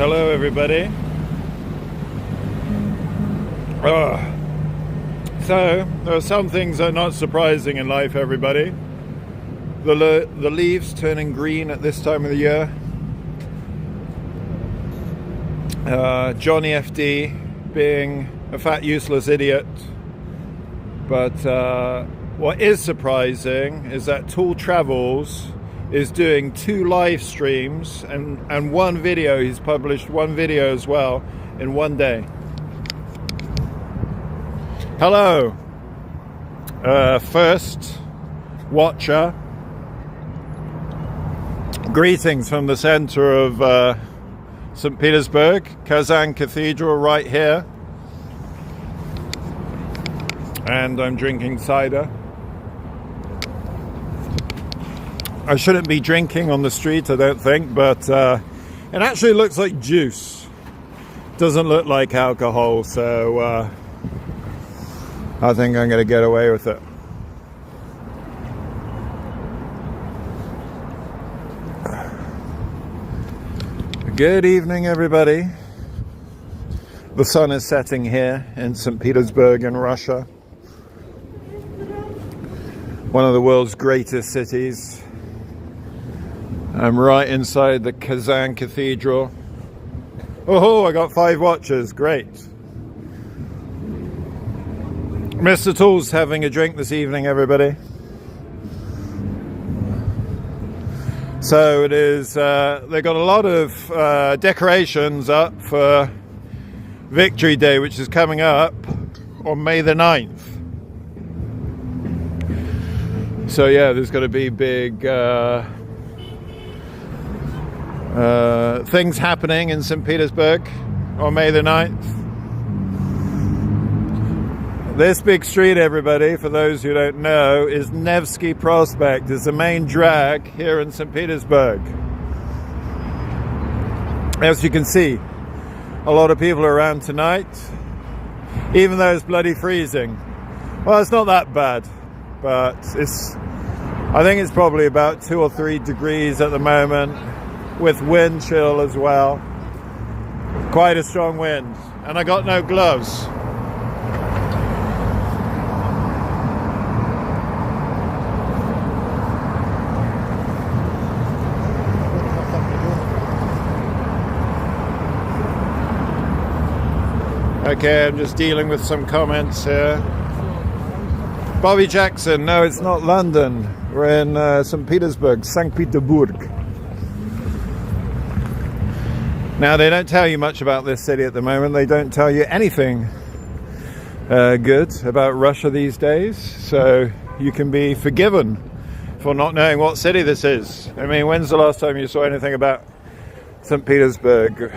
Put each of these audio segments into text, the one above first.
Hello everybody. So there are some things that are not surprising in life, everybody. The leaves turning green at this time of the year. Johnny FD being a fat useless idiot. But what is surprising is that Tool Travels is doing 2 live streams and 1 video. He's published 1 video as well in 1 day. Hello, first watcher. Greetings from the center of St Petersburg, Kazan Cathedral right here. And I'm drinking cider. I shouldn't be drinking on the street, I don't think, but it actually looks like juice. Doesn't look like alcohol, so I think I'm going to get away with it. Good evening, everybody. The sun is setting here in St Petersburg in Russia. One of the world's greatest cities. I'm right inside the Kazan Cathedral. Oh, I got 5 watchers, great. Mr. Tool's having a drink this evening, everybody. So it is, they've got a lot of decorations up for Victory Day, which is coming up on May the 9th. So yeah, there's going to be big things happening in St. Petersburg on May the 9th. This big street, everybody, for those who don't know, is Nevsky Prospect. It's the main drag here in St. Petersburg. As you can see, a lot of people are around tonight, even though it's bloody freezing. Well, it's not that bad, but I think it's probably about 2 or 3 degrees at the moment, with wind chill as well. Quite a strong wind, and I got no gloves. Okay, I'm just dealing with some comments here. Bobby Jackson, no, it's not London. We're in St. Petersburg, St. Petersburg. Now, they don't tell you much about this city at the moment. They don't tell you anything good about Russia these days. So you can be forgiven for not knowing what city this is. I mean, when's the last time you saw anything about St. Petersburg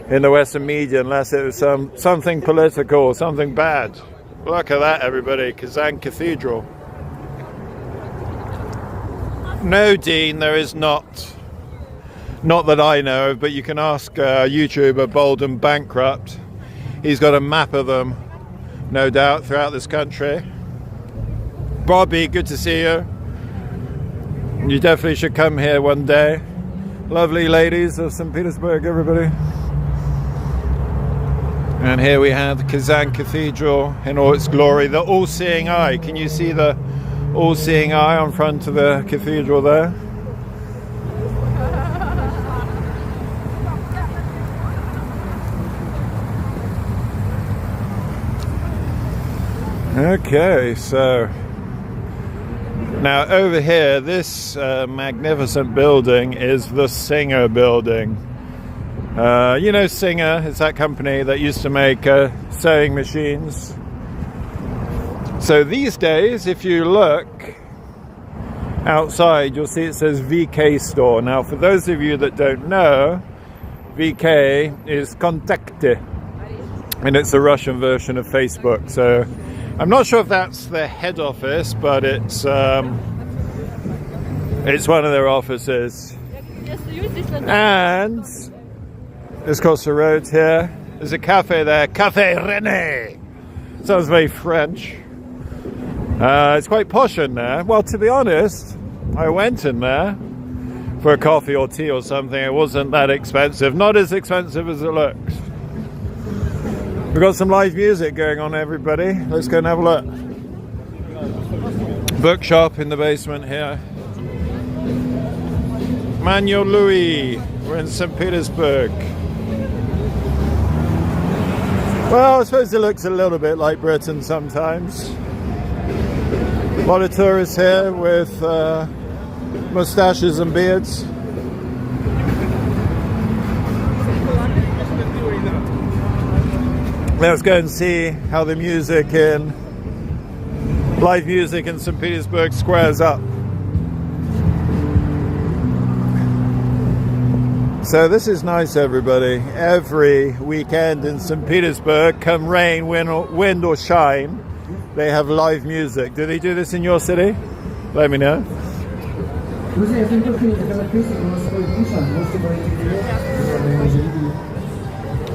in the Western media, unless it was something political, something bad? Look at that, everybody. Kazan Cathedral. No, Dean, there is not. Not that I know of, but you can ask YouTuber Bold and Bankrupt. He's got a map of them, no doubt, throughout this country. Bobby, good to see you. You definitely should come here one day. Lovely ladies of St. Petersburg, everybody. And here we have the Kazan Cathedral in all its glory. The all-seeing eye. Can you see the all-seeing eye on front of the cathedral there? Okay, so now over here, this magnificent building is the Singer building. You know Singer, it's that company that used to make sewing machines. So these days, if you look outside, you'll see it says VK Store. Now, for those of you that don't know, VK is Kontakty, and it's a Russian version of Facebook. So I'm not sure if that's their head office, but it's one of their offices. And just across the road here, there's a cafe there, Café René. Sounds very French. It's quite posh in there. Well, to be honest, I went in there for a coffee or tea or something. It wasn't that expensive. Not as expensive as it looks. We've got some live music going on, everybody. Let's go and have a look. Bookshop in the basement here. Manuel Louis. We're in St Petersburg. Well, I suppose it looks a little bit like Britain sometimes. A lot of tourists here with mustaches and beards. Let's go and see how the live music in St Petersburg squares up. So this is nice, everybody. Every weekend in St Petersburg, come rain, wind or shine, they have live music. Do they do this in your city? Let me know.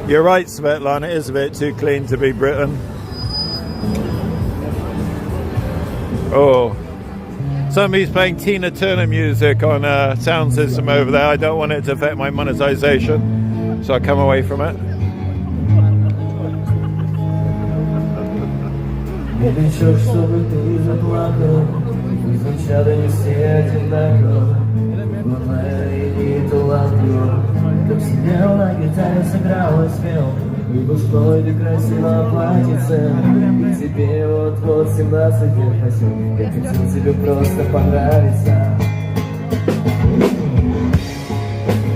You're right, Svetlana, it is a bit too clean to be Britain. Oh, somebody's playing Tina Turner music on a sound system over there. I don't want it to affect my monetization, so I come away from it. Как сидел на гитаре, сыграл и спел. Выпускной ты красиво платьице. И тебе вот-вот 17 лет носил. Я хотел тебе просто понравиться.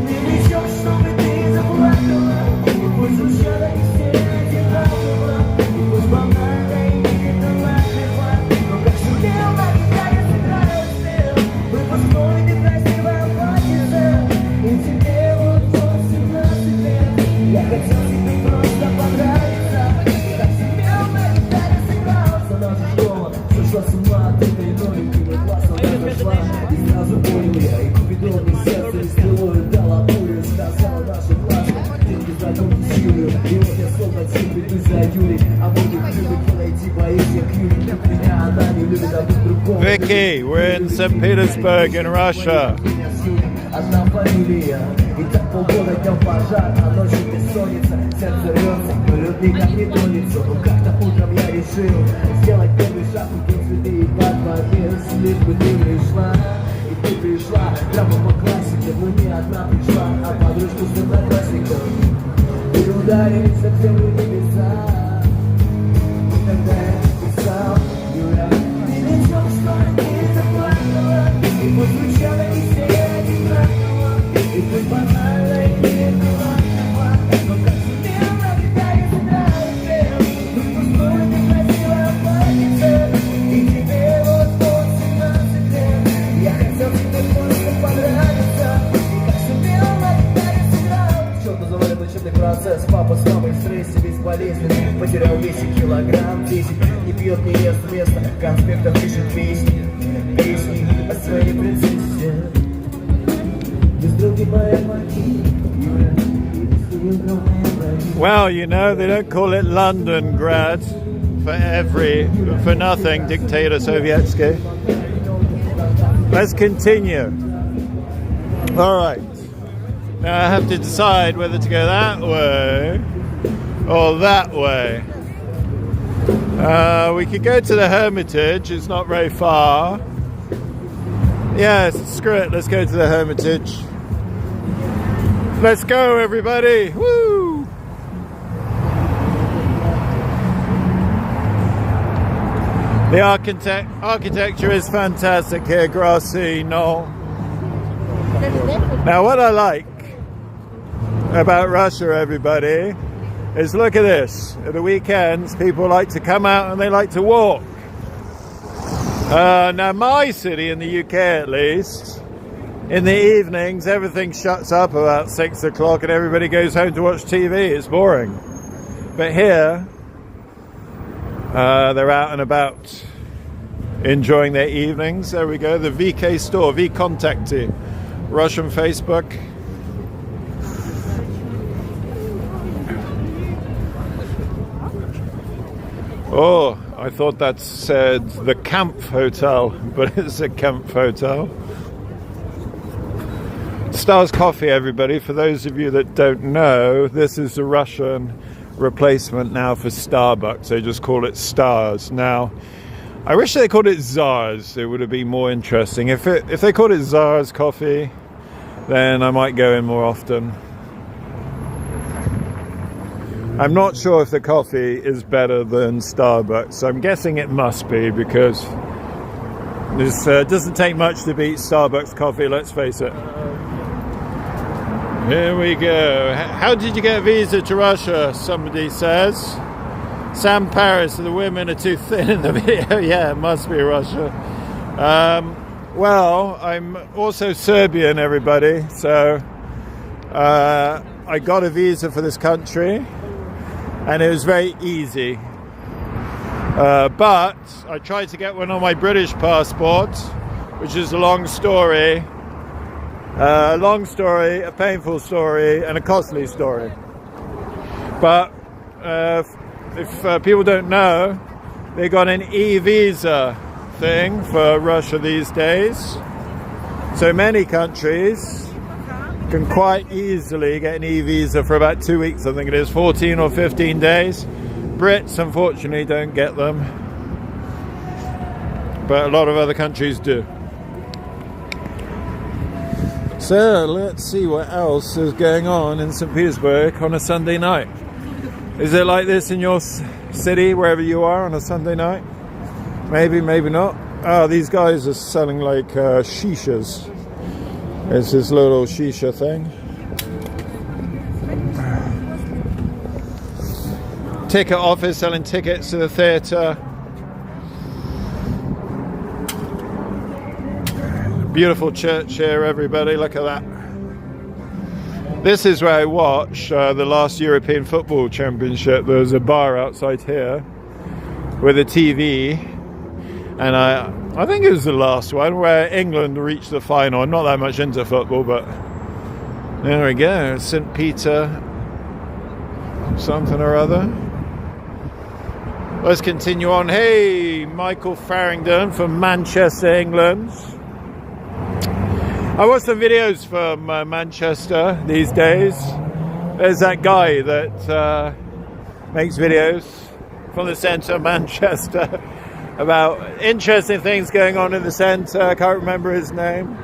Не мечтал, чтобы ты заплакала. Пусть звучала и все одинаково. И пусть банально и не талантлива. Но как сидел на гитаре, сыграл и спел. Выпускной ты красиво платьице. И тебе я хотел тебе просто понравиться. Так сидел на гитаре, сыграл. За нашу школу сошла с ума. Ты новенький классом разошла. И сразу понял я, и купидон из сердца и стрелою дала пулю. Сказала нашу классу, деньги за гонки силы. И вот я словно типа иду за Юлей. А мой друг любит найти поэзия к Юле. Любит меня, она не любит, а друг другого. Vicky, we're in St Petersburg in Russia. Одна фамилия. И так полгода днем пожар, а ночью бессонница. Сердце рвется, но любви как не тонется. Но как-то утром я решил сделать первый шаг. Купить цветы и подводец. Лишь бы ты пришла, и ты пришла. Прямо по классике, мы не одна пришла, а подружку с одноклассником. И ударились в землю небеса. И тогда я писал, Юля, ты ничего, что не заплакала. И позвучало и все одинаково. И пусть банально и не талантлива. Но как сидел на гитаре, сыграл и спел. Выпускной ты красиво платьице. И тебе вот-вот 17 лет. Я хотел тебе просто понравиться. И как сидел на гитаре, сыграл. Чёрт называли учебный процесс. Папа с мамой в стрессе, весь болезненный. Потерял 10 килограмм, 10. Не пьет, не ест вместо конспектов, пишет песни. Песни о своей принцессе. Well, you know, they don't call it Londongrad for nothing, dictator Sovietsky. Let's continue. All right. Now I have to decide whether to go that way or that way. We could go to the Hermitage. It's not very far. Yes, screw it. Let's go to the Hermitage. Let's go, everybody! Woo! The architecture is fantastic here, grassy knoll. Now, what I like about Russia, everybody, is look at this. At the weekends, people like to come out and they like to walk. Now, my city, in the UK at least, in the evenings, everything shuts up about 6 o'clock and everybody goes home to watch TV. It's boring. But here, they're out and about enjoying their evenings. There we go, the VK store, VKontakty, Russian Facebook. Oh, I thought that said the Camp Hotel, but it's a Camp Hotel. Stars Coffee, everybody. For those of you that don't know, this is the Russian replacement now for Starbucks. They just call it Stars. Now, I wish they called it Tsars. It would have been more interesting. If they called it Tsars Coffee, then I might go in more often. I'm not sure if the coffee is better than Starbucks. I'm guessing it must be, because this doesn't take much to beat Starbucks coffee, let's face it. Here we go. How did you get a visa to Russia? Somebody says. Sam Paris, the women are too thin in the video. Yeah, it must be Russia. Well, I'm also Serbian, everybody. So I got a visa for this country, and it was very easy. But I tried to get one on my British passport, which is a long story. A painful story, and a costly story. But if people don't know, they got an e-visa thing for Russia these days. So many countries can quite easily get an e-visa for about 2 weeks, I think it is, 14 or 15 days. Brits, unfortunately, don't get them, but a lot of other countries do. So let's see what else is going on in St Petersburg on a Sunday night. Is it like this in your city, wherever you are, on a Sunday night? Maybe, maybe not. Oh, these guys are selling like shishas. It's this little shisha thing. Ticket office selling tickets to the theatre. Beautiful church here, everybody. Look at that. This is where I watched the last European Football Championship. There's a bar outside here with a TV, and I think it was the last one where England reached the final. I'm not that much into football, but there we go. St Peter something or other. Let's continue on. Hey, Michael Farrington from Manchester, England. I watch some videos from Manchester these days. There's that guy that makes videos from the centre of Manchester about interesting things going on in the centre. I can't remember his name.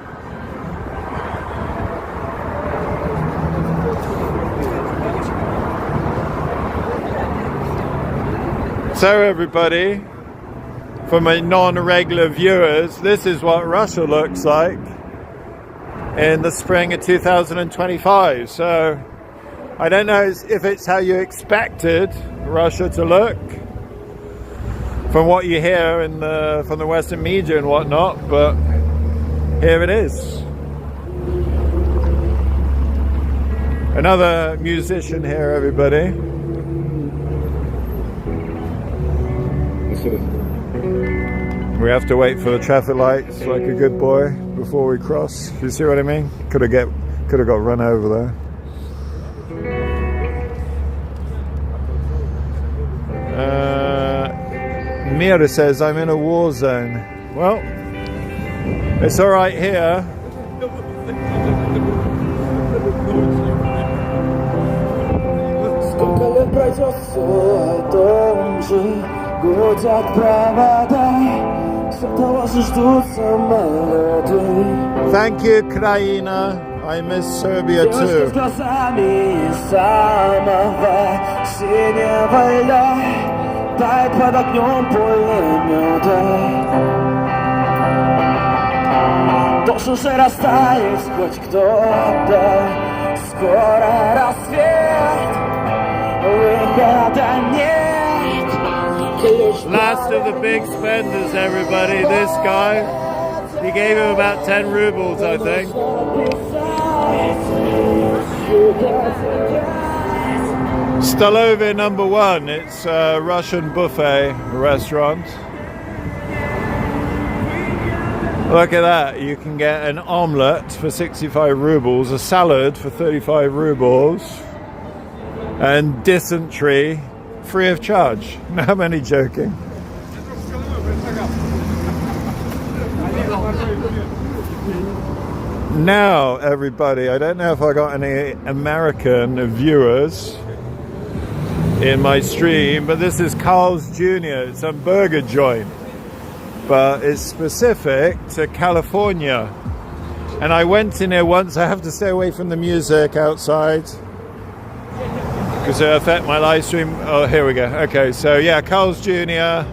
So everybody, for my non-regular viewers, this is what Russia looks like in the spring of 2025. So I don't know if it's how you expected Russia to look from what you hear from the Western media and whatnot, but here it is. Another musician here, everybody. We have to wait for the traffic lights like a good boy before we cross. You see what I mean? Could have got run over there. Mira says, I'm in a war zone. Well, it's all right here. Thank you, Kraina. I miss Serbia too. Должен же растаять хоть кто-то. Скоро рассвет, выхода нет. Last of the big spenders, everybody. This guy, he gave him about 10 rubles, I think. Stolove number 1. It's a Russian buffet restaurant. Look at that. You can get an omelette for 65 rubles, a salad for 35 rubles, and dysentery free of charge. No, I'm only joking. Now, everybody, I don't know if I got any American viewers in my stream, but this is Carl's Jr. It's a burger joint, but it's specific to California. And I went in here once. I have to stay away from the music outside because it'll affect my live stream. Oh, here we go. Okay, so yeah, Carl's Jr.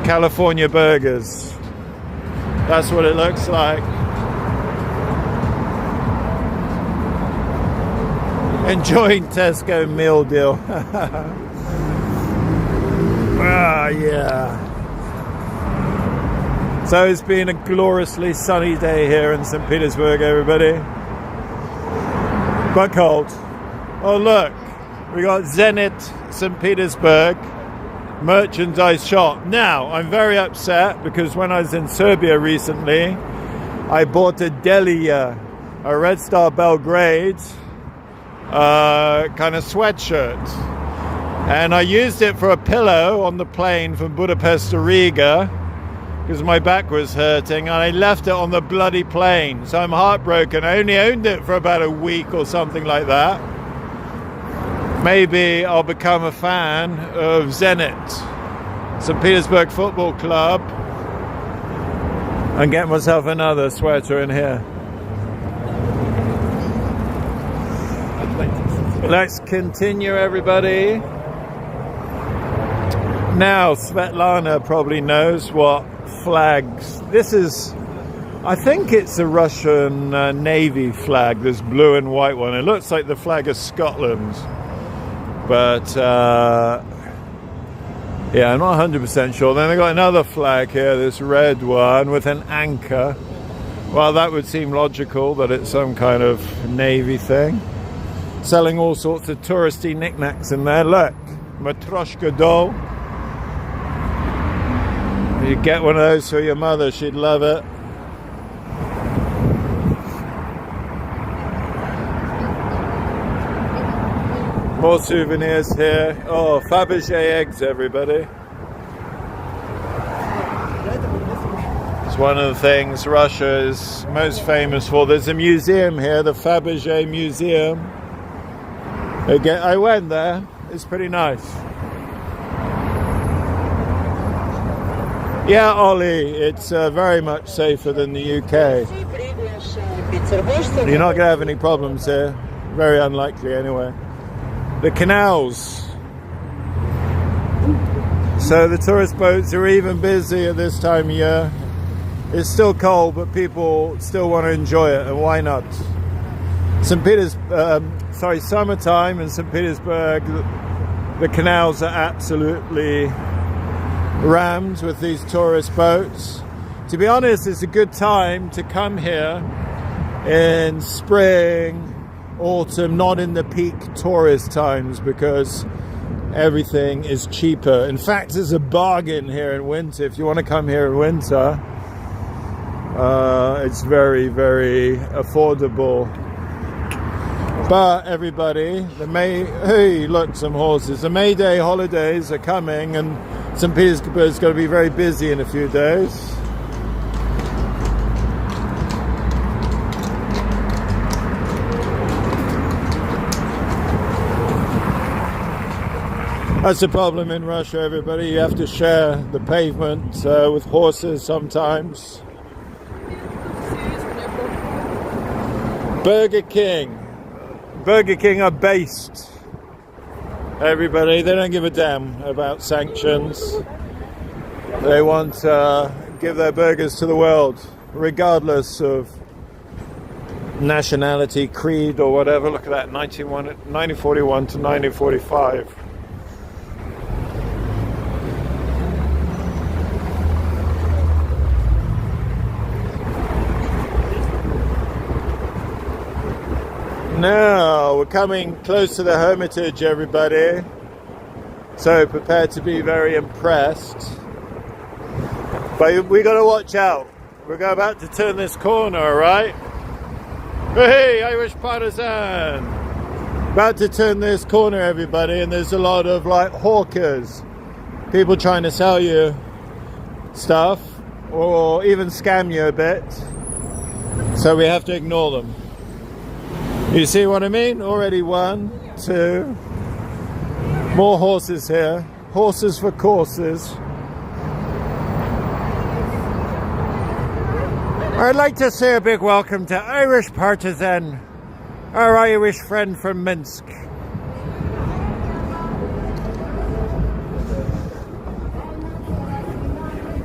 California burgers. That's what it looks like. Enjoying Tesco meal deal. Ah, yeah. So it's been a gloriously sunny day here in St Petersburg, everybody. But cold. Oh, look. We got Zenit St Petersburg merchandise shop. Now, I'm very upset because when I was in Serbia recently, I bought a Delia, a Red Star Belgrade kind of sweatshirt. And I used it for a pillow on the plane from Budapest to Riga because my back was hurting, and I left it on the bloody plane. So I'm heartbroken. I only owned it for about a week or something like that. Maybe I'll become a fan of Zenit, St. Petersburg Football Club, and get myself another sweater in here. Let's continue, everybody. Now, Svetlana probably knows what flags. This is, I think it's a Russian Navy flag, this blue and white one. It looks like the flag of Scotland. But, yeah, I'm not 100% sure. Then they got another flag here, this red one with an anchor. Well, that would seem logical that it's some kind of Navy thing. Selling all sorts of touristy knickknacks in there. Look, Matryoshka doll. You get one of those for your mother, she'd love it. More souvenirs here. Oh, Fabergé eggs, everybody. It's one of the things Russia is most famous for. There's a museum here, the Fabergé Museum. I went there. It's pretty nice. Yeah, Ollie, it's very much safer than the UK. You're not going to have any problems here. Very unlikely, anyway. The canals. So the tourist boats are even busy at this time of year. It's still cold, but people still want to enjoy it, and why not? Summertime in St. Petersburg, the canals are absolutely rammed with these tourist boats. To be honest, it's a good time to come here in spring, autumn, not in the peak tourist times, because everything is cheaper. In fact, there's a bargain here in winter. If you want to come here in winter, it's very, very affordable. But everybody, hey, look, some horses. The May Day holidays are coming, and St. Petersburg is going to be very busy in a few days. That's the problem in Russia, everybody. You have to share the pavement with horses sometimes. Burger King. Burger King are based. Everybody, they don't give a damn about sanctions. They want to give their burgers to the world, regardless of nationality, creed, or whatever. Look at that, 1941 to 1945. Now we're coming close to the Hermitage, everybody. So prepare to be very impressed. But we got to watch out. We're about to turn this corner, all right? Hey, Irish partisan! About to turn this corner, everybody, and there's a lot of like hawkers, people trying to sell you stuff or even scam you a bit. So we have to ignore them. You see what I mean? Already 1, 2. More horses here. Horses for courses. I'd like to say a big welcome to Irish Partisan, our Irish friend from Minsk.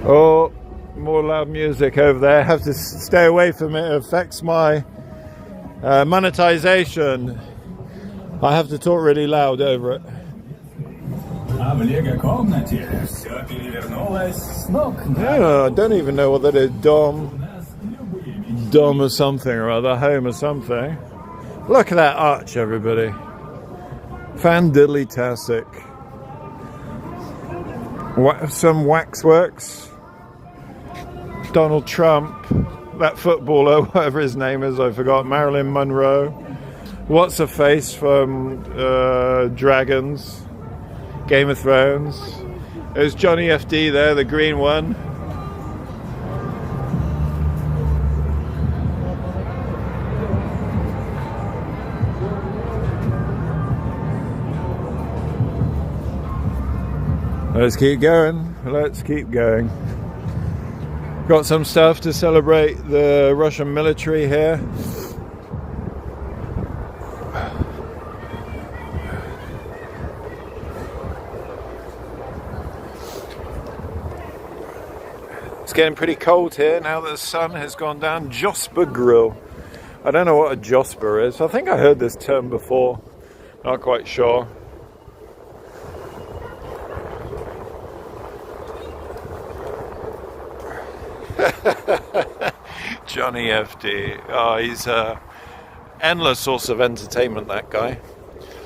Oh, more loud music over there. I have to stay away from it. It affects my monetization. I have to talk really loud over it. Yeah, I don't even know what that is. Dom or something or other. Home or something. Look at that arch, everybody. Fan-diddly-tastic. Some waxworks. Donald Trump. That footballer, whatever his name is, I forgot. Marilyn Monroe. What's her face from Dragons? Game of Thrones. There's Johnny FD there, the green one. Let's keep going. Let's keep going. Got some stuff to celebrate the Russian military here. It's getting pretty cold here now that the sun has gone down. Josper Grill. I don't know what a Josper is. I think I heard this term before. Not quite sure. Johnny FD. Oh, he's an endless source of entertainment, that guy.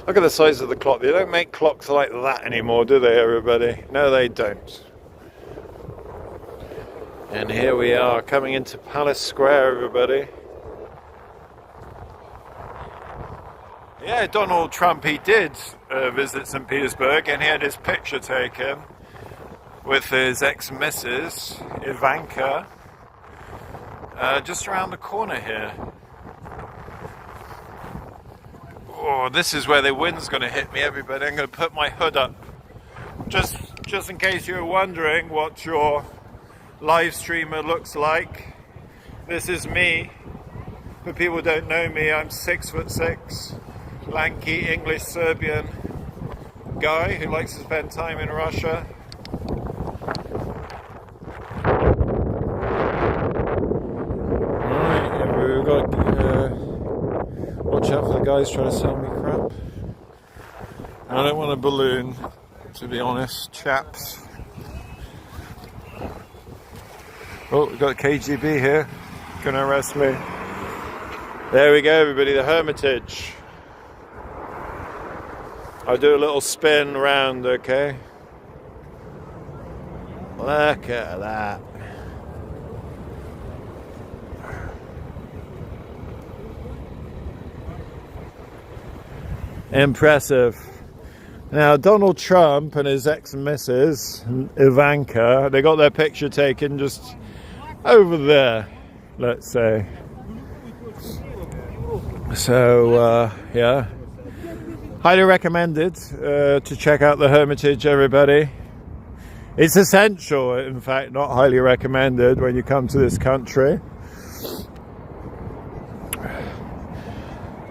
Look at the size of the clock. They don't make clocks like that anymore, do they, everybody? No, they don't. And here we are, coming into Palace Square, everybody. Yeah, Donald Trump, he did visit St Petersburg, and he had his picture taken with his ex-missus, Ivanka, just around the corner here. Oh, this is where the wind's going to hit me, everybody. I'm going to put my hood up. Just in case you're wondering what your live streamer looks like. This is me. For people who don't know me, I'm 6'6", lanky English Serbian guy who likes to spend time in Russia. We've got watch out for the guys trying to sell me crap. I don't want a balloon, to be honest, chaps. Oh, we've got KGB here, gonna arrest me. There we go, everybody, the Hermitage. I'll do a little spin round, okay? Look at that. Impressive. Now, Donald Trump and his ex-missus, Ivanka, they got their picture taken just over there, let's say. So, yeah. Highly recommended to check out the Hermitage, everybody. It's essential, in fact, not highly recommended when you come to this country.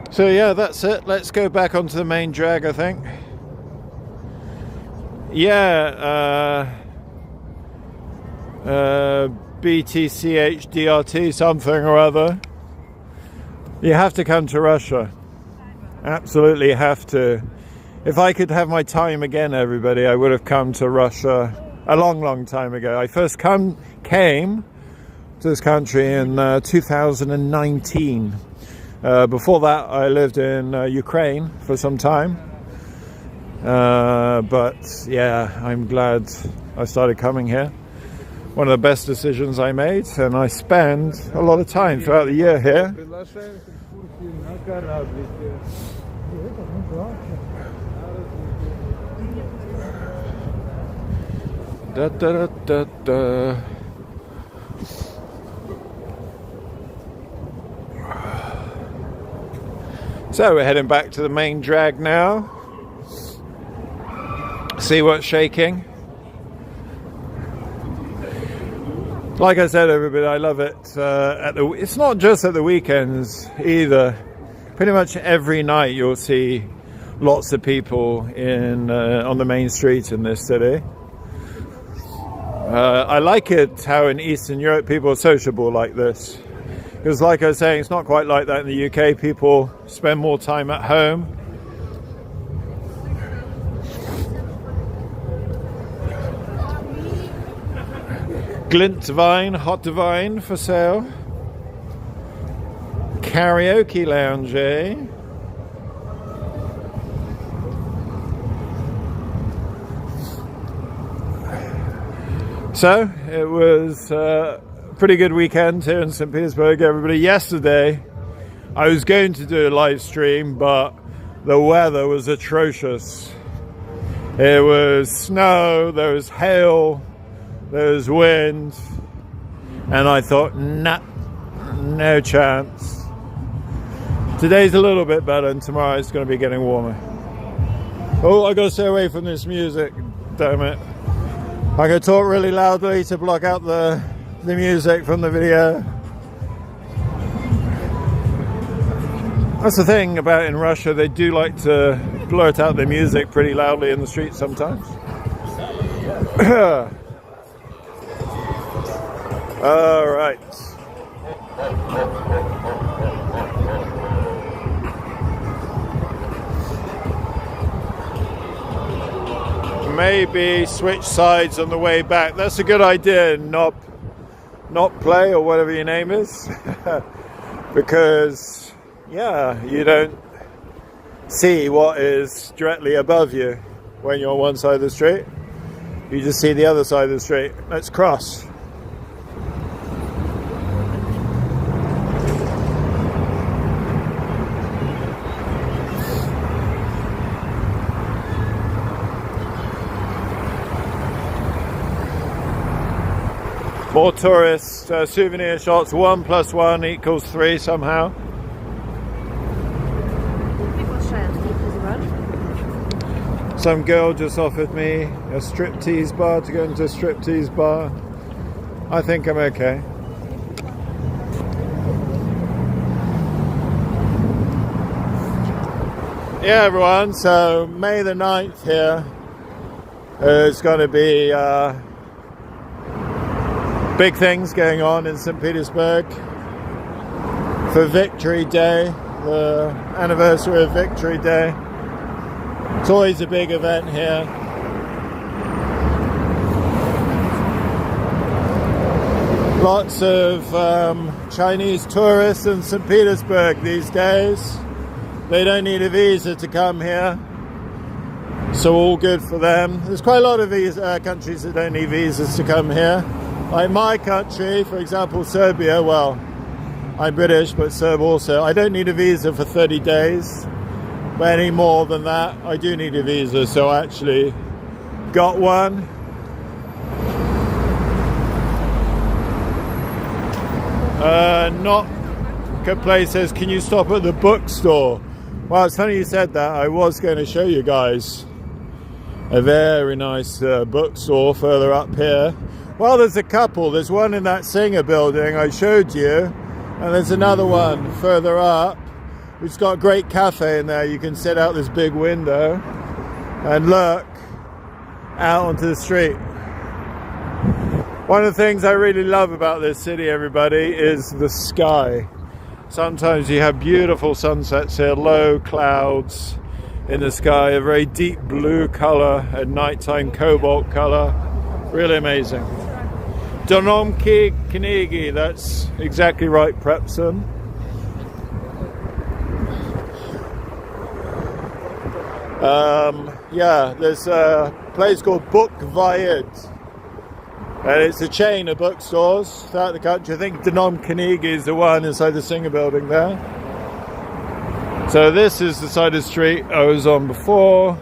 So yeah, that's it. Let's go back onto the main drag, I think. Yeah, BTCHDRT something or other. You have to come to Russia. Absolutely have to. If I could have my time again, everybody, I would have come to Russia a long, long time ago. I first came to this country in 2019. Before that, I lived in Ukraine for some time. But yeah, I'm glad I started coming here. One of the best decisions I made, and I spend a lot of time throughout the year here. Da, da, da, da, da. So we're heading back to the main drag now. See what's shaking. Like I said, everybody, I love it. It's not just at the weekends either. Pretty much every night you'll see lots of people on the main street in this city. I like it how in Eastern Europe people are sociable like this. Because like I was saying, it's not quite like that in the UK. People spend more time at home. Glint wine, hot wine for sale. Karaoke lounge, eh? So it was a pretty good weekend here in St Petersburg, everybody. Yesterday I was going to do a live stream, but the weather was atrocious. It was snow, there was hail, there was wind, and I thought, nah, no chance. Today's a little bit better, and tomorrow it's going to be getting warmer. Oh, I got to stay away from this music, damn it. I can talk really loudly to block out the music from the video. That's the thing about in Russia, they do like to blurt out their music pretty loudly in the streets sometimes. All right. Maybe switch sides on the way back. That's a good idea, not play or whatever your name is. Because, yeah, you don't see what is directly above you when you're on one side of the street. You just see the other side of the street. Let's cross. More tourist souvenir shots. 1 + 1 = 3 somehow. Some girl just offered me a striptease bar to go into a striptease bar. I think I'm okay. Yeah, everyone, so May the 9th here is going to be big things going on in St Petersburg for Victory Day, the anniversary of Victory Day. It's always a big event here. Lots of Chinese tourists in St Petersburg these days. They don't need a visa to come here, so all good for them. There's quite a lot of countries that don't need visas to come here. Like my country, for example, Serbia, well, I'm British, but Serb also. I don't need a visa for 30 days. But any more than that, I do need a visa, so I actually got one. Not good place says, can you stop at the bookstore? Well, it's funny you said that. I was going to show you guys a very nice bookstore further up here. Well, there's a couple. There's one in that Singer building I showed you, and there's another one further up. It's got a great cafe in there. You can sit out this big window and look out onto the street. One of the things I really love about this city, everybody, is the sky. Sometimes you have beautiful sunsets here, low clouds in the sky, a very deep blue color, at nighttime cobalt color. Really amazing. Donomki Knigi, that's exactly right, Prepson. Yeah, there's a place called Book Vayed, and it's a chain of bookstores throughout the country. I think Denom Knigi is the one inside the Singer building there. So this is the side of the street I was on before.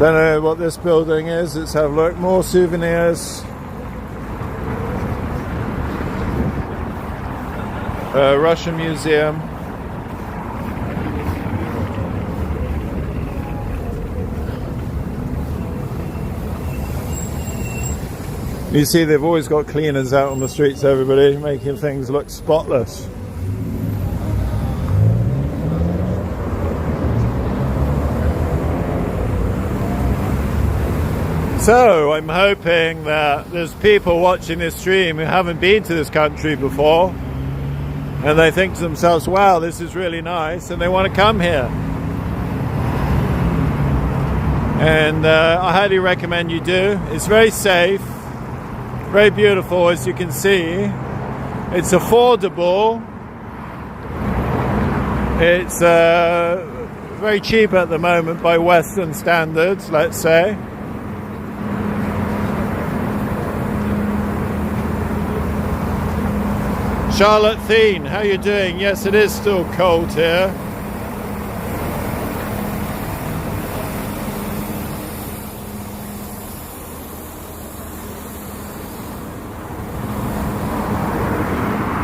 Don't know what this building is. Let's have a look. More souvenirs. Russian museum. You see, they've always got cleaners out on the streets, everybody, making things look spotless. So I'm hoping that there's people watching this stream who haven't been to this country before, and they think to themselves, wow, this is really nice, and they want to come here. And I highly recommend you do. It's very safe, very beautiful, as you can see. It's affordable. It's very cheap at the moment by Western standards, let's say. Charlotte Thien, how you doing? Yes, it is still cold here.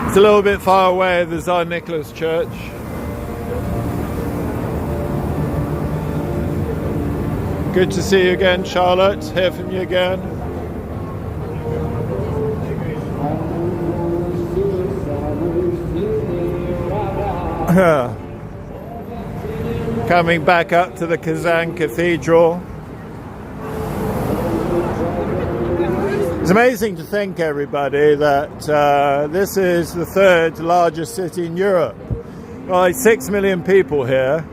It's a little bit far away, the Tsar Nicholas Church. Good to see you again, Charlotte. Hear from you again. Coming back up to the Kazan Cathedral. It's amazing to think, everybody, that this is the third largest city in Europe. Well, like 6 million people here,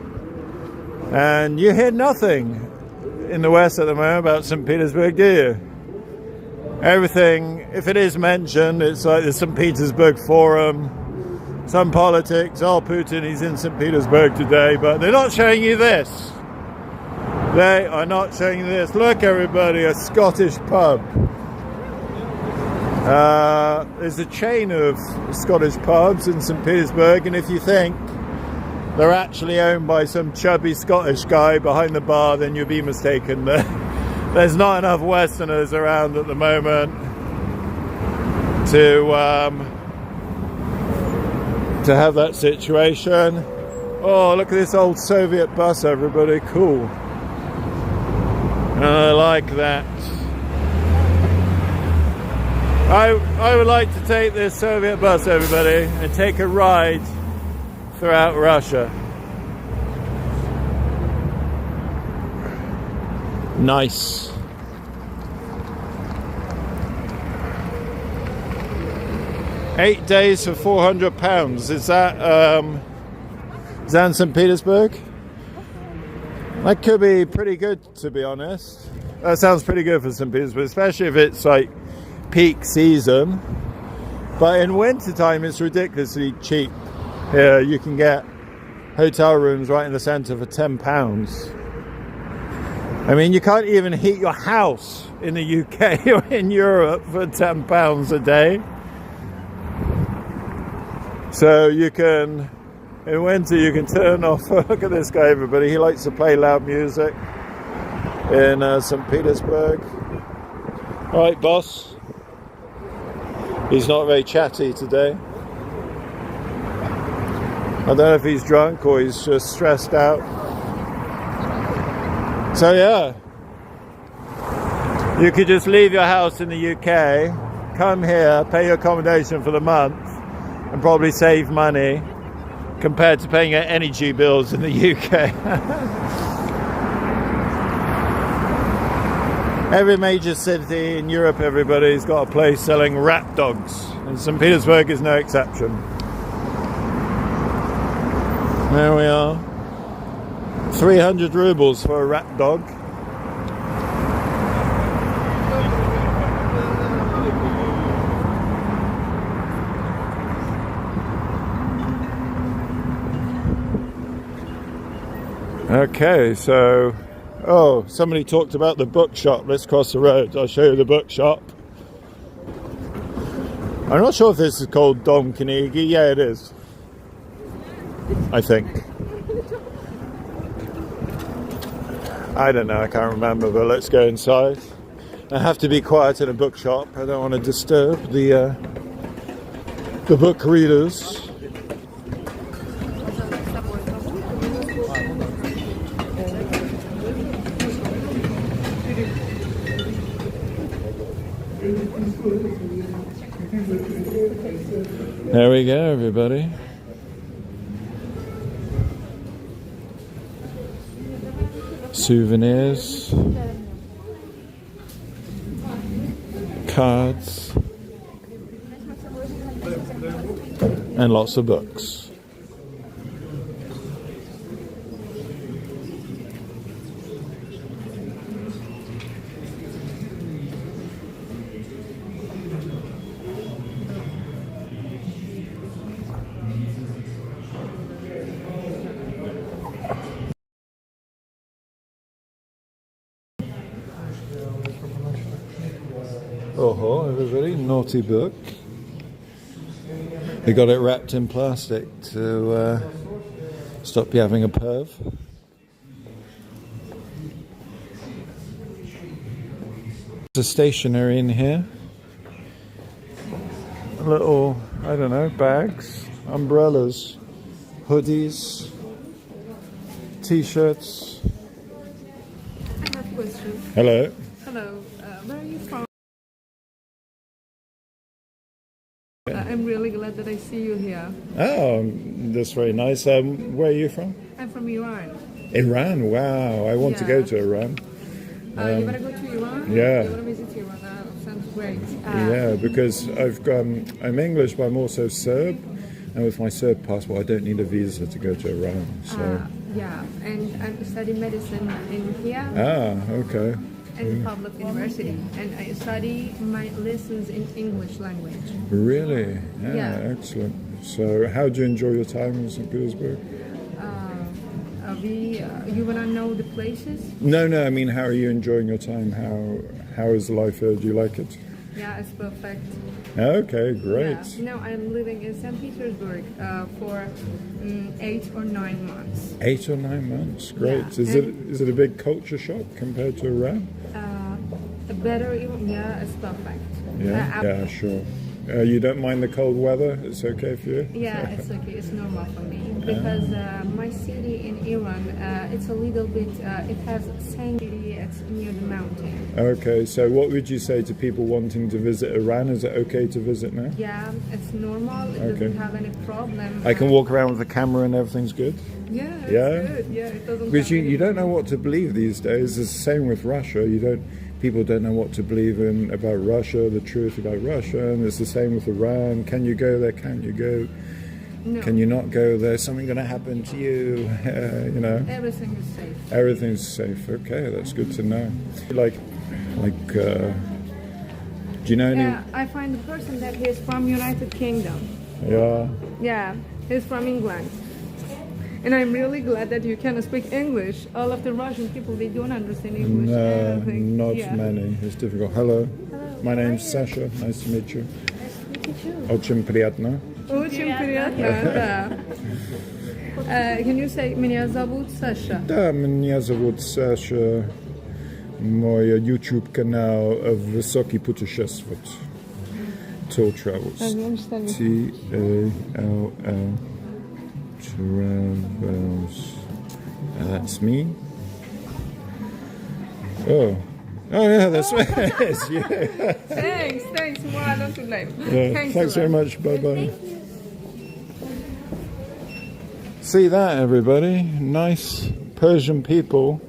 and you hear nothing in the West at the moment about St Petersburg, do you? Everything, if it is mentioned, it's like the St Petersburg Forum, some politics. Oh, Putin, he's in St Petersburg today, but they're not showing you this. They are not showing you this. Look, everybody, a Scottish pub. There's a chain of Scottish pubs in St Petersburg, and if you think they're actually owned by some chubby Scottish guy behind the bar, then you'll be mistaken. There's not enough Westerners around at the moment to have that situation. Oh, look at this old Soviet bus, everybody. Cool. I like that. I would like to take this Soviet bus, everybody, and take a ride throughout Russia. Nice. £8 days for £400. Is that in St Petersburg? That could be pretty good, to be honest. That sounds pretty good for St Petersburg, especially if it's like peak season. But in winter time, it's ridiculously cheap. Here, you can get hotel rooms right in the centre for £10. I mean, you can't even heat your house in the UK or in Europe for £10 a day. So you can, in winter, you can turn off. Look at this guy, everybody. He likes to play loud music in St. Petersburg. All right, boss. He's not very chatty today. I don't know if he's drunk or he's just stressed out. So yeah, you could just leave your house in the UK, come here, pay your accommodation for the month, and probably save money compared to paying your energy bills in the UK. Every major city in Europe, everybody's got a place selling rat dogs, and St. Petersburg is no exception. There we are. 300 rubles for a rat dog. Okay, so somebody talked about the bookshop. Let's cross the road. I'll show you the bookshop. I'm not sure if this is called Dom Carnegie. Yeah, it is, I think. I don't know, I can't remember, but let's go inside. I have to be quiet in a bookshop. I don't want to disturb the book readers. There we go, everybody. Souvenirs, cards, and lots of books. Oh, everybody, naughty book. They got it wrapped in plastic to stop you having a perv. There's a stationery in here. Little, I don't know, bags, umbrellas, hoodies, t-shirts. I have a question. Hello. Hello, where are you from? I'm really glad that I see you here. Oh, that's very nice. Where are you from? I'm from Iran. Iran. Wow, I want to go to Iran. You want to go to Iran? Yeah. You want to visit Iran? Sounds great. Yeah, because I'm English, but I'm also Serb, and with my Serb passport, I don't need a visa to go to Iran. So. Yeah, and I'm studying medicine in here. Okay. And public university, and I study my lessons in English language. Really? Yeah. Excellent. So, how do you enjoy your time in St Petersburg? You wanna know the places? No. I mean, how are you enjoying your time? How is life here? Do you like it? Yeah, it's perfect. Okay, great. Yeah. No, I'm living in St Petersburg for 8 or 9 months. 8 or 9 months, great. Yeah. Is it a big culture shock compared to Iran? Better, yeah, it's perfect. Yeah, sure. You don't mind the cold weather? It's okay for you? Yeah, it's okay. It's normal for me because my city in Iran, it's a little bit. It has same city. It's near the mountain. Okay, so what would you say to people wanting to visit Iran? Is it okay to visit now? Yeah, it's normal. It doesn't have any problem. I can walk around with the camera and everything's good? Yeah, it's good. Yeah, it doesn't. Because you don't know what to believe these days. It's the same with Russia. People don't know what to believe in about Russia, the truth about Russia, and it's the same with Iran. Can you go there? Can't you go? No. Can you not go there? Something going to happen to you? Everything is safe. Everything's safe. Okay, that's good to know. Do you know any? Yeah, I find the person that he's from United Kingdom. Yeah. Yeah, he's from England. And I'm really glad that you can speak English. All of the Russian people, they don't understand English. No, not many. It's difficult. Hello. My name's Sasha. Nice to meet you. Nice to meet you too. Очень приятно. Очень приятно, да. Can you say, меня зовут Саша? Да, меня зовут Саша. Мой YouTube канал «Высокий путешествовать». Tour Travels. T-A-L-L. Travels. That's me. Oh yeah, that's right. It's you. Thanks. More I don't blame. Thanks very much. Bye. See that, everybody? Nice Persian people.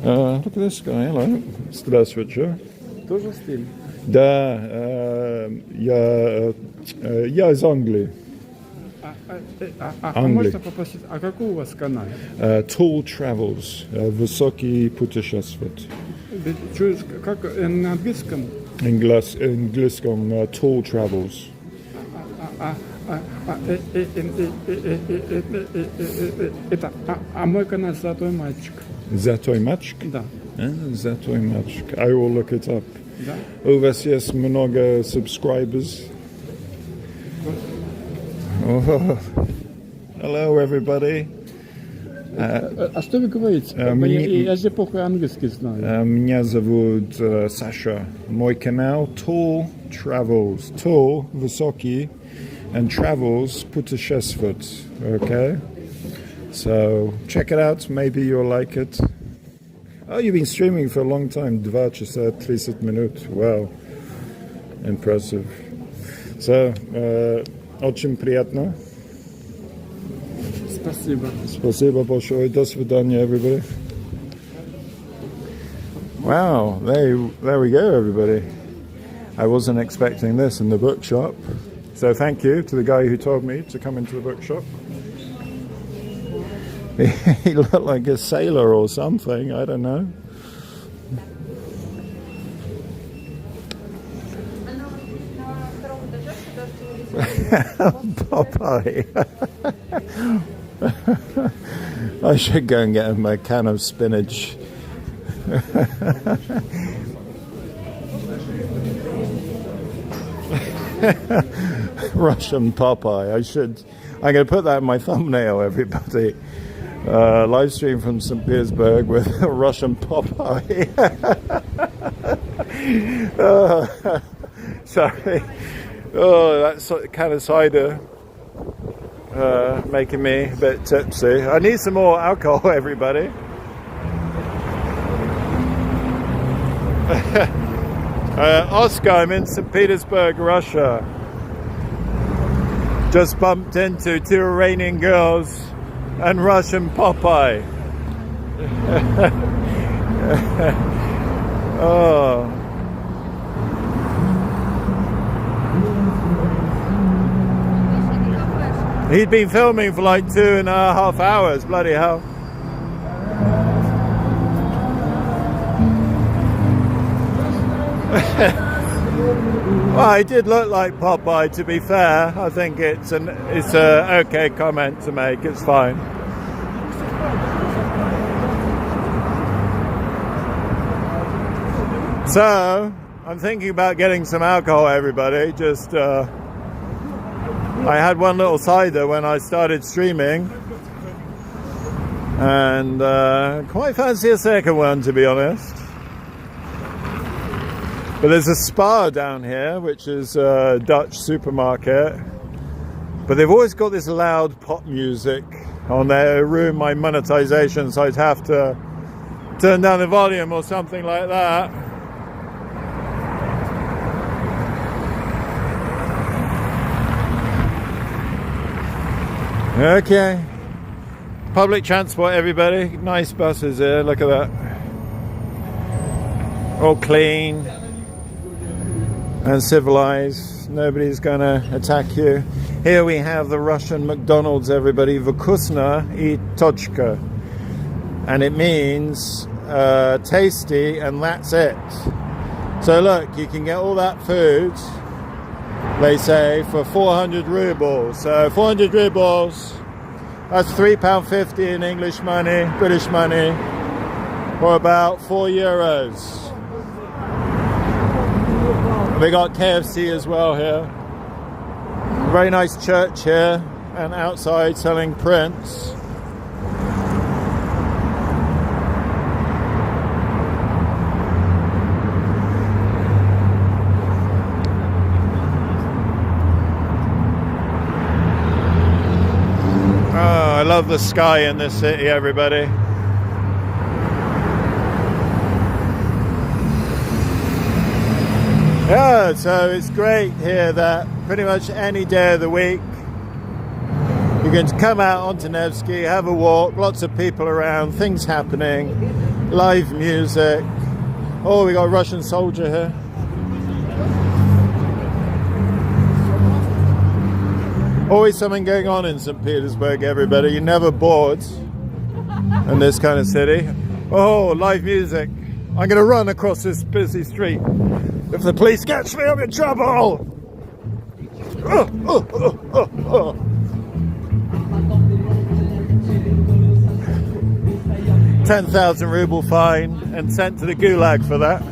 Look at this guy. Hello. Здравствуйте. Тоже стиль. Да, я из Англии. Можно попросить, а какой у вас канал? Tour Travels. Высокий путешествовать. Как на английском? Английском Tour Travels. Мой канал «Золотой мальчик». Золотой мальчик? Да. Золотой мальчик. I will look it up. Да. У вас есть много subscribers? Oh. Hello, everybody. А что вы говорите? Я же плохо английский знаю. Меня зовут Саша. Мой канал Tour Travels. Tour высокий and Travels путешествовать. Okay? So check it out. Maybe you'll like it. Oh, you've been streaming for a long time. 2 часа 30 минут. Wow. Impressive. So, очень приятно. Спасибо. Спасибо большое. До свидания, everybody. Wow, there we go, everybody. I wasn't expecting this in the bookshop. So thank you to the guy who told me to come into the bookshop. He looked like a sailor or something, I don't know. Popeye. I should go and get him a can of spinach. Russian Popeye. I'm going to put that in my thumbnail, everybody. Live stream from St Petersburg with Russian Popeye. Sorry. Oh, that kind of cider making me a bit tipsy. I need some more alcohol, everybody. Oscar, I'm in St Petersburg, Russia. Just bumped into 2 Iranian girls and Russian Popeye. Oh. He'd been filming for like 2.5 hours, bloody hell. Well, he did look like Popeye, to be fair. I think it's a okay comment to make, it's fine. So, I'm thinking about getting some alcohol, everybody. Just, I had one little cider when I started streaming. And quite fancy a second one, to be honest. But there's a Spar down here, which is a Dutch supermarket. But they've always got this loud pop music on there. It ruined my monetization, so I'd have to turn down the volume or something like that. Okay. Public transport, everybody. Nice buses here. Look at that. All clean and civilized. Nobody's gonna attack you. Here we have the Russian McDonald's, everybody. Vkusna I Tochka. And it means tasty, and that's it. So look, you can get all that food, they say, for 400 rubles. So 400 rubles, that's £3.50 in English money, British money, or about €4. We got KFC as well here. Very nice church here, and outside selling prints. Oh, I love the sky in this city, everybody. Yeah, so it's great here that pretty much any day of the week you can come out onto Nevsky, have a walk, lots of people around, things happening, live music. Oh, we got a Russian soldier here. Always something going on in St Petersburg, everybody. You're never bored in this kind of city. Oh, live music. I'm going to run across this busy street. If the police catch me, I'm in trouble! 10,000 ruble fine and sent to the gulag for that.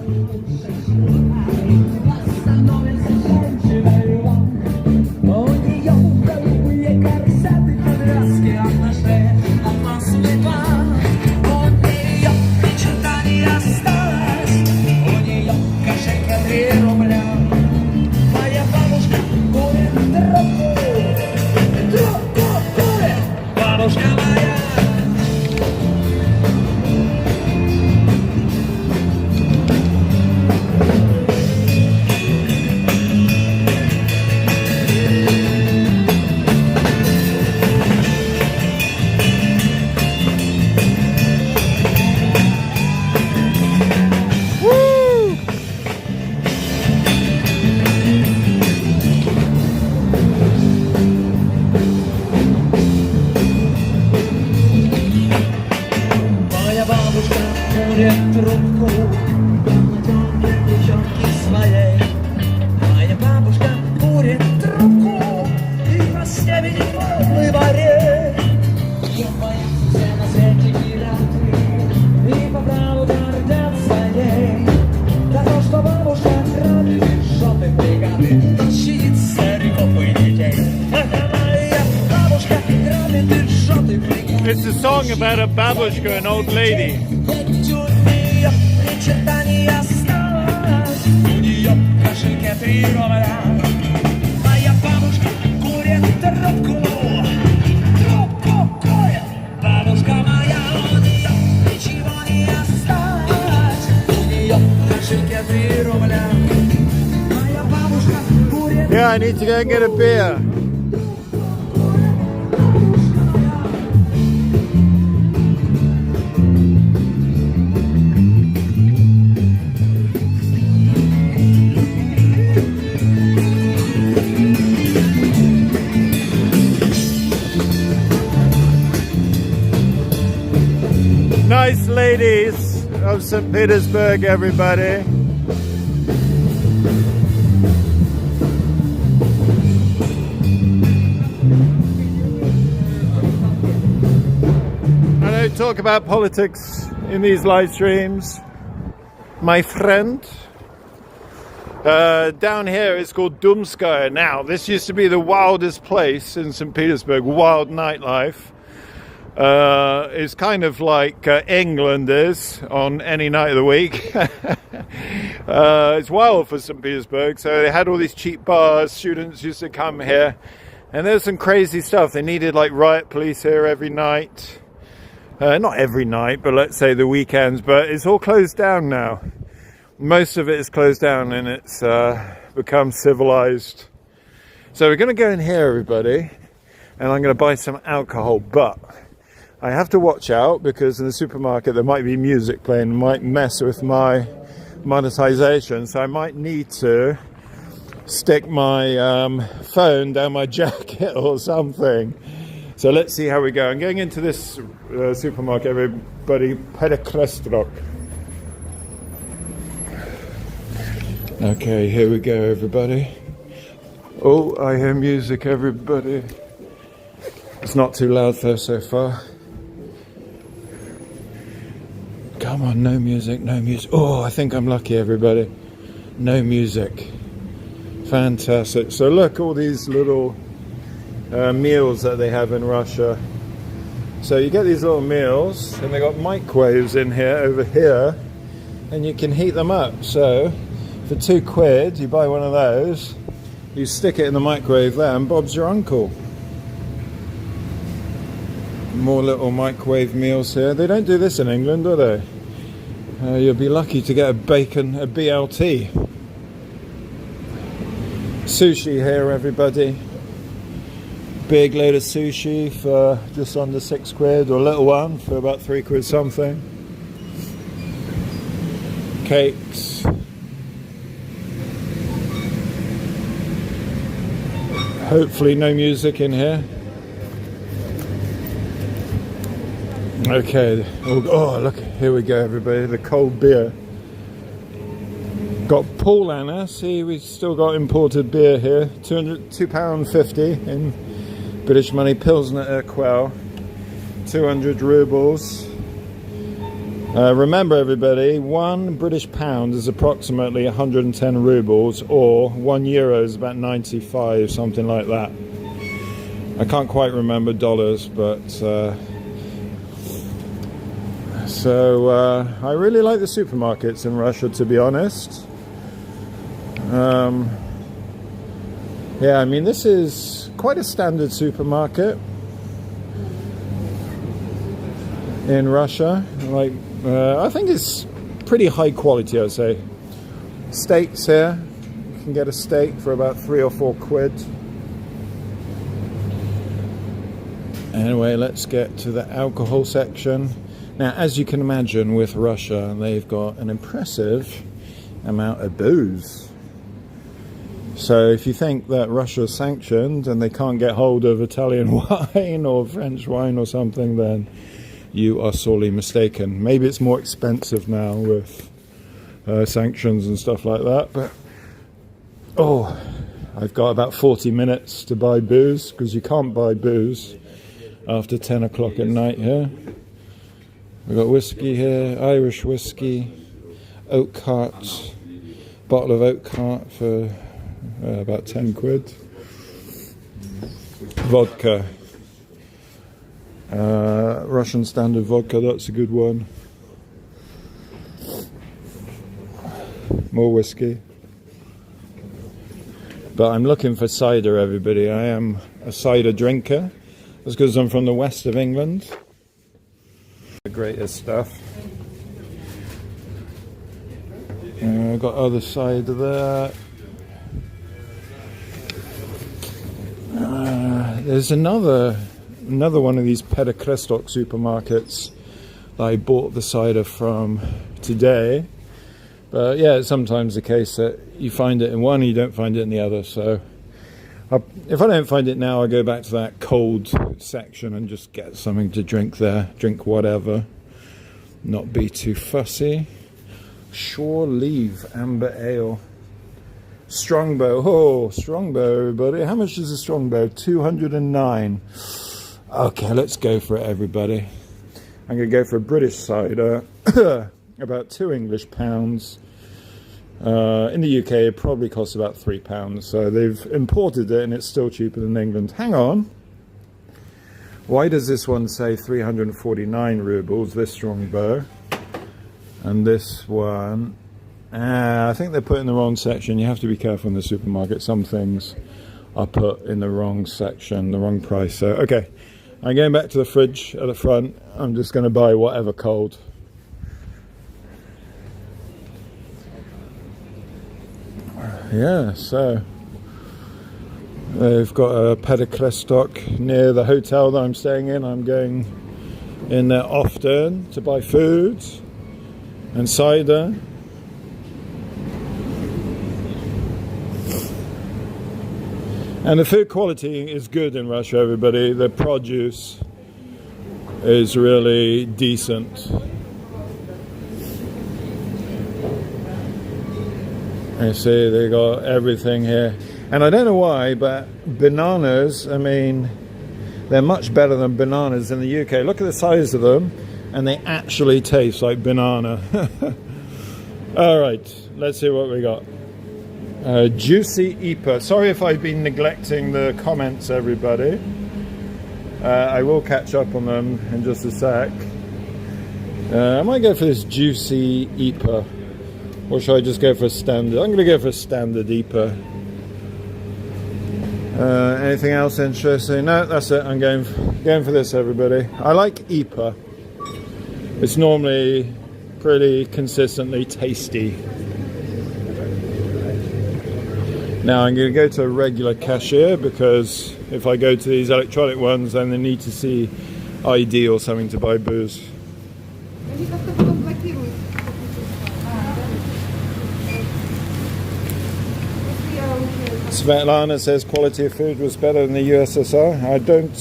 курит трубку на тонкой плечонке своей. Моя бабушка курит трубку и на стебени полной воре. Ее боятся все на свете пираты и по праву гордятся ей. За то, что бабушка крадет из желтой бригады, тащит стариков и детей. Это моя бабушка крадет из желтой бригады. It's a song about a babushka, an old lady. Моя бабушка курит трубку, трубку курит. Бабушка моя, у нее ничего не осталось. У нее в кошельке 3 рубля. Моя бабушка курит. Yeah, I need to go and get a beer. Nice ladies of St Petersburg, everybody. I don't talk about politics in these live streams, my friend. Down here it's called Dumskaya now. This used to be the wildest place in St Petersburg, wild nightlife. It's kind of like England is on any night of the week. It's wild for St Petersburg, so they had all these cheap bars. Students used to come here, and there's some crazy stuff. They needed like riot police here every night. Not every night, but let's say the weekends. But it's all closed down now. Most of it is closed down, and it's become civilized. So we're going to go in here, everybody, and I'm going to buy some alcohol, but I have to watch out because in the supermarket there might be music playing, might mess with my monetization, so I might need to stick my phone down my jacket or something. So let's see how we go. I'm going into this supermarket, everybody, Perekrestrok. Okay, here we go, everybody. Oh, I hear music, everybody. It's not too loud though so far. Come on, no music, no music. Oh, I think I'm lucky, everybody. No music. Fantastic. So look, all these little meals that they have in Russia. So you get these little meals, and they got microwaves in here, over here, and you can heat them up. So for £2, you buy one of those, you stick it in the microwave there, and Bob's your uncle. More little microwave meals here. They don't do this in England, do they? You'll be lucky to get a BLT. Sushi here, everybody. Big load of sushi for just under £6, or a little one for about £3 something. Cakes. Hopefully no music in here. Okay, oh look, here we go, everybody, the cold beer. Got Paul Anna, see, we've still got imported beer here, £2.50 in British money, Pilsner Urquell, 200 rubles. Remember, everybody, £1 British pound is approximately 110 rubles, or €1 is about 95, something like that. I can't quite remember dollars, but so I really like the supermarkets in Russia, to be honest. Yeah, I mean, this is quite a standard supermarket in Russia. Like, I think it's pretty high quality, I'd say. Steaks here, you can get a steak for about £3 or £4. Anyway, let's get to the alcohol section. Now, as you can imagine, with Russia, they've got an impressive amount of booze. So if you think that Russia's sanctioned and they can't get hold of Italian wine or French wine or something, then you are sorely mistaken. Maybe it's more expensive now with sanctions and stuff like that, but I've got about 40 minutes to buy booze, because you can't buy booze after 10 o'clock at night here. We've got whiskey here, Irish whiskey, oak cart, bottle of oak cart for about 10 quid. Vodka, Russian standard vodka, that's a good one. More whiskey. But I'm looking for cider, everybody. I am a cider drinker. That's because I'm from the west of England. The greatest stuff. I've got other cider there. There's another one of these Peter-Krestock supermarkets that I bought the cider from today. But yeah, it's sometimes the case that you find it in one and you don't find it in the other. So if I don't find it now, I go back to that cold section and just get something to drink there. Drink whatever. Not be too fussy. Shore Leave Amber Ale. Strongbow. Oh, Strongbow, everybody. How much is a Strongbow? 209. Okay, let's go for it, everybody. I'm going to go for a British cider. About £2 English. In the UK, it probably costs about £3. So they've imported it and it's still cheaper than England. Hang on. Why does this one say 349 rubles, this Strongbow? And this one... I think they're put in the wrong section. You have to be careful in the supermarket. Some things are put in the wrong section, the wrong price. So, okay. I'm going back to the fridge at the front. I'm just going to buy whatever cold. Yeah, so they've got a Peter-Krestock near the hotel that I'm staying in. I'm going in there often to buy food and cider. And the food quality is good in Russia, everybody. The produce is really decent. You see, they got everything here. And I don't know why, but bananas, I mean, they're much better than bananas in the UK. Look at the size of them, and they actually taste like banana. All right, let's see what we got. Juicy IPA. Sorry if I've been neglecting the comments, everybody. I will catch up on them in just a sec. I might go for this Juicy IPA. Or should I just go for a standard? I'm going to go for a standard IPA. Anything else interesting? No, that's it. I'm going for this, everybody. I like IPA. It's normally pretty consistently tasty. Now I'm going to go to a regular cashier, because if I go to these electronic ones, then they need to see ID or something to buy booze. Svetlana says quality of food was better than the USSR. I don't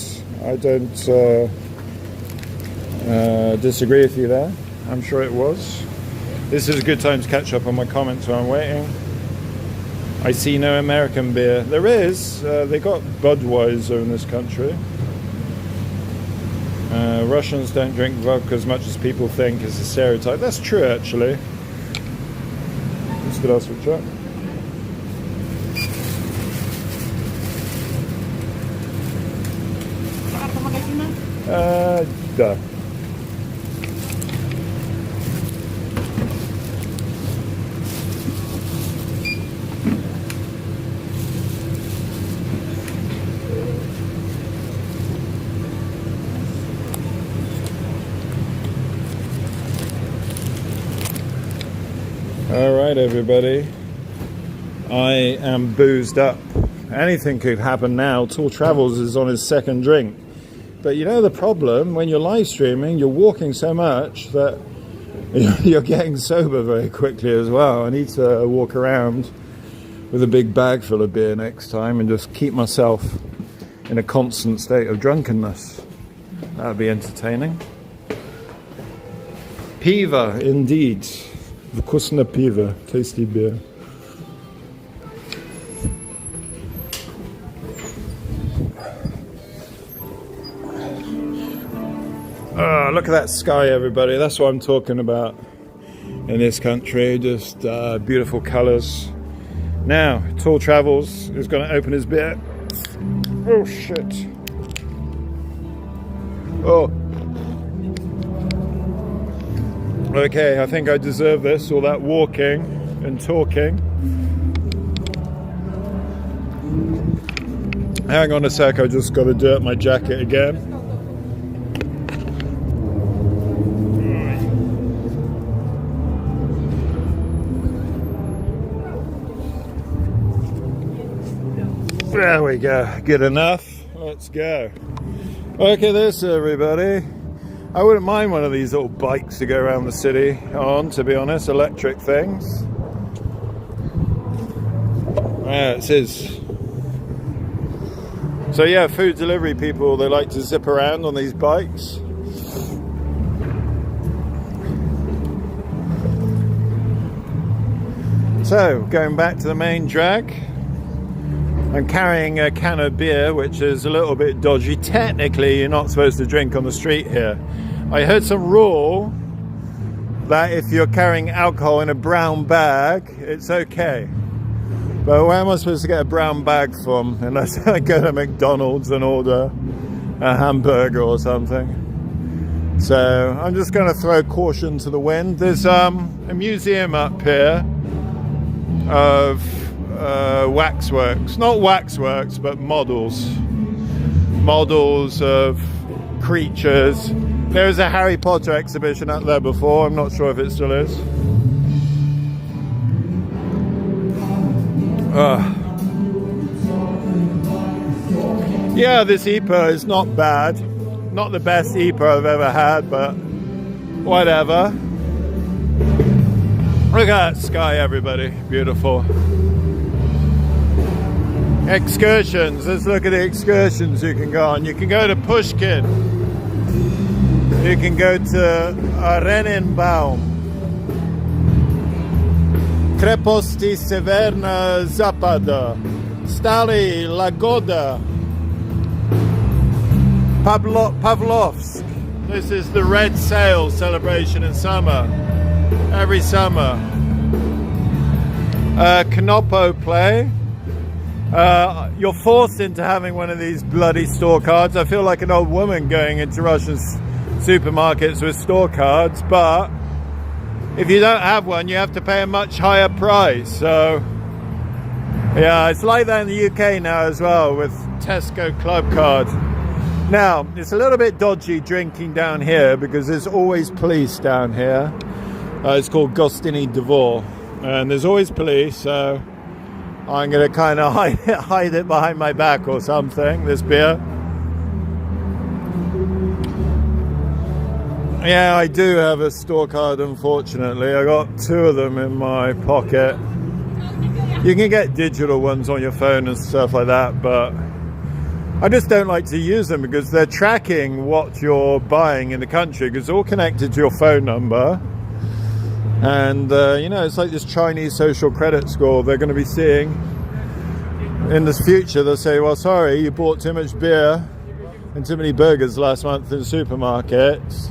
disagree with you there. I'm sure it was. This is a good time to catch up on my comments while I'm waiting. I see no American beer. There is. They got Budweiser in this country. Russians don't drink vodka as much as people think is a stereotype. That's true, actually. Let's get our switch up. Duh. All right, everybody. I am boozed up. Anything could happen now. Tool Travels is on his second drink. But you know the problem, when you're live streaming, you're walking so much that you're getting sober very quickly as well. I need to walk around with a big bag full of beer next time and just keep myself in a constant state of drunkenness. That would be entertaining. Piva, indeed. Вкусно piva, tasty beer. Oh, look at that sky, everybody. That's what I'm talking about in this country. Just beautiful colours. Now, Tall Travels is going to open his beer. Oh, shit. Oh. Okay, I think I deserve this, all that walking and talking. Hang on a sec, I just got to dirt my jacket again. There we go, good enough. Let's go. Okay, this everybody. I wouldn't mind one of these little bikes to go around the city on, to be honest, electric things. It is. So yeah, food delivery people, they like to zip around on these bikes. So, going back to the main drag. I'm carrying a can of beer, which is a little bit dodgy. Technically, you're not supposed to drink on the street here. I heard some rule that if you're carrying alcohol in a brown bag, it's okay. But where am I supposed to get a brown bag from? Unless I go to McDonald's and order a hamburger or something. So I'm just going to throw caution to the wind. There's a museum up here of waxworks, not waxworks, but models of creatures. There was a Harry Potter exhibition up there before. I'm not sure if it still is. Yeah, this EPA is not bad. Not the best EPA I've ever had, but whatever. Look at that sky, everybody. Beautiful. Excursions. Let's look at the excursions you can go on. You can go to Pushkin. You can go to Renenbaum. Kreposti Severna Zapada. Stary Lagoda. Pavlovsk. This is the Red Sail celebration in summer. Every summer. Knopo play. You're forced into having one of these bloody store cards. I feel like an old woman going into Russian supermarkets with store cards, but if you don't have one, you have to pay a much higher price. So yeah, it's like that in the UK now as well with Tesco Club Card. Now, it's a little bit dodgy drinking down here because there's always police down here. It's called Gostiny Dvor, and there's always police, so I'm going to kind of hide it behind my back or something, this beer. Yeah, I do have a store card, unfortunately. I got 2 of them in my pocket. You can get digital ones on your phone and stuff like that, but I just don't like to use them because they're tracking what you're buying in the country, because it's all connected to your phone number. And, you know, it's like this Chinese social credit score they're going to be seeing in the future. They'll say, well, sorry, you bought too much beer and too many burgers last month in the supermarkets.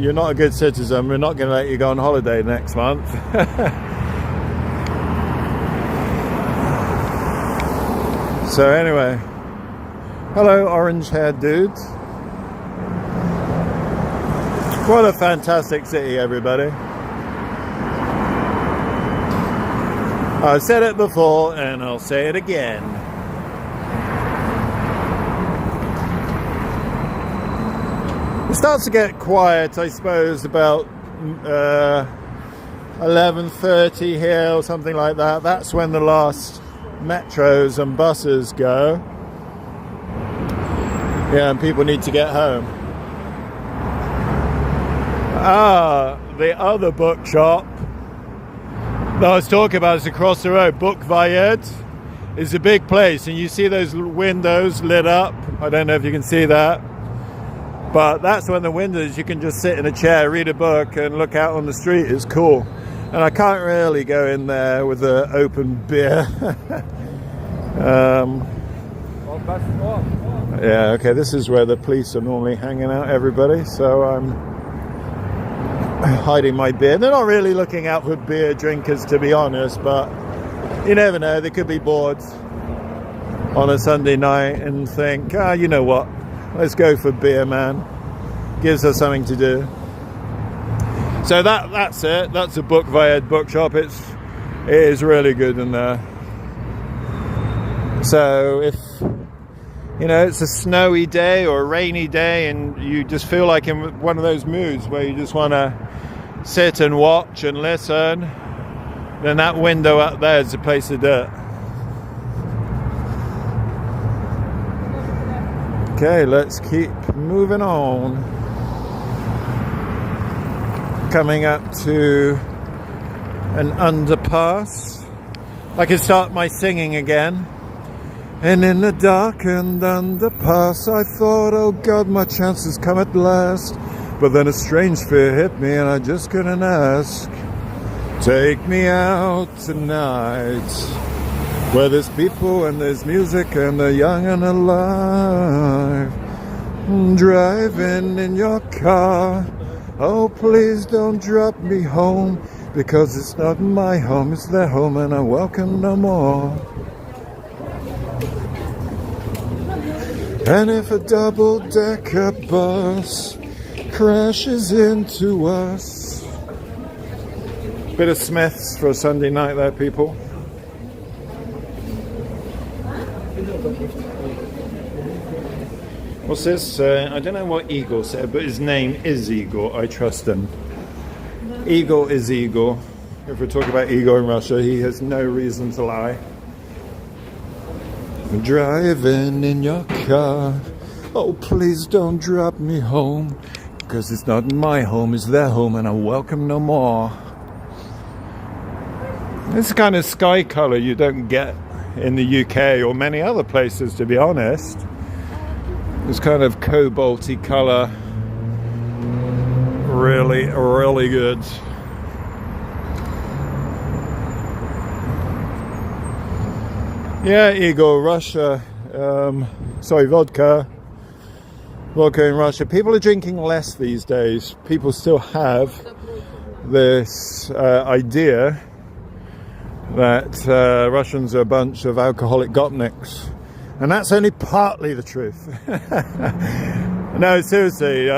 You're not a good citizen. We're not going to let you go on holiday next month. So anyway, hello, orange-haired dudes. What a fantastic city, everybody. I've said it before and I'll say it again. It starts to get quiet, I suppose, about 11:30 here or something like that. That's when the last metros and buses go. Yeah, and people need to get home. The other bookshop that I was talking about is across the road. Book Vayed is a big place, and you see those windows lit up. I don't know if you can see that. But that's when the windows, you can just sit in a chair, read a book, and look out on the street. It's cool. And I can't really go in there with an open beer. Yeah, okay, this is where the police are normally hanging out, everybody. So I'm hiding my beer. They're not really looking out for beer drinkers, to be honest, but you never know. They could be bored on a Sunday night and think, you know what? Let's go for beer, man. Gives us something to do. So that's it. That's a book via bookshop. It is really good in there. So if it's a snowy day or a rainy day and you just feel like in one of those moods where you just want to sit and watch and listen, then that window up there is the place to do it. Okay, let's keep moving on. Coming up to an underpass. I can start my singing again. And in the darkened underpass, I thought, oh God, my chance has come at last. But then a strange fear hit me and I just couldn't ask. Take me out tonight, where there's people and there's music and the young and alive. Driving in your car, oh please don't drop me home, because it's not my home, it's their home and I'm welcome no more. And if a double-decker bus crashes into us. Bit of Smiths for a Sunday night there, people. What's this? I don't know what Igor said, but his name is Igor. I trust him. Igor is Igor. If we're talking about Igor in Russia, he has no reason to lie. Driving in your car, oh please don't drop me home, because it's not my home, it's their home and I'm welcome no more. This kind of sky colour you don't get in the UK or many other places, to be honest. This kind of cobalty colour, really, really good. Yeah, Igor, Russia, vodka in Russia. People are drinking less these days. People still have this idea that Russians are a bunch of alcoholic gopniks. And that's only partly the truth. No, seriously.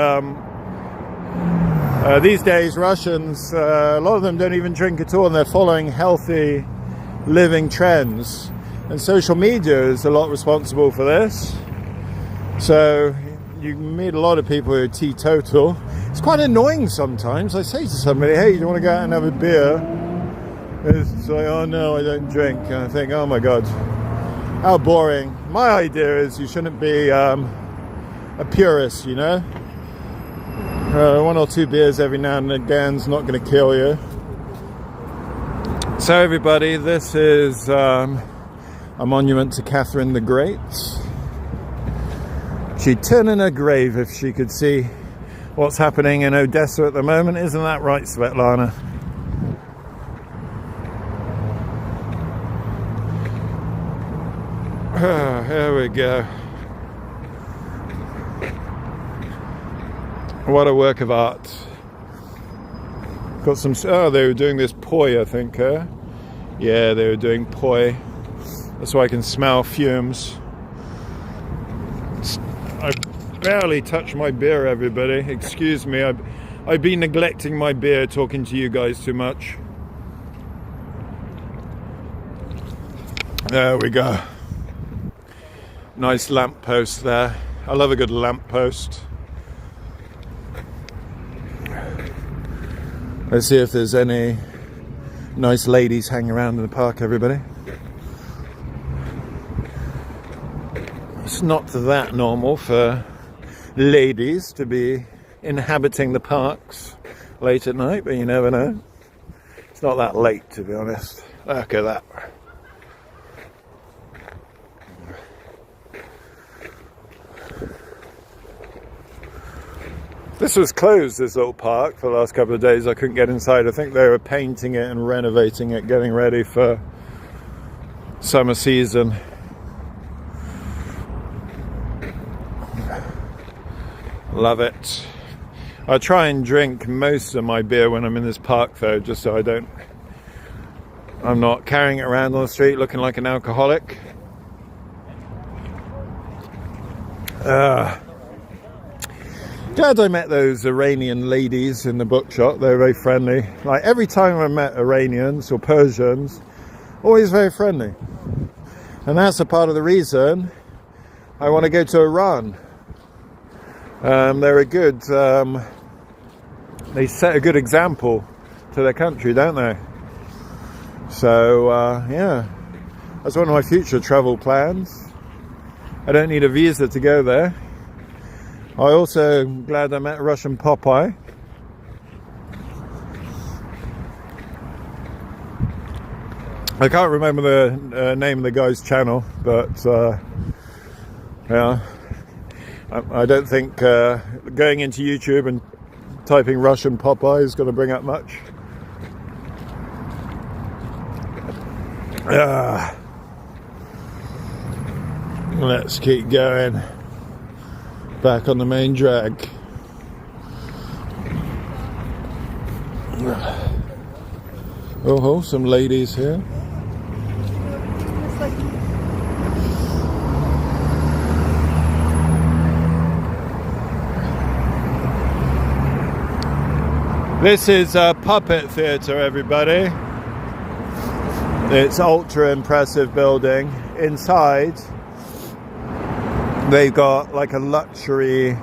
These days, Russians, a lot of them don't even drink at all, and they're following healthy living trends. And social media is a lot responsible for this. So you meet a lot of people who are teetotal. It's quite annoying sometimes. I say to somebody, hey, do you want to go out and have a beer? It's like, oh no, I don't drink. And I think, oh my God, how boring. My idea is you shouldn't be a purist, you know? One or two beers every now and again is not going to kill you. So everybody, this is a monument to Catherine the Great. She'd turn in her grave if she could see what's happening in Odessa at the moment. Isn't that right, Svetlana? Here we go. What a work of art. Got some... Oh, they were doing this poi, I think, huh? Yeah, they were doing poi. That's why I can smell fumes. I barely touched my beer, everybody. Excuse me, I've been neglecting my beer talking to you guys too much. There we go. Nice lamppost there. I love a good lamppost. Let's see if there's any nice ladies hanging around in the park, everybody. It's not that normal for ladies to be inhabiting the parks late at night, but you never know. It's not that late, to be honest. Look at that. This was closed, this little park, for the last couple of days. I couldn't get inside. I think they were painting it and renovating it, getting ready for summer season. Love it. I try and drink most of my beer when I'm in this park though, just so I'm not carrying it around on the street looking like an alcoholic. Glad I met those Iranian ladies in the bookshop. They're very friendly. Like every time I met Iranians or Persians, always very friendly. And that's a part of the reason I want to go to Iran. They're a good, they set a good example to their country, don't they? So, yeah, that's one of my future travel plans. I don't need a visa to go there. I also am glad I met Russian Popeye. I can't remember the name of the guy's channel, but yeah, I don't think going into YouTube and typing Russian Popeye is going to bring up much. Let's keep going. Back on the main drag. Oh, some ladies here. This is a puppet theatre, everybody. It's ultra impressive building. Inside, they've got like a luxury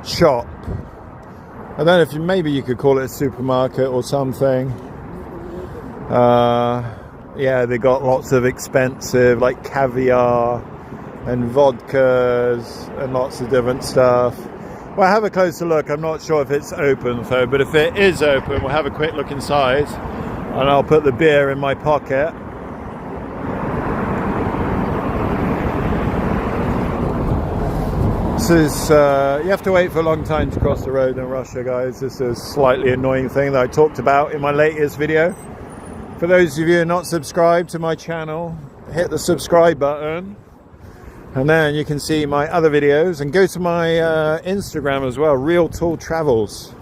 shop. I don't know if maybe you could call it a supermarket or something. Yeah, they got lots of expensive like caviar and vodkas and lots of different stuff. Well, have a closer look. I'm not sure if it's open though, but if it is open, we'll have a quick look inside and I'll put the beer in my pocket. This is, you have to wait for a long time to cross the road in Russia, guys. This is a slightly annoying thing that I talked about in my latest video. For those of you who are not subscribed to my channel, hit the subscribe button. And then you can see my other videos. And go to my Instagram as well, Real Tool Travels.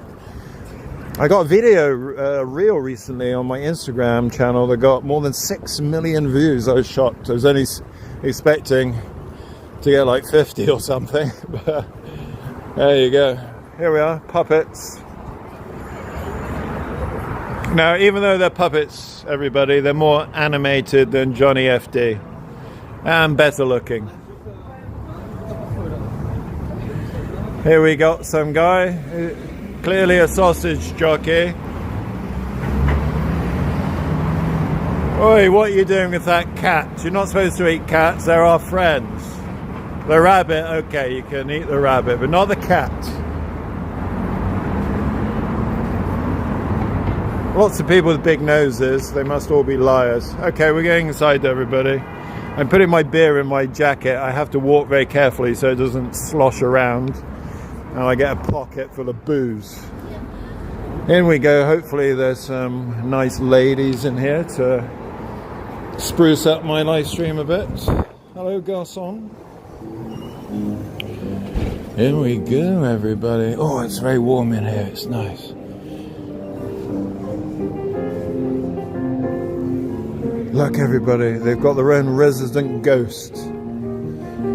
I got a video reel recently on my Instagram channel that got more than 6 million views. I was shocked. I was only expecting to get like 50 or something, but there you go. Here we are, puppets. Now, even though they're puppets, everybody, they're more animated than Johnny FD and better looking. Here we got some guy, clearly a sausage jockey. Oi, what are you doing with that cat? You're not supposed to eat cats, they're our friends. The rabbit, okay, you can eat the rabbit, but not the cat. Lots of people with big noses, they must all be liars. Okay, we're going inside, everybody. I'm putting my beer in my jacket. I have to walk very carefully so it doesn't slosh around. And I get a pocket full of booze. In we go. Hopefully there's some nice ladies in here to spruce up my live stream a bit. Hello, garçon. Here we go, everybody. Oh, it's very warm in here. It's nice. Look, everybody. They've got their own resident ghost.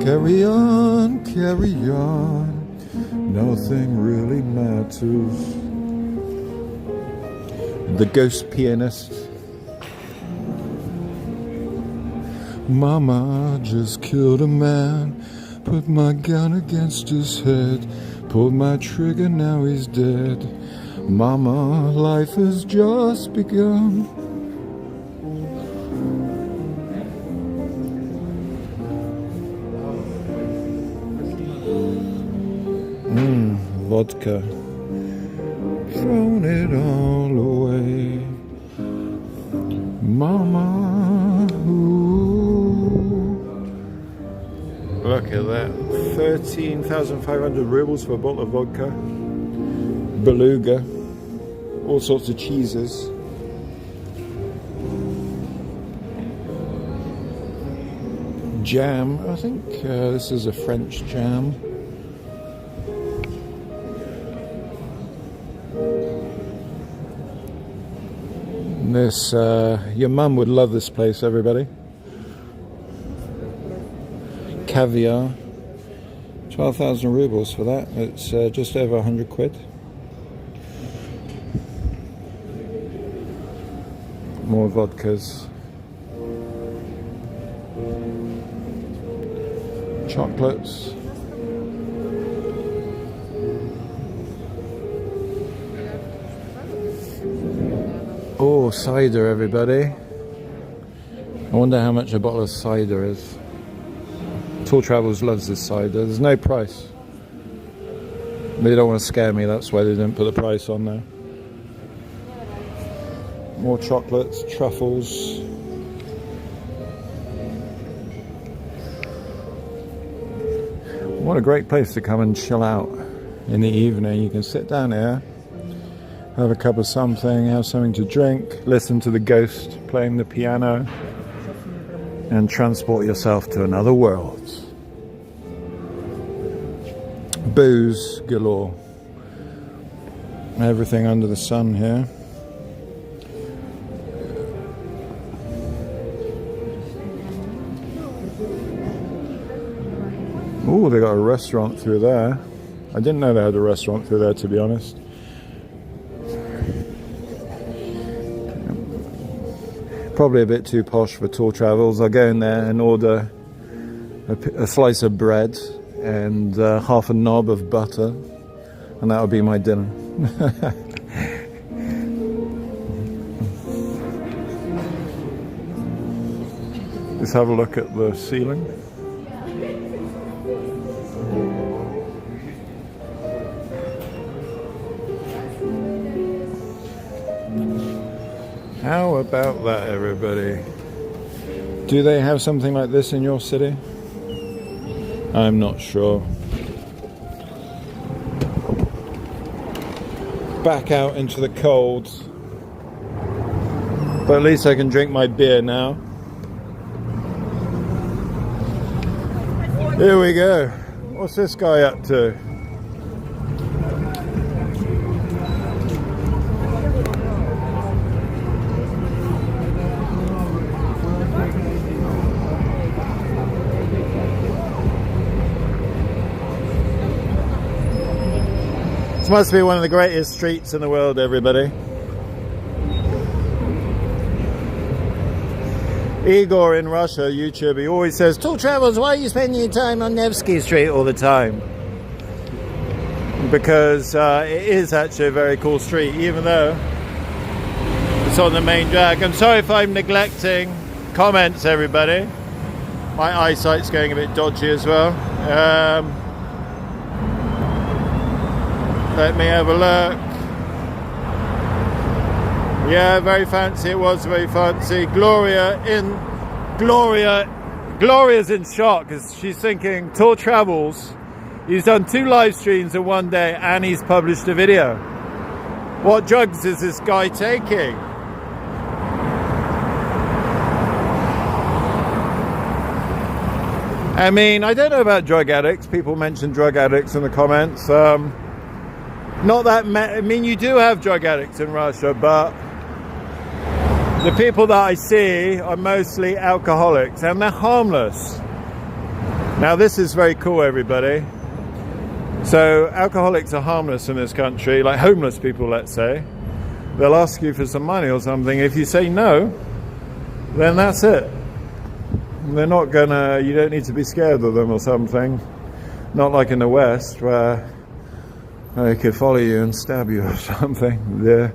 Carry on, carry on. Nothing really matters. The ghost pianist. Mama just killed a man. Put my gun against his head. Pulled my trigger, now he's dead. Mama, life has just begun. Vodka. Thrown it all away. Mama, ooh. Look at that. 13,500 rubles for a bottle of vodka. beluga, all sorts of cheeses. Jam, I think this is a French jam. This, your mum would love this place, everybody. Caviar, 12,000 rubles for that. It's just over 100 quid. More vodkas. Chocolates. Oh, cider, everybody. I wonder how much a bottle of cider is. Tour Travels loves this cider. There's no price. They don't want to scare me, that's why they didn't put the price on there. More chocolates, truffles. What a great place to come and chill out in the evening. You can sit down here, have a cup of something, have something to drink, listen to the ghost playing the piano, and transport yourself to another world. Booze galore. Everything under the sun here. Oh, they got a restaurant through there. I didn't know they had a restaurant through there, to be honest. Probably a bit too posh for Tour Travels. I'll go in there and order a slice of bread and half a knob of butter, and that'll be my dinner. Let's have a look at the ceiling. How about that, everybody? Do they have something like this in your city? I'm not sure. Back out into the cold. But at least I can drink my beer now. Here we go. What's this guy up to? This must be one of the greatest streets in the world, everybody. Igor in Russia, YouTube, he always says, Tour Travels, why are you spending your time on Nevsky Street all the time? Because it is actually a very cool street, even though it's on the main drag. I'm sorry if I'm neglecting comments, everybody. My eyesight's going a bit dodgy as well. Let me have a look. Yeah, very fancy. It was very fancy. Gloria's in shock because she's thinking Tour Travels. He's done 2 live streams in one day and he's published a video. What drugs is this guy taking? I mean, I don't know about drug addicts. People mention drug addicts in the comments. Not that I mean, you do have drug addicts in Russia, but the people that I see are mostly alcoholics and they're harmless. Now this is very cool, everybody. So alcoholics are harmless in this country, like homeless people, let's say. They'll ask you for some money or something. If you say no, then that's it. They're not gonna, you don't need to be scared of them or something. Not like in the West where they could follow you and stab you or something. The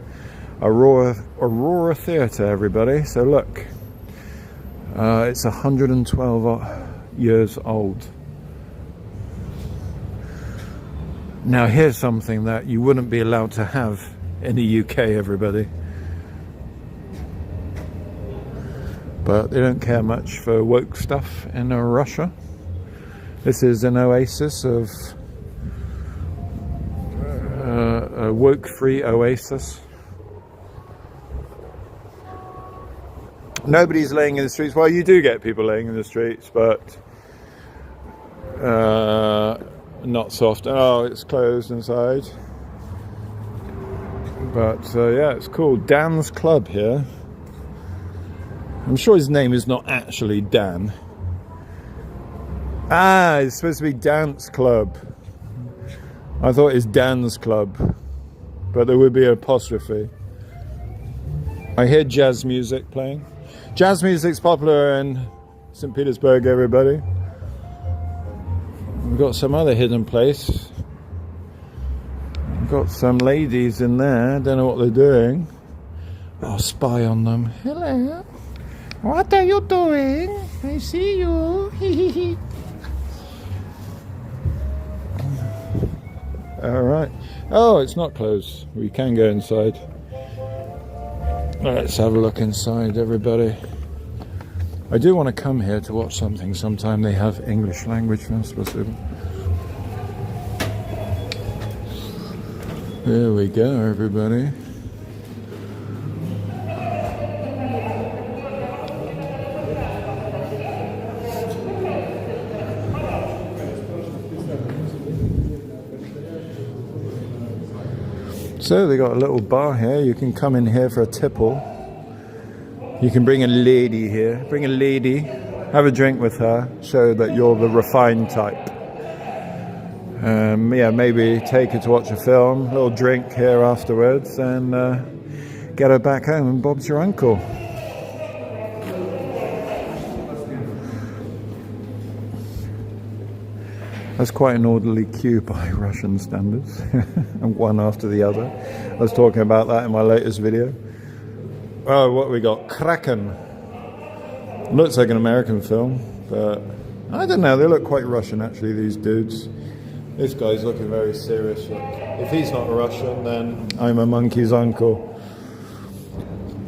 Aurora Theatre, everybody. So look, it's 112 years old. Now here's something that you wouldn't be allowed to have in the UK, everybody. But they don't care much for woke stuff in Russia. This is an oasis of a woke-free oasis. Nobody's laying in the streets. Well, you do get people laying in the streets, but not so often. Oh, it's closed inside. But yeah, it's called Dan's Club here. I'm sure his name is not actually Dan. Ah, it's supposed to be Dance Club. I thought it's Dan's Club, but there would be an apostrophe. I hear jazz music playing. Jazz music's popular in St Petersburg, everybody. We've got some other hidden place. We've got some ladies in there, don't know what they're doing. I'll spy on them. Hello. What are you doing? I see you. Alright. Oh, it's not closed. We can go inside. Let's have a look inside, everybody. I do want to come here to watch something sometime. They have English language films. There we go, everybody. So they got a little bar here. You can come in here for a tipple. You can bring a lady here. Bring a lady, have a drink with her, show that you're the refined type. Yeah, maybe take her to watch a film, a little drink here afterwards, and get her back home, and Bob's your uncle. That's quite an orderly queue by Russian standards, and one after the other. I was talking about that in my latest video. Oh, what we got? Kraken. Looks like an American film, but I don't know. They look quite Russian, actually, these dudes. This guy's looking very serious. Look. If he's not Russian, then I'm a monkey's uncle.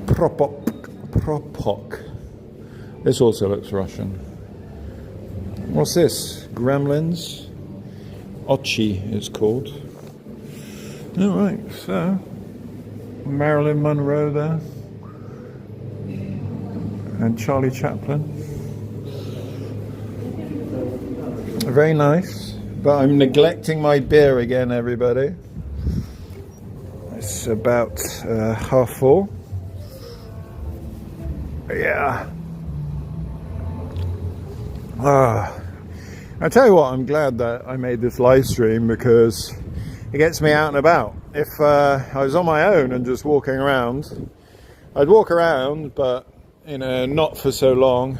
Propok. This also looks Russian. What's this? Gremlins. Ochi it's called. Alright, so Marilyn Monroe there. And Charlie Chaplin. Very nice. But I'm neglecting my beer again, everybody. It's about 4:30. Yeah. I tell you what, I'm glad that I made this live stream because it gets me out and about. If I was on my own and just walking around, I'd walk around, but you know, not for so long,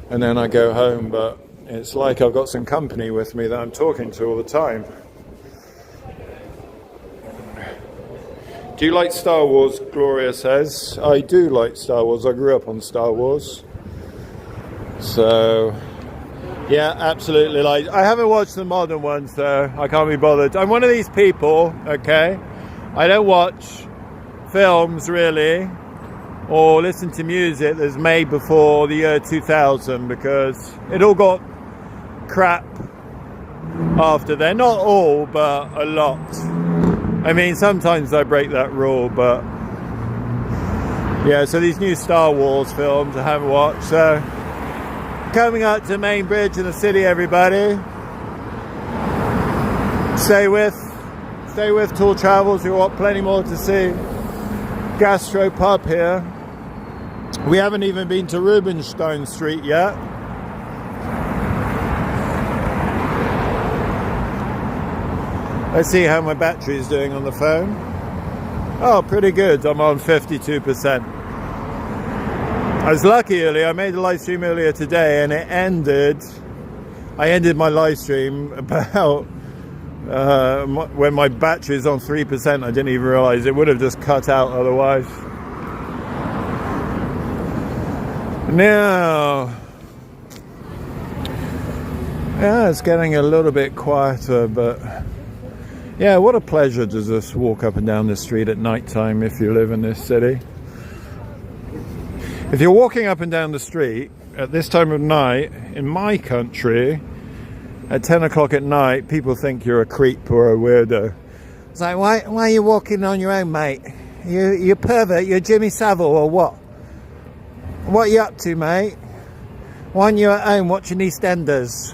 and then I go home. But it's like I've got some company with me that I'm talking to all the time. Do you like Star Wars? Gloria says. I do like Star Wars. I grew up on Star Wars. So, yeah, absolutely. Like, I haven't watched the modern ones, though. I can't be bothered. I'm one of these people, okay? I don't watch films, really, or listen to music that's made before the year 2000 because it all got crap after then. Not all, but a lot. I mean, sometimes I break that rule, but yeah, so these new Star Wars films I haven't watched. So coming up to Main Bridge in the city, everybody. Stay with Tour Travels. We've got plenty more to see. Gastro pub here. We haven't even been to Rubinstein Street yet. Let's see how my battery is doing on the phone. Oh, pretty good. I'm on 52%. I was lucky earlier. I made a live stream earlier today, and I ended my live stream about when my battery is on 3%. I didn't even realize it would have just cut out otherwise. Now, yeah, it's getting a little bit quieter, but yeah, what a pleasure to just walk up and down the street at night time if you live in this city. If you're walking up and down the street at this time of night, in my country, at 10 o'clock at night, people think you're a creep or a weirdo. It's like, why are you walking on your own, mate? You pervert, you're Jimmy Savile or what? What are you up to, mate? Why aren't you at home watching EastEnders?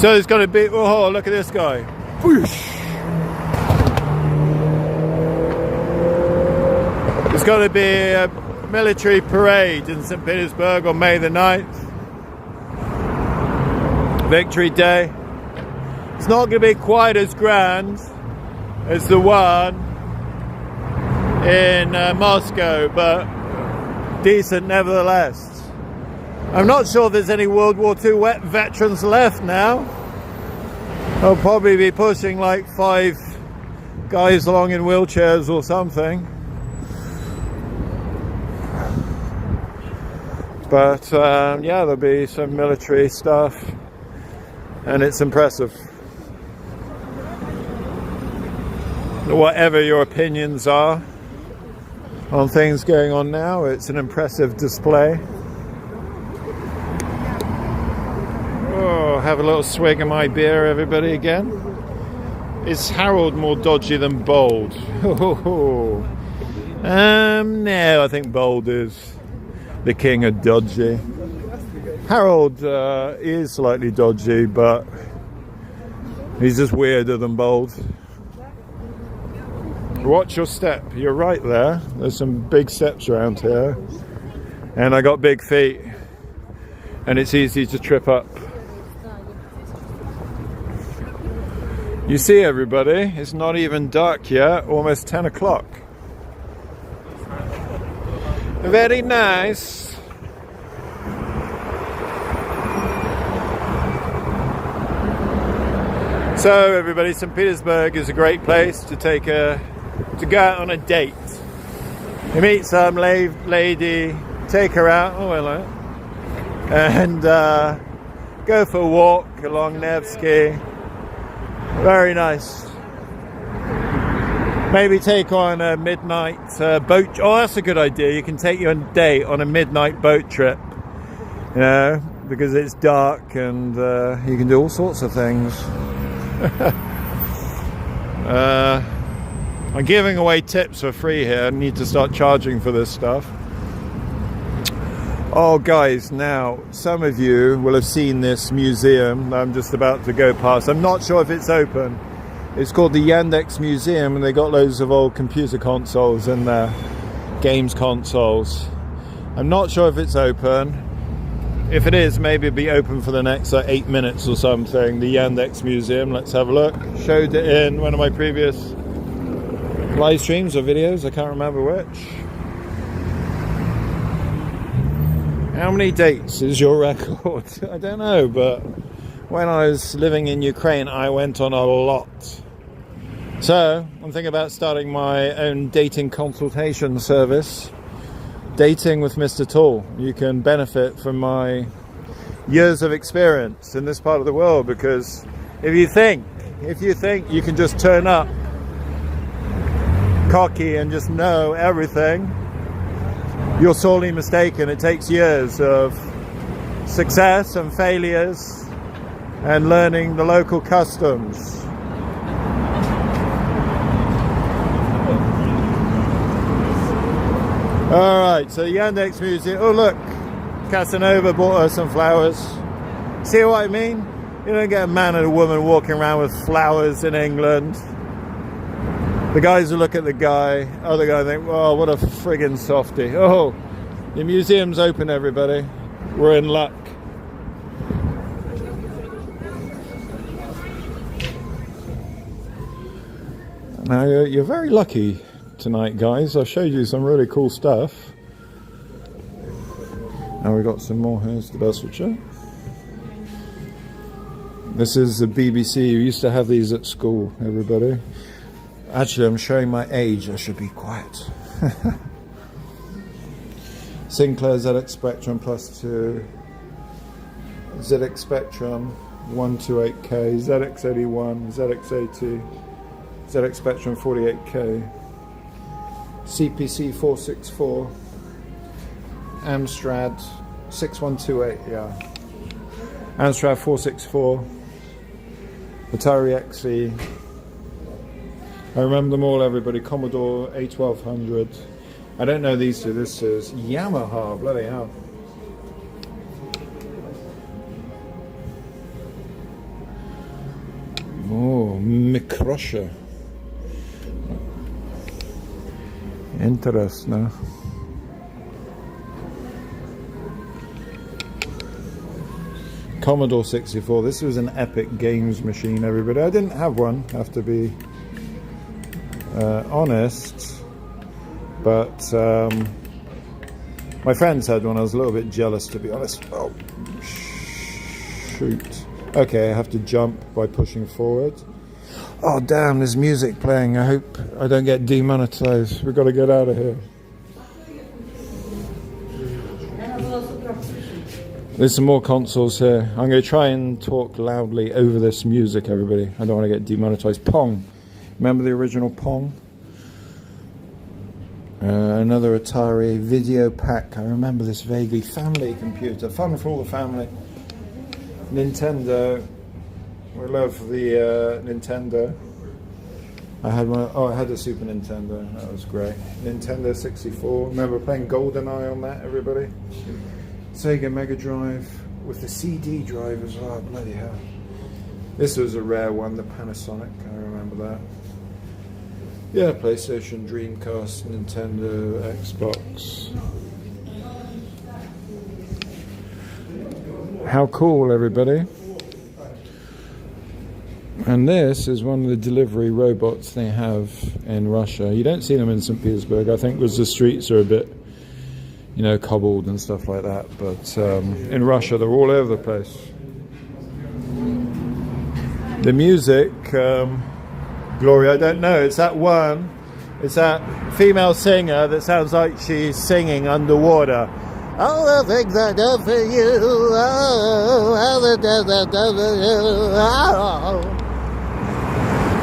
So it's going to be, oh, look at this guy. Whoosh. There's going to be a military parade in St Petersburg on May the 9th. Victory Day. It's not going to be quite as grand as the one in Moscow, but decent nevertheless. I'm not sure there's any World War II veterans left now. I'll probably be pushing like 5 guys along in wheelchairs or something. But yeah, there'll be some military stuff, and it's impressive. Whatever your opinions are on things going on now, it's an impressive display. Oh, have a little swig of my beer, everybody, again. Is Harold more dodgy than Bold? No, I think Bold is the king of dodgy. Harold is slightly dodgy, but he's just weirder than Bold. Watch your step. You're right there. There's some big steps around here. And I got big feet. And it's easy to trip up. You see, everybody, it's not even dark yet. Almost 10 o'clock. Very nice. So everybody, St Petersburg is a great place to go out on a date. You meet some lady, take her out, oh hello, and go for a walk along Nevsky. Very nice. Maybe take on a midnight boat. Oh, that's a good idea. You can take you on a date on a midnight boat trip. You know, because it's dark and you can do all sorts of things. I'm giving away tips for free here. I need to start charging for this stuff. Oh, guys, now some of you will have seen this museum I'm just about to go past. I'm not sure if it's open. It's called the Yandex Museum, and they got loads of old computer consoles in there, games consoles. I'm not sure if it's open. If it is, maybe it'll be open for the next 8 minutes or something. The Yandex Museum, let's have a look. Showed it in one of my previous live streams or videos, I can't remember which. How many dates is your record? I don't know, but when I was living in Ukraine, I went on a lot. So, I'm thinking about starting my own dating consultation service. Dating with Mr. Tall. You can benefit from my years of experience in this part of the world, because if you think you can just turn up cocky and just know everything, you're sorely mistaken. It takes years of success and failures and learning the local customs. Alright, so Yandex Museum. Oh look, Casanova bought her some flowers. See what I mean? You don't get a man and a woman walking around with flowers in England. The guys will look at the guy, other guy think, oh, what a friggin' softie. Oh, the museum's open, everybody. We're in luck. Now, you're very lucky tonight, guys. I showed you some really cool stuff. Now we've got some more. Here's the best picture. This is the BBC. You used to have these at school, everybody. Actually, I'm showing my age. I should be quiet. Sinclair ZX Spectrum Plus 2, ZX Spectrum 128K, ZX81, ZX80, ZX Spectrum 48K, CPC 464, Amstrad 6128, yeah. Amstrad 464, Atari XE. I remember them all, everybody. Commodore A1200. I don't know these two. This is Yamaha. Bloody hell. Oh, Mikrosha. Interesting. Commodore 64. This was an epic games machine, everybody. I didn't have one, have to be honest. But my friends had one. I was a little bit jealous, to be honest. Oh, shoot. Okay, I have to jump by pushing forward. Oh, damn, there's music playing. I hope I don't get demonetized. We've got to get out of here. There's some more consoles here. I'm going to try and talk loudly over this music, everybody. I don't want to get demonetized. Pong. Remember the original Pong? Another Atari video pack. I remember this vaguely. Family computer. Fun for all the family. Nintendo. We love the Nintendo. I had one. Oh, I had a Super Nintendo. That was great. Nintendo 64. Remember playing GoldenEye on that, everybody? Sega Mega Drive with the CD drive as well. Bloody hell. This was a rare one, the Panasonic. I remember that. Yeah, PlayStation, Dreamcast, Nintendo, Xbox. How cool, everybody. And this is one of the delivery robots they have in Russia. You don't see them in St Petersburg. I think because the streets are a bit, you know, cobbled and stuff like that. But in Russia, they're all over the place. The music, Gloria, I don't know. It's that one. It's that female singer that sounds like she's singing underwater. All the things I do for you. Oh, all the things I do for you. Oh.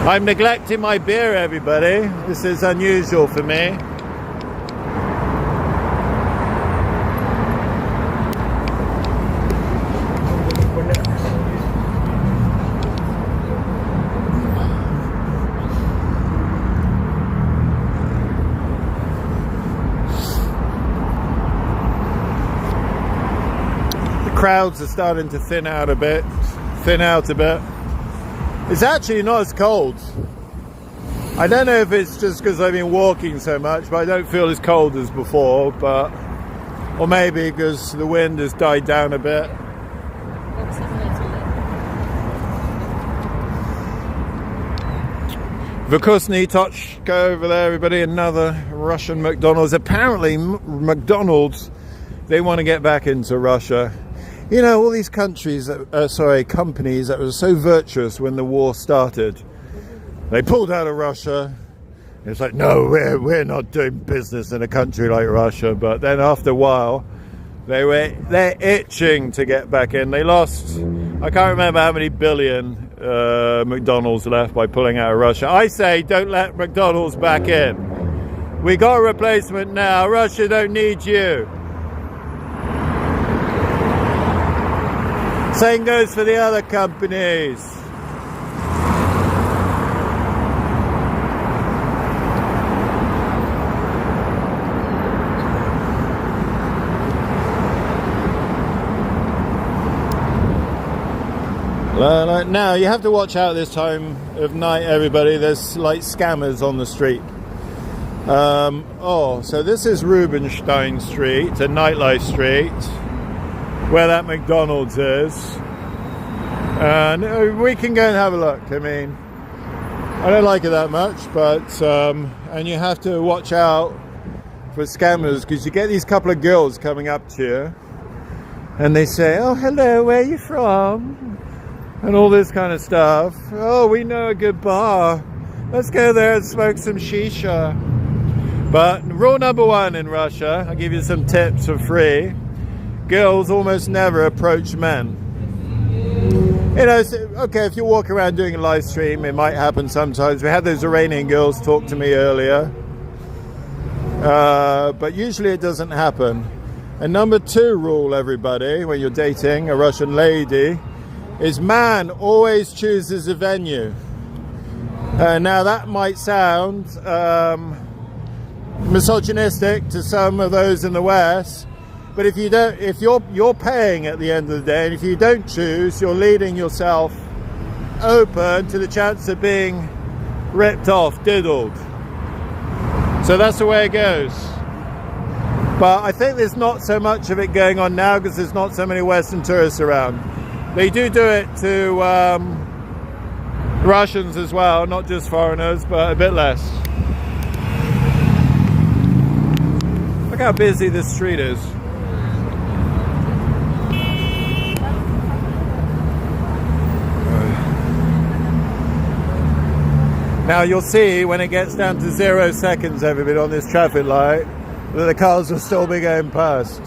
I'm neglecting my beer, everybody. This is unusual for me. Crowds are starting to thin out a bit. It's actually not as cold. I don't know if it's just because I've been walking so much, but I don't feel as cold as before. But or maybe because the wind has died down a bit. Vykusny Tochka over there, everybody. Another Russian McDonald's. Apparently, McDonald's, they want to get back into Russia. You know, all these companies that were so virtuous when the war started. They pulled out of Russia. It's like, no, we're not doing business in a country like Russia. But then after a while, they're itching to get back in. They lost, I can't remember how many billion McDonald's left by pulling out of Russia. I say, don't let McDonald's back in. We got a replacement now. Russia don't need you. Same goes for the other companies. Now you have to watch out this time of night, everybody. There's like scammers on the street. So this is Rubenstein Street, a nightlife street, where that McDonald's is, and we can go and have a look. I mean, I don't like it that much, but and you have to watch out for scammers, because you get these couple of girls coming up to you and they say, oh, hello, where are you from, and all this kind of stuff. Oh, we know a good bar, let's go there and smoke some shisha. But rule number one in Russia, I'll give you some tips for free. Girls almost never approach men. You know, okay, if you walk around doing a live stream, it might happen sometimes. We had those Iranian girls talk to me earlier. But usually it doesn't happen. And number 2 rule, everybody, when you're dating a Russian lady, is man always chooses a venue. Now that might sound misogynistic to some of those in the West, but if you're paying at the end of the day, and if you don't choose, you're leaving yourself open to the chance of being ripped off, diddled. So that's the way it goes. But I think there's not so much of it going on now because there's not so many Western tourists around. They do it to Russians as well, not just foreigners, but a bit less. Look how busy this street is. Now you'll see when it gets down to 0 seconds, everybody, on this traffic light, that the cars will still be going past.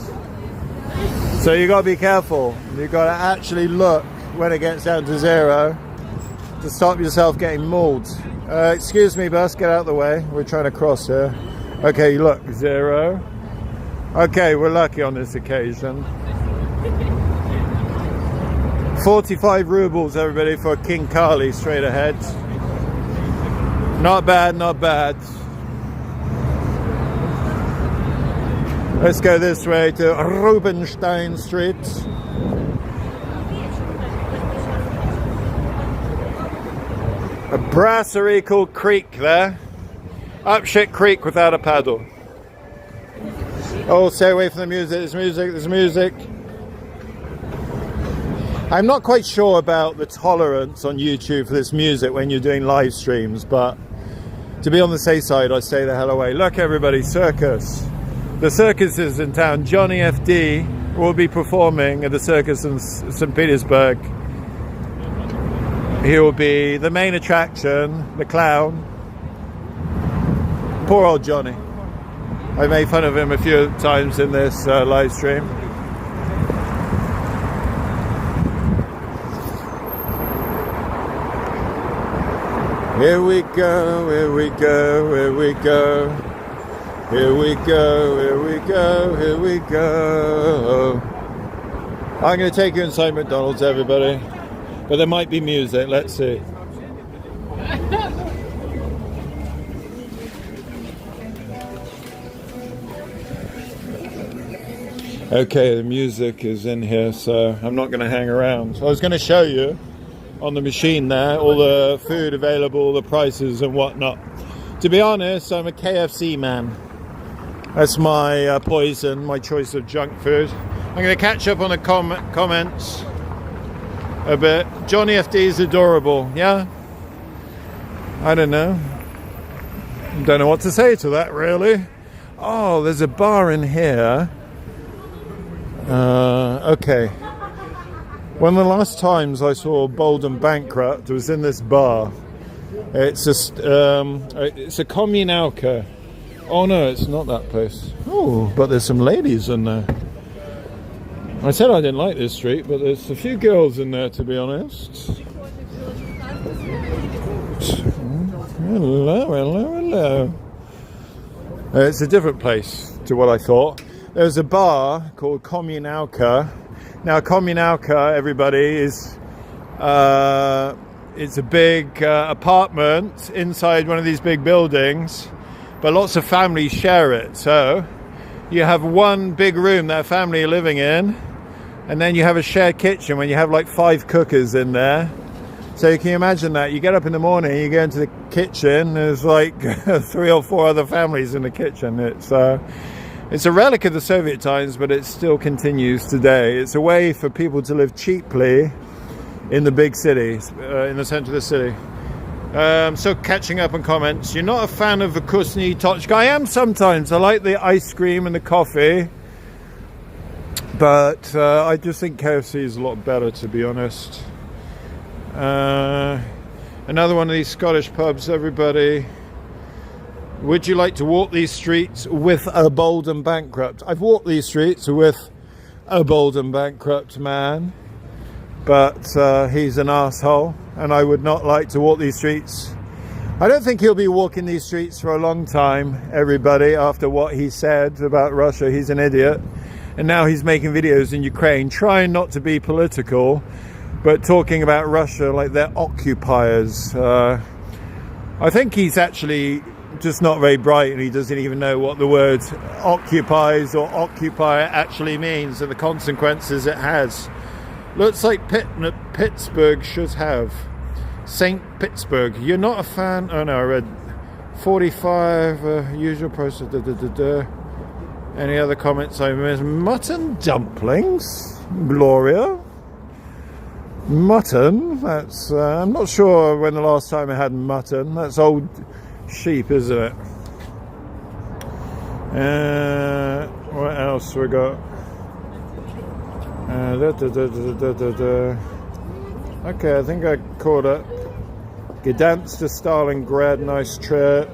So you got to be careful. You've got to actually look when it gets down to 0 to stop yourself getting mauled. Excuse me, bus, get out of the way. We're trying to cross here. Okay, look, 0. Okay, we're lucky on this occasion. 45 rubles, everybody, for King Kali straight ahead. Not bad, not bad. Let's go this way to Rubenstein Street. A brasserie called Creek there. Up shit creek without a paddle. Oh, stay away from the music. There's music, there's music. I'm not quite sure about the tolerance on YouTube for this music when you're doing live streams, but to be on the safe side, I stay the hell away. Look, everybody, circus. The circus is in town. Johnny FD will be performing at the circus in St Petersburg. He will be the main attraction, the clown. Poor old Johnny. I made fun of him a few times in this live stream. Here we go, here we go, here we go. Here we go, here we go, here we go. I'm going to take you inside McDonald's, everybody. But there might be music, let's see. Okay, the music is in here, so I'm not going to hang around. I was going to show you on the machine there all the food available, the prices and whatnot. To be honest, I'm a KFC man. That's my poison, my choice of junk food. I'm going to catch up on the comments a bit. Johnny FD is adorable, yeah? I don't know. Don't know what to say to that, really. Oh, there's a bar in here. Okay. One of the last times I saw Bold and Bankrupt was in this bar. It's a Kommunalka. Oh no, it's not that place. Oh, but there's some ladies in there. I said I didn't like this street, but there's a few girls in there, to be honest. Hello, hello, hello. It's a different place to what I thought. There's a bar called Kommunalka. Now, Kommunalka, everybody, is it's a big apartment inside one of these big buildings, but lots of families share it. So you have one big room that family are living in, and then you have a shared kitchen when you have like 5 cookers in there. So you can imagine that. You get up in the morning, you go into the kitchen, there's like 3 or 4 other families in the kitchen. It's a relic of the Soviet times, but it still continues today. It's a way for people to live cheaply in the big cities, in the center of the city. So catching up on comments, you're not a fan of Vkusny Tochka. I am sometimes. I like the ice cream and the coffee, but I just think KFC is a lot better, to be honest. Another one of these Scottish pubs, everybody. Would you like to walk these streets with a bold and bankrupt? I've walked these streets with a bold and bankrupt man, but he's an asshole, and I would not like to walk these streets. I don't think he'll be walking these streets for a long time, everybody, after what he said about Russia. He's an idiot. and now he's making videos in Ukraine, trying not to be political, but talking about Russia like they're occupiers. I think he's actually just not very bright, and he doesn't even know what the word occupies or occupier actually means and the consequences it has. Looks like Pittsburgh should have. St Petersburg. You're not a fan? Oh no, I read 45 usual process. Any other comments I missed? Mutton dumplings, Gloria. Mutton. That's. I'm not sure when the last time I had mutton. That's old sheep, isn't it? What else we got? Okay, I think I caught up. Gdansk to Stalingrad, nice trip.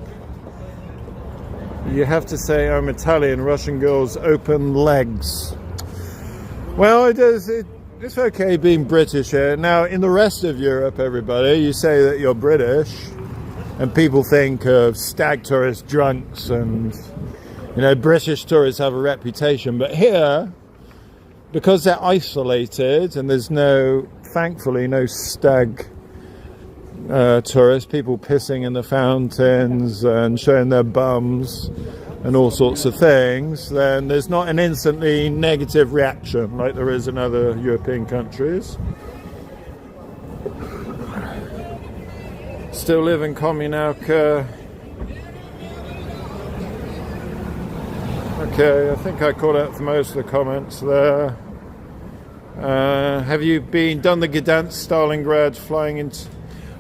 You have to say I'm Italian. Russian girls open legs. Well, it's okay being British here. Now, in the rest of Europe, everybody, you say that you're British, and people think of stag tourist drunks, and British tourists have a reputation. But here, because they're isolated and there's thankfully no stag tourists, people pissing in the fountains and showing their bums and all sorts of things, then there's not an instantly negative reaction like there is in other European countries. Still live in Kommunalka. Okay, I think I caught out for most of the comments there. Have you done the Gdansk, Stalingrad, flying into...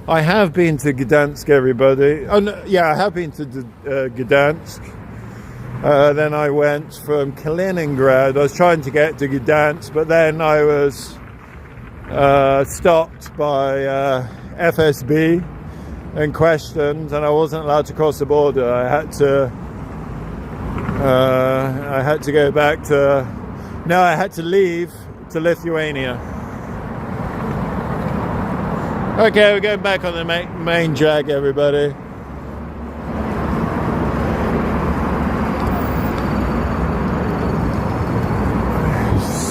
I have been to Gdansk, everybody. Oh, no, yeah, I have been to Gdansk. Then I went from Kaliningrad. I was trying to get to Gdansk, but then I was stopped by FSB and questioned, and I wasn't allowed to cross the border. I had to go back to... No, I had to leave to Lithuania. Okay, we're going back on the main drag, everybody.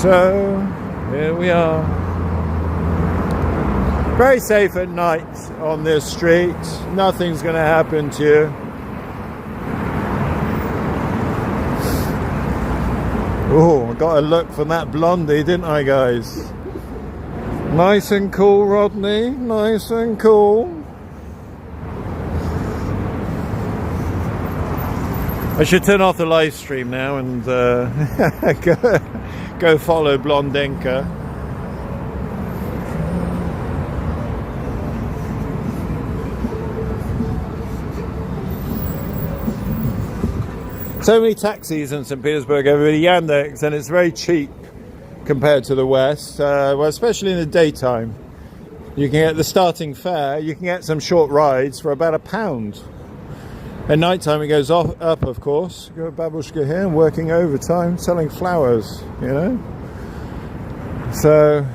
So, here we are. Very safe at night on this street. Nothing's going to happen to you. Oh, I got a look from that blondie, didn't I, guys? Nice and cool, Rodney. Nice and cool. I should turn off the live stream now and go follow Blondinka. So many taxis in St Petersburg, everybody. Yandex, and it's very cheap compared to the West, well, especially in the daytime. You can get the starting fare, you can get some short rides for about £1. At night time it goes up, of course. Got Babushka here working overtime, selling flowers, So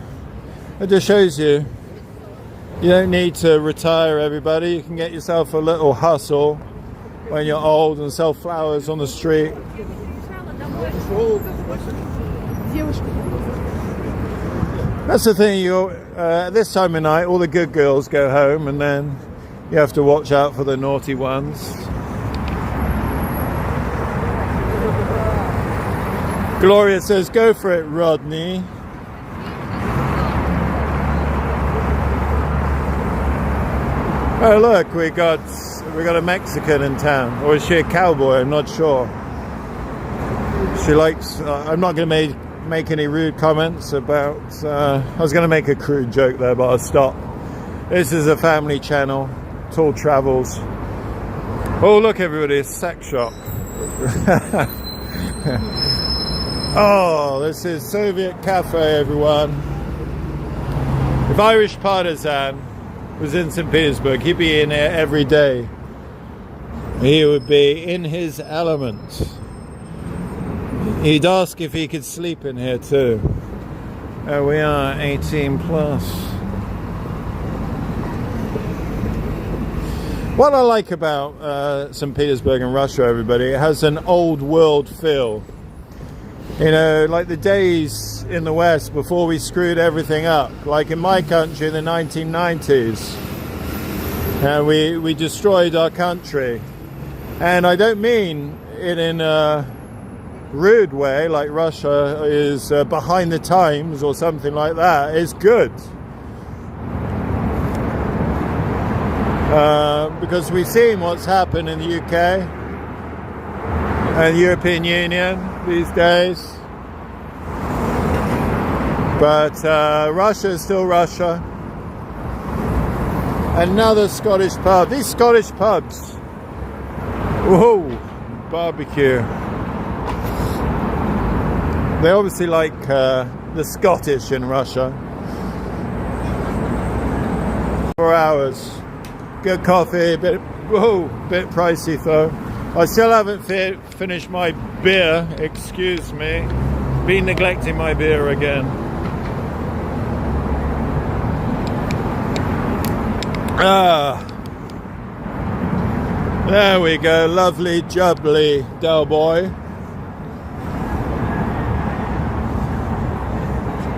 it just shows you don't need to retire, everybody. You can get yourself a little hustle when you're old and sell flowers on the street. That's the thing, this time of night all the good girls go home, and then you have to watch out for the naughty ones. Gloria says, go for it, Rodney. Oh look, we got a Mexican in town. Or is she a cowboy? I'm not sure. She likes, I'm not going to make any rude comments about, I was going to make a crude joke there, but I'll stop. This is a family channel, Tall Travels. Oh look everybody, a sex shop. Oh, this is Soviet Cafe, everyone. If Irish Partisan was in St Petersburg, he'd be in here every day. He would be in his element. He'd ask if he could sleep in here too. We are 18 plus. What I like about St Petersburg and Russia, everybody, it has an old world feel. You know, like the days in the West before we screwed everything up, like in my country in the 1990s, and we destroyed our country. And I don't mean it in a rude way, like Russia is behind the times or something like that. It's good. Because we've seen what's happened in the UK and European Union these days. But Russia is still Russia. Another Scottish pub. These Scottish pubs. Whoa, barbecue. They obviously like the Scottish in Russia. 4 hours. Good coffee, bit pricey though. I still haven't finished my beer, excuse me. Been neglecting my beer again. There we go, lovely jubbly Del Boy.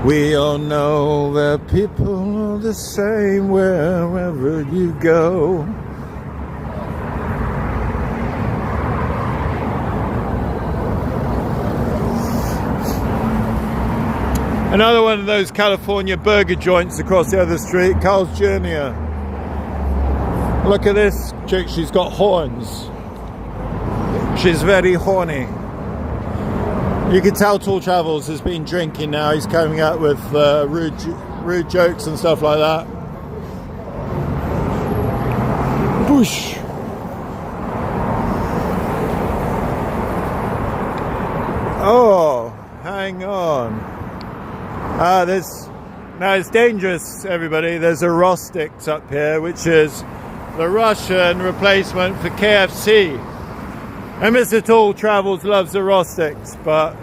We all know that people are the same wherever you go. Another one of those California burger joints across the other street, Carl's Jr. Look at this chick, she's got horns. She's very horny. You can tell Tall Travels has been drinking now. He's coming up with rude jokes and stuff like that. Push. Oh, hang on. Now it's dangerous, everybody. There's a Rostix up here, which is the Russian replacement for KFC. And Mr. Tall Travels loves the Rostix, but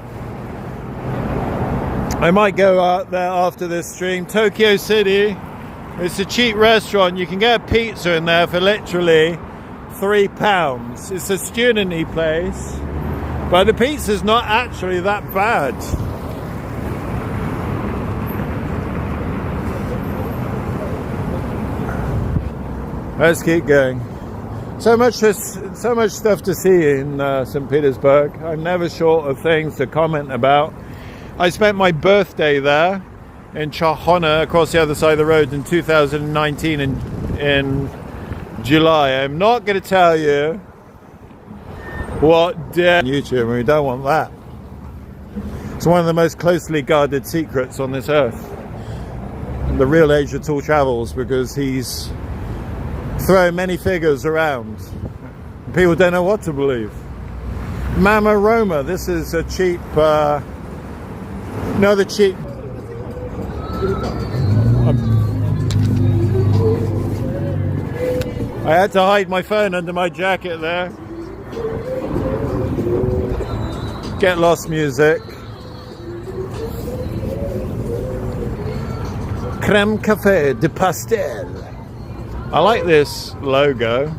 I might go out there after this stream. Tokyo City, it's a cheap restaurant. You can get a pizza in there for literally £3. It's a student-y place, but the pizza's not actually that bad. Let's keep going. So much stuff to see in St Petersburg. I'm never short of things to comment about. I spent my birthday there in Chahona, across the other side of the road, in 2019 in July. I'm not going to tell you what day on YouTube, and we don't want that. It's one of the most closely guarded secrets on this earth. The real age of Tall Travels, because he's throw many figures around. People don't know what to believe. Mama Roma, this is a cheap, another cheap. I had to hide my phone under my jacket there. Get Lost music. Crème Café de Pastel. I like this logo.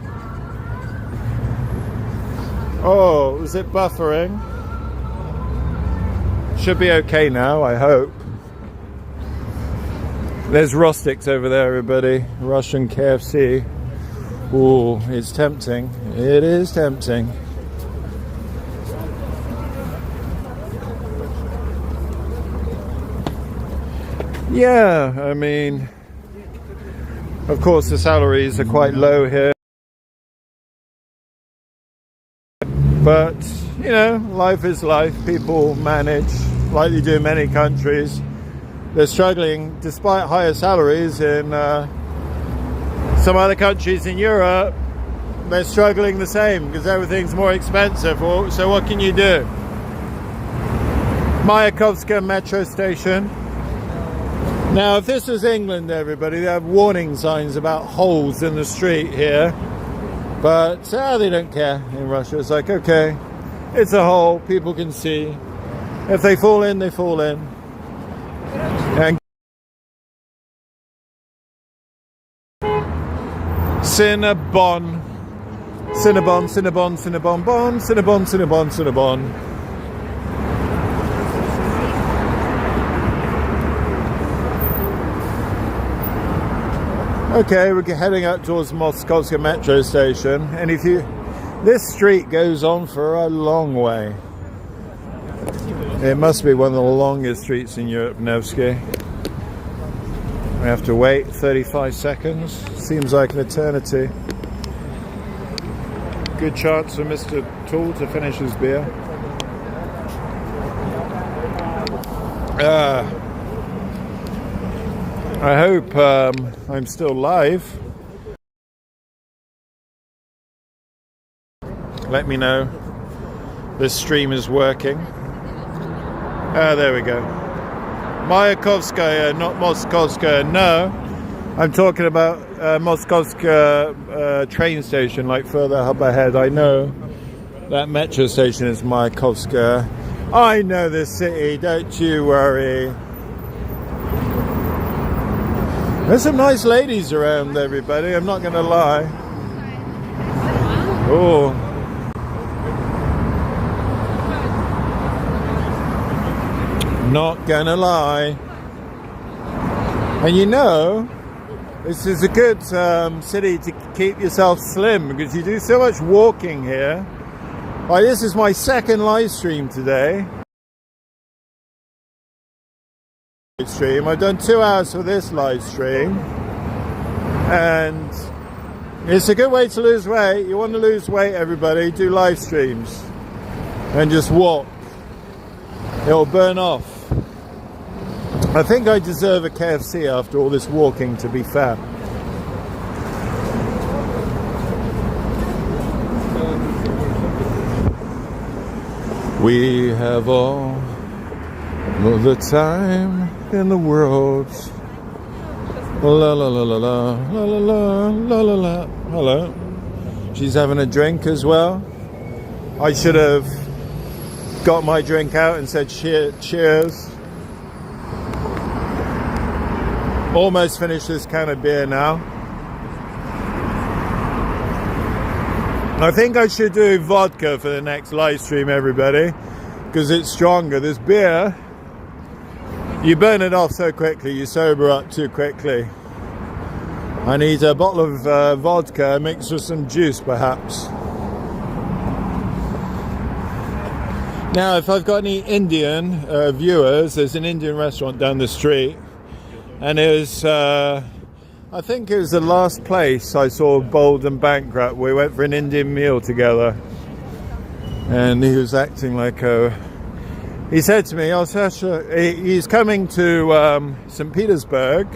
Oh, is it buffering? Should be okay now, I hope. There's Rostix over there, everybody. Russian KFC. Ooh, it's tempting. It is tempting. Yeah, I mean, of course, the salaries are quite low here. But, you know, life is life. People manage like they do in many countries. They're struggling despite higher salaries in some other countries in Europe. They're struggling the same because everything's more expensive. So what can you do? Mayakovska metro station. Now, if this was England, everybody, they have warning signs about holes in the street here. But they don't care in Russia. It's like, okay, it's a hole, people can see. If they fall in, they fall in. And Cinnabon. Cinnabon, Cinnabon, Cinnabon, Bon, Cinnabon, Cinnabon, Cinnabon. Okay, we're heading up towards Moskovska metro station, and this street goes on for a long way. It must be one of the longest streets in Europe, Nevsky. We have to wait 35 seconds. Seems like an eternity. Good chance for Mr. Tool to finish his beer. I hope I'm still live. Let me know this stream is working. There we go. Mayakovskaya, not Moskovskaya. No, I'm talking about Moskovska train station, like further up ahead. I know that metro station is Mayakovskaya. I know this city, don't you worry. There's some nice ladies around, everybody, I'm not going to lie. Oh. Not gonna lie. And you know, this is a good city to keep yourself slim, because you do so much walking here. Like, this is my second live stream today. I've done 2 hours for this live stream, and it's a good way to lose weight. You want to lose weight, everybody, do live streams and just walk. It'll burn off. I think I deserve a KFC after all this walking, to be fair. We have all the time in the world. La la la la la la la la la la. Hello. She's having a drink as well. I should have got my drink out and said cheers. Almost finished this can of beer now. I think I should do vodka for the next live stream, everybody, because it's stronger. This beer, you burn it off so quickly, you sober up too quickly. I need a bottle of vodka mixed with some juice, perhaps. Now, if I've got any Indian viewers, there's an Indian restaurant down the street, and it was, I think it was the last place I saw Bold and Bankrupt. We went for an Indian meal together, and he was acting like he said to me, oh, Sasha, he's coming to St Petersburg,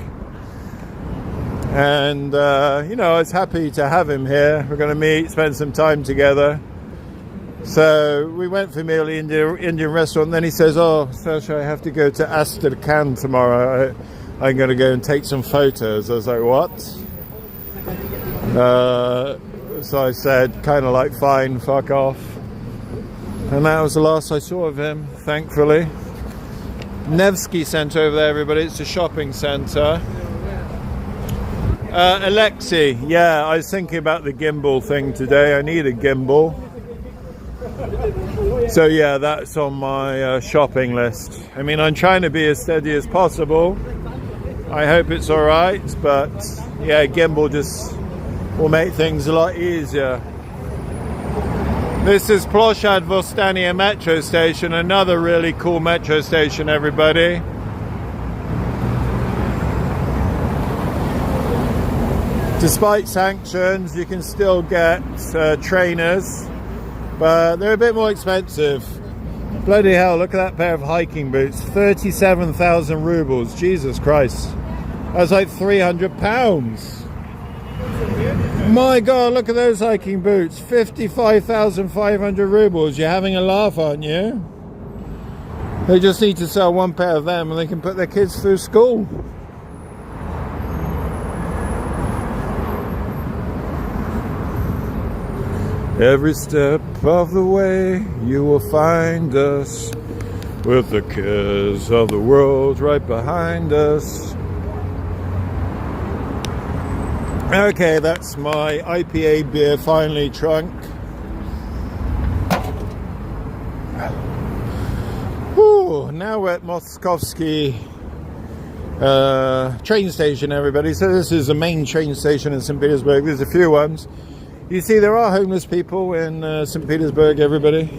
and you know, I was happy to have him here. We're going to meet, spend some time together. So we went for a meal at the Indian restaurant, and then he says, oh, Sasha, I have to go to Astrakhan tomorrow. I'm going to go and take some photos. I was like, what? So I said, kind of like, fine, fuck off. And that was the last I saw of him, thankfully. Nevsky Centre over there, everybody. It's a shopping centre. Alexei, yeah, I was thinking about the gimbal thing today. I need a gimbal. So yeah, that's on my shopping list. I mean, I'm trying to be as steady as possible. I hope it's all right, but yeah, gimbal just will make things a lot easier. This is Ploshad Vostania metro station, another really cool metro station, everybody. Despite sanctions, you can still get trainers, but they're a bit more expensive. Bloody hell, look at that pair of hiking boots. 37,000 rubles. Jesus Christ. That's like £300. My God, look at those hiking boots. 55,500 rubles. You're having a laugh, aren't you? They just need to sell one pair of them and they can put their kids through school. Every step of the way you will find us, with the cares of the world right behind us. Okay, that's my IPA beer finally drunk. Whew, now we're at Moskovsky train station, everybody. So this is the main train station in St Petersburg. There's a few ones. You see, there are homeless people in St Petersburg, everybody.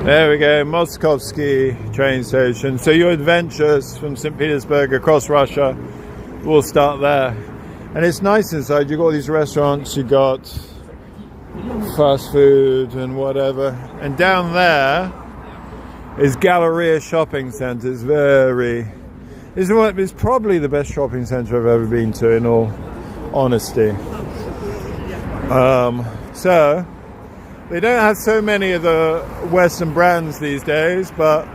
There we go, Moskovsky train station. So your adventures from St Petersburg across Russia will start there. And it's nice inside. You've got all these restaurants, you've got fast food and whatever. And down there is Galleria Shopping Centre. It's probably the best shopping centre I've ever been to, in all honesty. So they don't have so many of the Western brands these days, but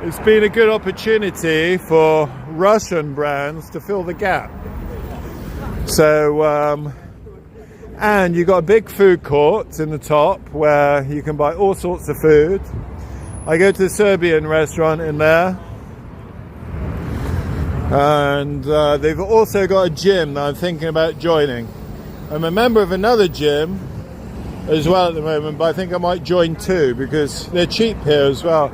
it's been a good opportunity for Russian brands to fill the gap. So, and you've got a big food court in the top where you can buy all sorts of food. I go to the Serbian restaurant in there. And they've also got a gym that I'm thinking about joining. I'm a member of another gym as well at the moment, but I think I might join too because they're cheap here as well.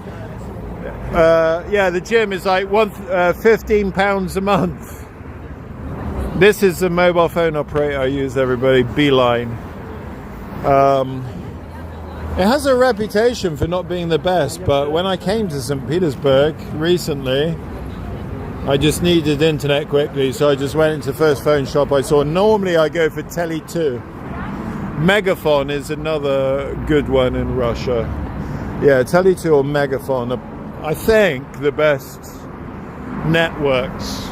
Yeah, the gym is like £15 a month. This is the mobile phone operator I use, everybody, Beeline. It has a reputation for not being the best, but when I came to St. Petersburg recently, I just needed internet quickly, so I just went into the first phone shop I saw. Normally I go for Tele2. Megafon is another good one in Russia. Yeah, Tele2 or Megafon are, I think, the best networks.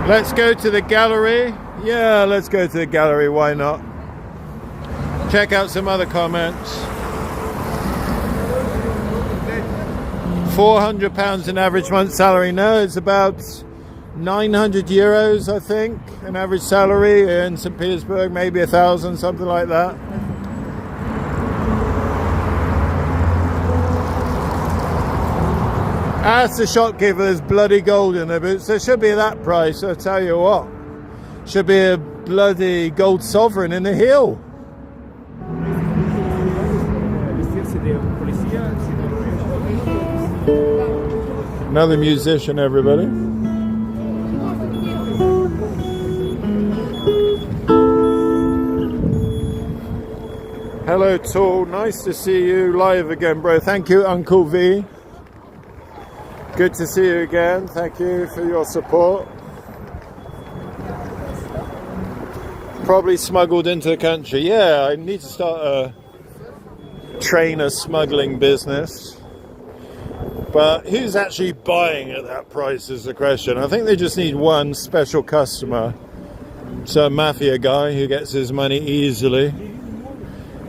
Let's go to the gallery. Yeah, let's go to the gallery, why not? Check out some other comments. £400 an average month salary. No, it's about 900 euros, I think, an average salary in St. Petersburg, maybe 1,000, something like that. Ask the shopkeeper, there's bloody gold in their boots. There should be that price, I'll tell you what. Should be a bloody gold sovereign in the heel. Another musician, everybody. Hello, Tall. Nice to see you live again, bro. Thank you, Uncle V. Good to see you again. Thank you for your support. Probably smuggled into the country. Yeah, I need to start a trainer smuggling business. But who's actually buying at that price is the question. I think they just need one special customer. So a mafia guy who gets his money easily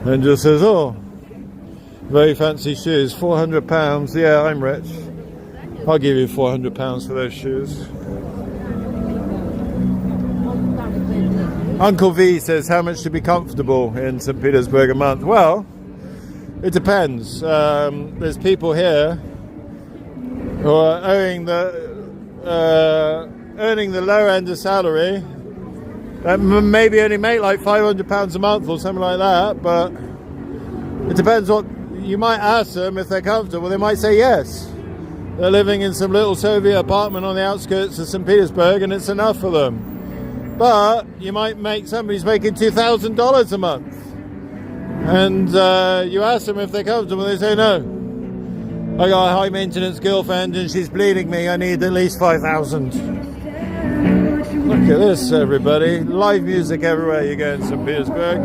and just says, oh, very fancy shoes, £400. Yeah, I'm rich. I'll give you £400 for those shoes. Uncle V says, how much to be comfortable in St. Petersburg a month? Well, it depends. There's people here who are earning the low end of salary that maybe only make like £500 a month or something like that, but it depends what you might ask them. If they're comfortable, they might say yes. They're living in some little Soviet apartment on the outskirts of St. Petersburg and it's enough for them. But you might make somebody's making $2,000 a month and you ask them if they're comfortable, they say no. I got a high maintenance girlfriend and she's bleeding me, I need at least 5,000. Look at this, everybody. Live music everywhere you go in St. Petersburg.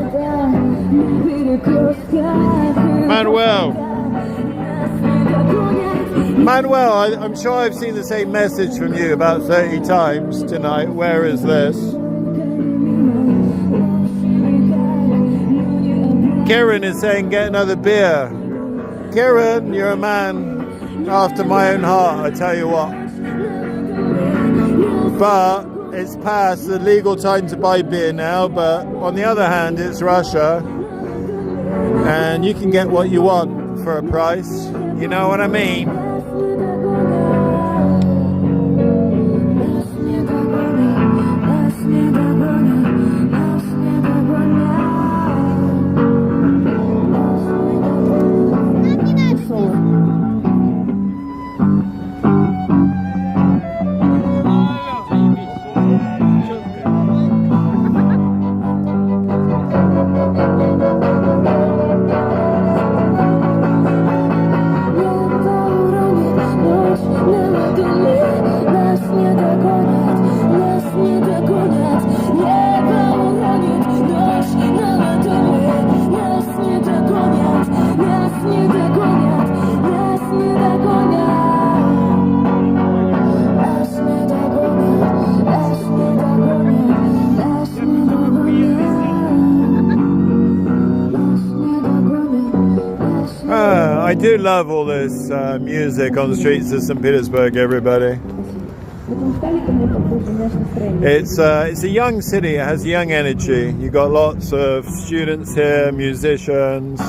Manuel, I'm sure I've seen the same message from you about 30 times tonight. Where is this? Kieran is saying get another beer. Kieran, you're a man after my own heart, I tell you what. But it's past the legal time to buy beer now, but on the other hand, it's Russia and you can get what you want for a price. You know what I mean? do love all this music on the streets of St Petersburg, everybody. It's a young city, it has young energy. You've got lots of students here, musicians,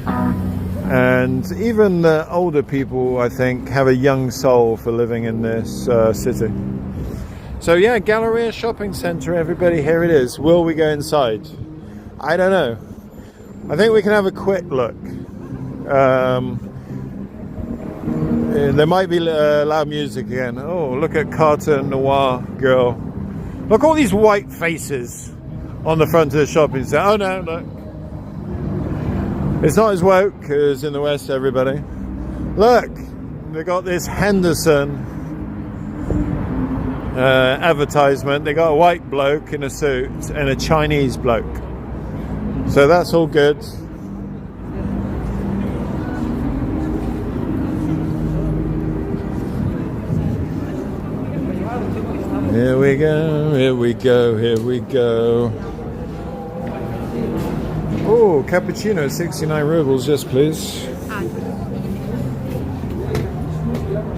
and even the older people, I think, have a young soul for living in this city. So yeah, Galleria Shopping Centre, everybody, here it is. Will we go inside? I don't know. I think we can have a quick look. There might be loud music again. Oh, look at Carter Noir girl. Look, all these white faces on the front of the shopping centre. Oh no, look. It's not as woke as in the West, everybody. Look, they got this Henderson advertisement. They got a white bloke in a suit and a Chinese bloke. So that's all good. Here we go, here we go, here we go. Oh, cappuccino, 69 rubles, yes please. I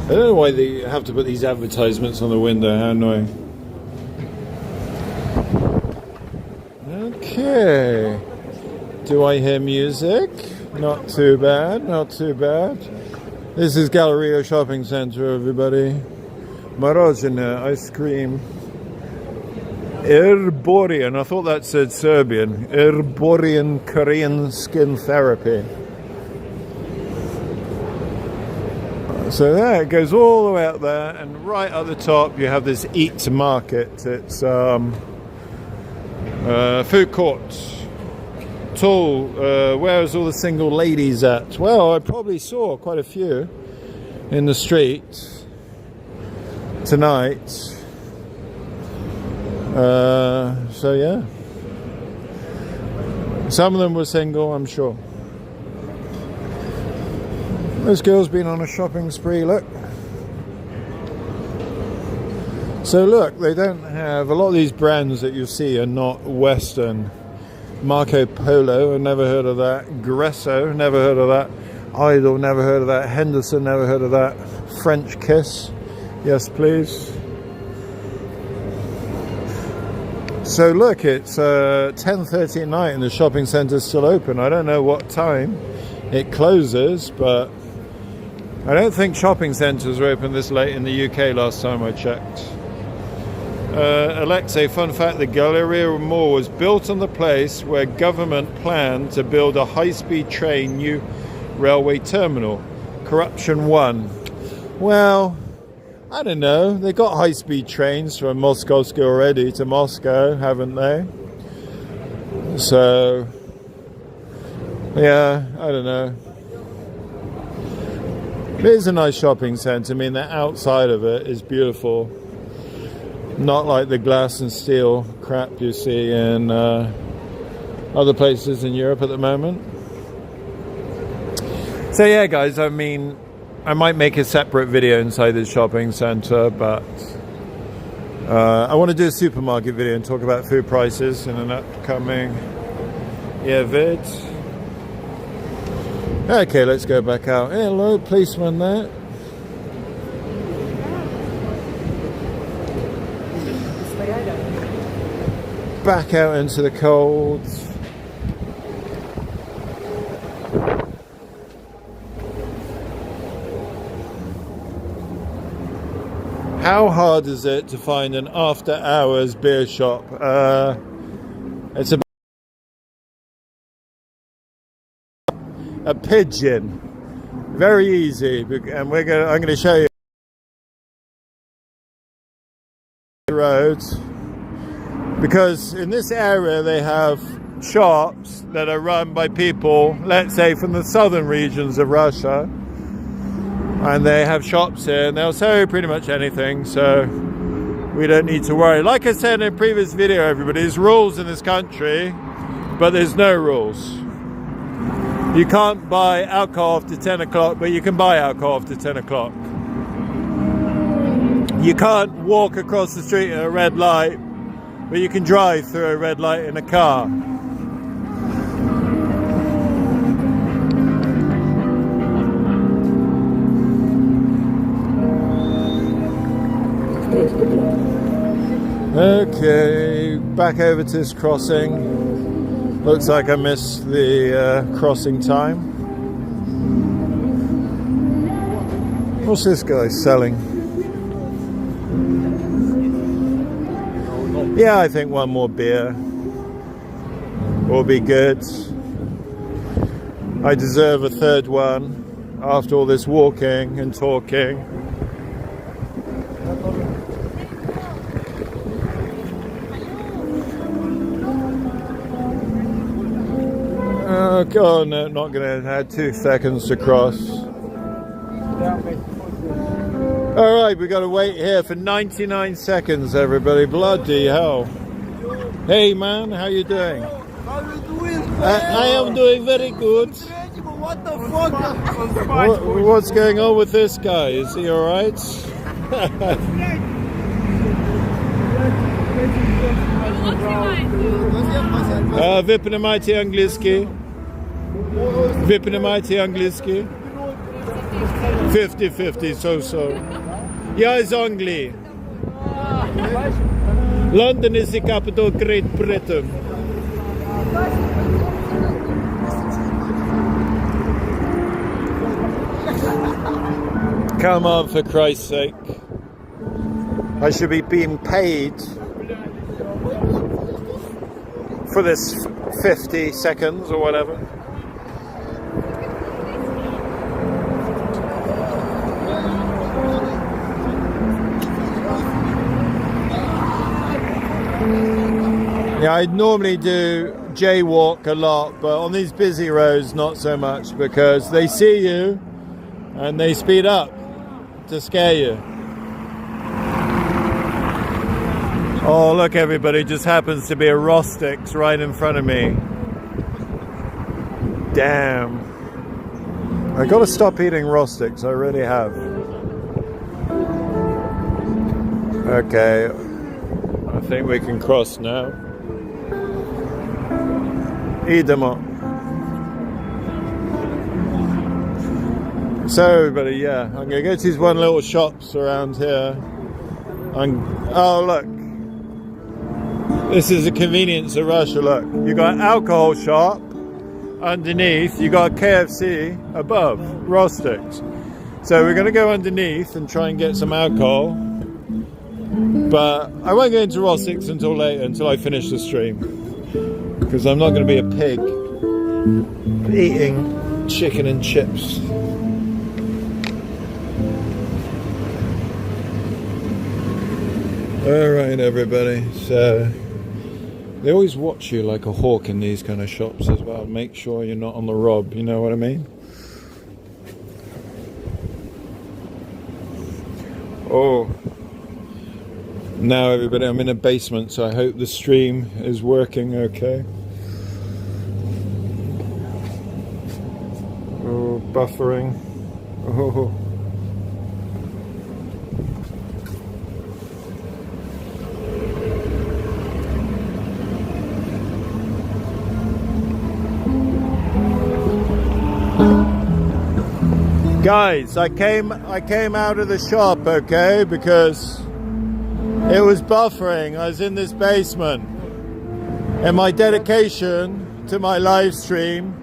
don't know why they have to put these advertisements on the window, how annoying. Okay. Do I hear music? Not too bad, not too bad. This is Galleria Shopping Centre, everybody. Morożenie, ice cream. Herborian, I thought that said Serbian. Herborian Korean skin therapy. So there, it goes all the way out there, and right at the top you have this Eat Market. It's food court. Tall, where's all the single ladies at? Well, I probably saw quite a few in the street tonight. So yeah, some of them were single, I'm sure. This girl's been on a shopping spree, look. So look, they don't have, a lot of these brands that you see are not Western. Marco Polo, never heard of that. Gresso, never heard of that. Idol, never heard of that. Henderson, never heard of that. French Kiss, yes please. So look, it's 10:30 at night and the shopping centre's still open. I don't know what time it closes, but I don't think shopping centres were open this late in the UK last time I checked. Alexei, fun fact, the Galleria Mall was built on the place where government planned to build a high-speed train new railway terminal. Corruption 1. Well, I don't know. They got high-speed trains from Moskovsk already to Moscow, haven't they? So, yeah, I don't know. It is a nice shopping centre. I mean, the outside of it is beautiful. Not like the glass and steel crap you see in other places in Europe at the moment. So yeah, guys, I mean, I might make a separate video inside this shopping centre, but I want to do a supermarket video and talk about food prices in an upcoming vid. Okay, let's go back out. Hello, policeman there. Back out into the cold. How hard is it to find an after hours beer shop? It's a pigeon. Very easy, and I'm going to show you the roads. Because in this area they have shops that are run by people, let's say from the southern regions of Russia, and they have shops here and they'll sell pretty much anything, so we don't need to worry. Like I said in a previous video, everybody, there's rules in this country, but there's no rules. You can't buy alcohol after 10 o'clock, but you can buy alcohol after 10 o'clock. You can't walk across the street at a red light, but you can drive through a red light in a car. Okay, back over to this crossing. Looks like I missed the crossing time. What's this guy selling? Yeah, I think one more beer will be good. I deserve a third one after all this walking and talking. Oh no, not gonna have 2 seconds to cross. Alright, we gotta wait here for 99 seconds, everybody. Bloody hell. Hey man, how you doing? How you doing? I am doing very good. What the fuck? What's going on with this guy? Is he alright? Ви понимаете английский? Ви понимаете английский? 50-50, so. Я из Англии. London is the capital of Great Britain. Come on, for Christ's sake. I should be being paid for this 50 seconds or whatever. Yeah, I normally do jaywalk a lot, but on these busy roads not so much, because they see you and they speed up to scare you. Oh look everybody, just happens to be a Rostix right in front of me. Damn. I gotta stop eating Rostix, I really have. Okay, I think we can cross now. Idemo. So everybody, yeah, I'm gonna go to these one little shops around here. Oh look, this is a convenience of Russia. Look, you got alcohol shop underneath, you got KFC above, Rostix. So we're gonna go underneath and try and get some alcohol, but I won't go into Rostix until later, until I finish the stream, because I'm not gonna be a pig eating chicken and chips. Alright everybody, so they always watch you like a hawk in these kind of shops as well. Make sure you're not on the rob, you know what I mean? Oh, now everybody, I'm in a basement, so I hope the stream is working okay. Oh, buffering. Oh. Guys, I came out of the shop, okay, because it was buffering. I was in this basement, and my dedication to my live stream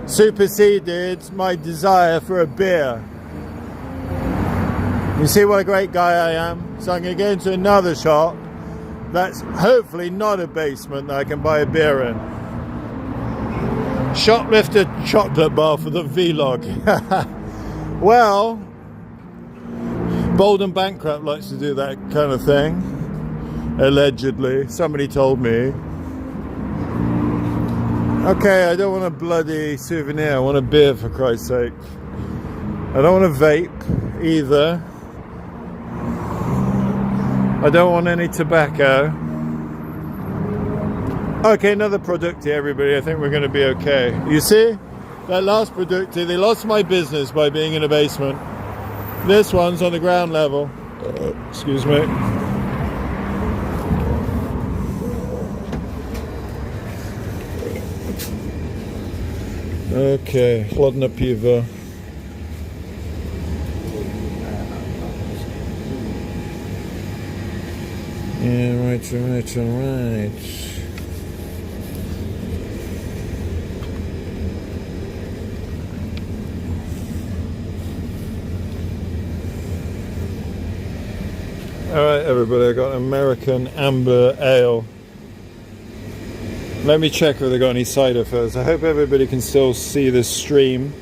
superseded my desire for a beer. You see what a great guy I am? So I'm going to go into another shop that's hopefully not a basement that I can buy a beer in. Shoplifter chocolate bar for the vlog. Well, Bold and Bankrupt likes to do that kind of thing, allegedly. Somebody told me. Okay, I don't want a bloody souvenir, I want a beer for Christ's sake. I don't want a vape either. I don't want any tobacco. Okay, another product here everybody, I think we're going to be okay. You see? That last product, they lost my business by being in a basement. This one's on the ground level. Excuse me. Okay, chłodne piwo. Yeah, right. Alright everybody, I got American Amber Ale. Let me check if they got any cider first. I hope everybody can still see this stream.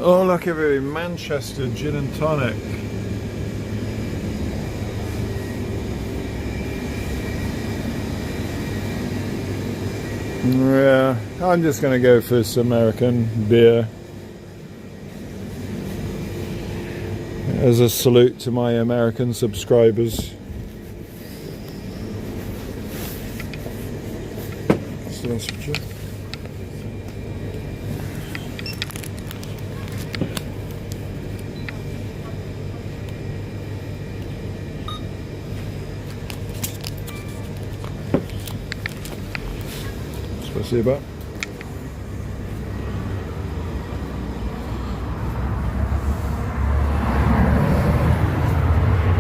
Oh look everybody, Manchester Gin and Tonic. Yeah, I'm just going to go for this American beer. As a salute to my American subscribers. Спасибо.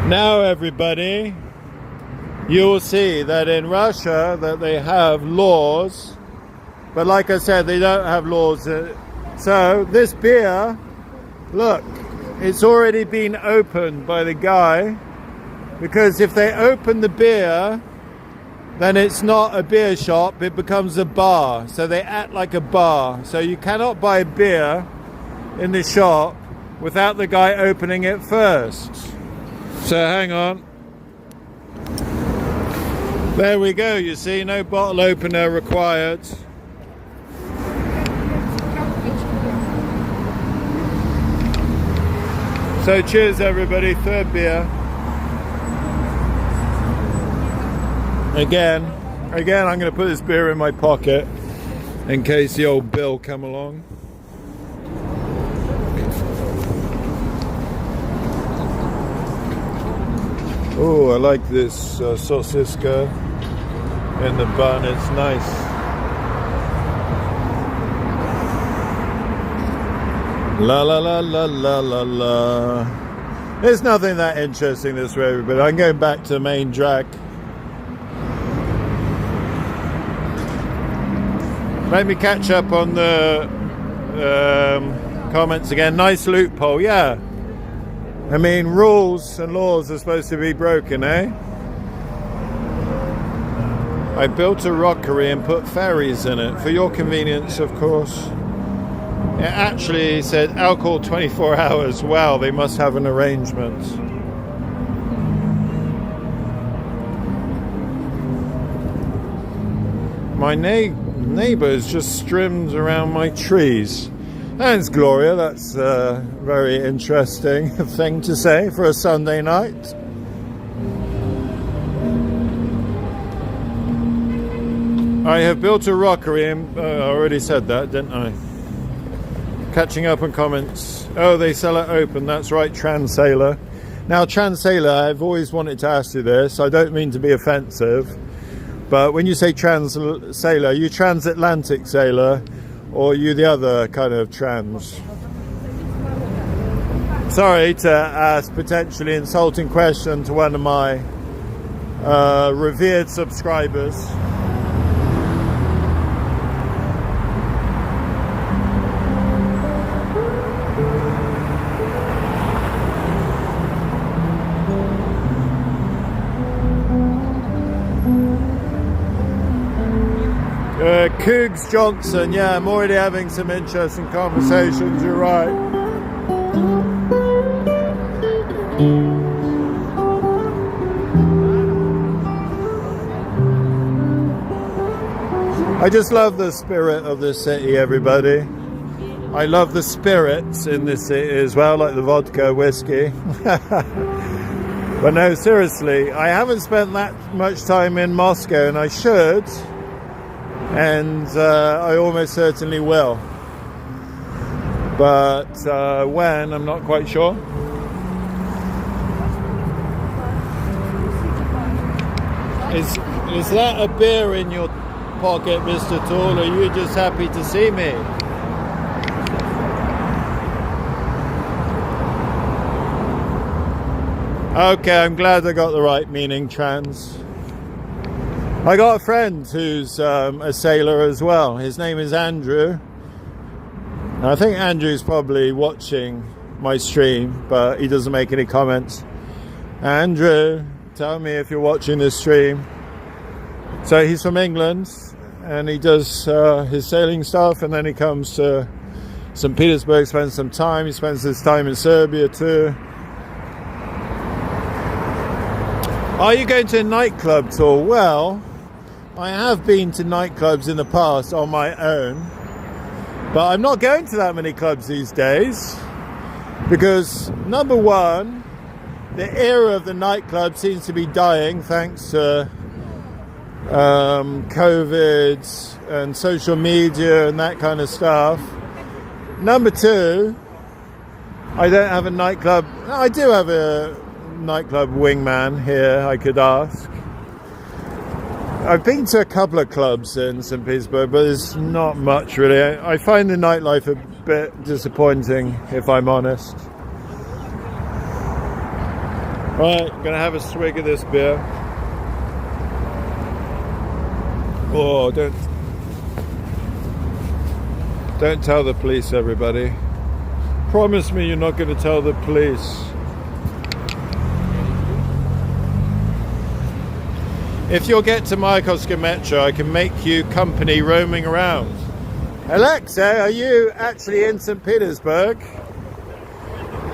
Now everybody, you will see that in Russia that they have laws, but like I said, they don't have laws. So this beer, look, it's already been opened by the guy, because if they open the beer, then it's not a beer shop, it becomes a bar. So they act like a bar. So you cannot buy a beer in the shop without the guy opening it first. So hang on. There we go, you see, no bottle opener required. So cheers everybody, third beer. Again, I'm going to put this beer in my pocket in case the old bill come along. Oh, I like this sosiska in the bun, it's nice. La la la la la la la. There's nothing that interesting this way, everybody. I'm going back to the main drag. Let me catch up on the comments again. Nice loophole, yeah. I mean, rules and laws are supposed to be broken, eh? I built a rockery and put ferries in it, for your convenience, of course. It actually said alcohol 24 hours. Wow, they must have an arrangement. My neighbours just streams around my trees. Thanks, Gloria. That's a very interesting thing to say for a Sunday night. I have built a rockery and I already said that, didn't I? Catching up on comments. Oh, they sell it open. That's right, Transailor. Now, Transailor, I've always wanted to ask you this. I don't mean to be offensive, but when you say Transailor, you transatlantic sailor, or you the other kind of trans? Sorry to ask potentially insulting question to one of my revered subscribers. Cougs Johnson, yeah, I'm already having some interesting conversations, you're right. I just love the spirit of this city, everybody. I love the spirits in this city as well, like the vodka, whiskey. But no, seriously, I haven't spent that much time in Moscow, and I should. And I almost certainly will, but when, I'm not quite sure. Is that a beer in your pocket, Mr. Tool, or are you just happy to see me? Okay, I'm glad I got the right meaning, trans. I got a friend who's a sailor as well. His name is Andrew. I think Andrew's probably watching my stream, but he doesn't make any comments. Andrew, tell me if you're watching this stream. So he's from England, and he does his sailing stuff, and then he comes to St Petersburg, spends some time. He spends his time in Serbia too. Are you going to a nightclub tour? Well, I have been to nightclubs in the past on my own, but I'm not going to that many clubs these days because, number one, the era of the nightclub seems to be dying thanks to COVID and social media and that kind of stuff. Number two, I don't have a nightclub. I do have a nightclub wingman here, I could ask. I've been to a couple of clubs in St Petersburg, but there's not much really. I find the nightlife a bit disappointing, if I'm honest. Right, I'm gonna have a swig of this beer. Oh, don't tell the police, everybody. Promise me you're not going to tell the police. If you'll get to Mayakovsky Metro, I can make you company roaming around. Alexa, are you actually in St. Petersburg?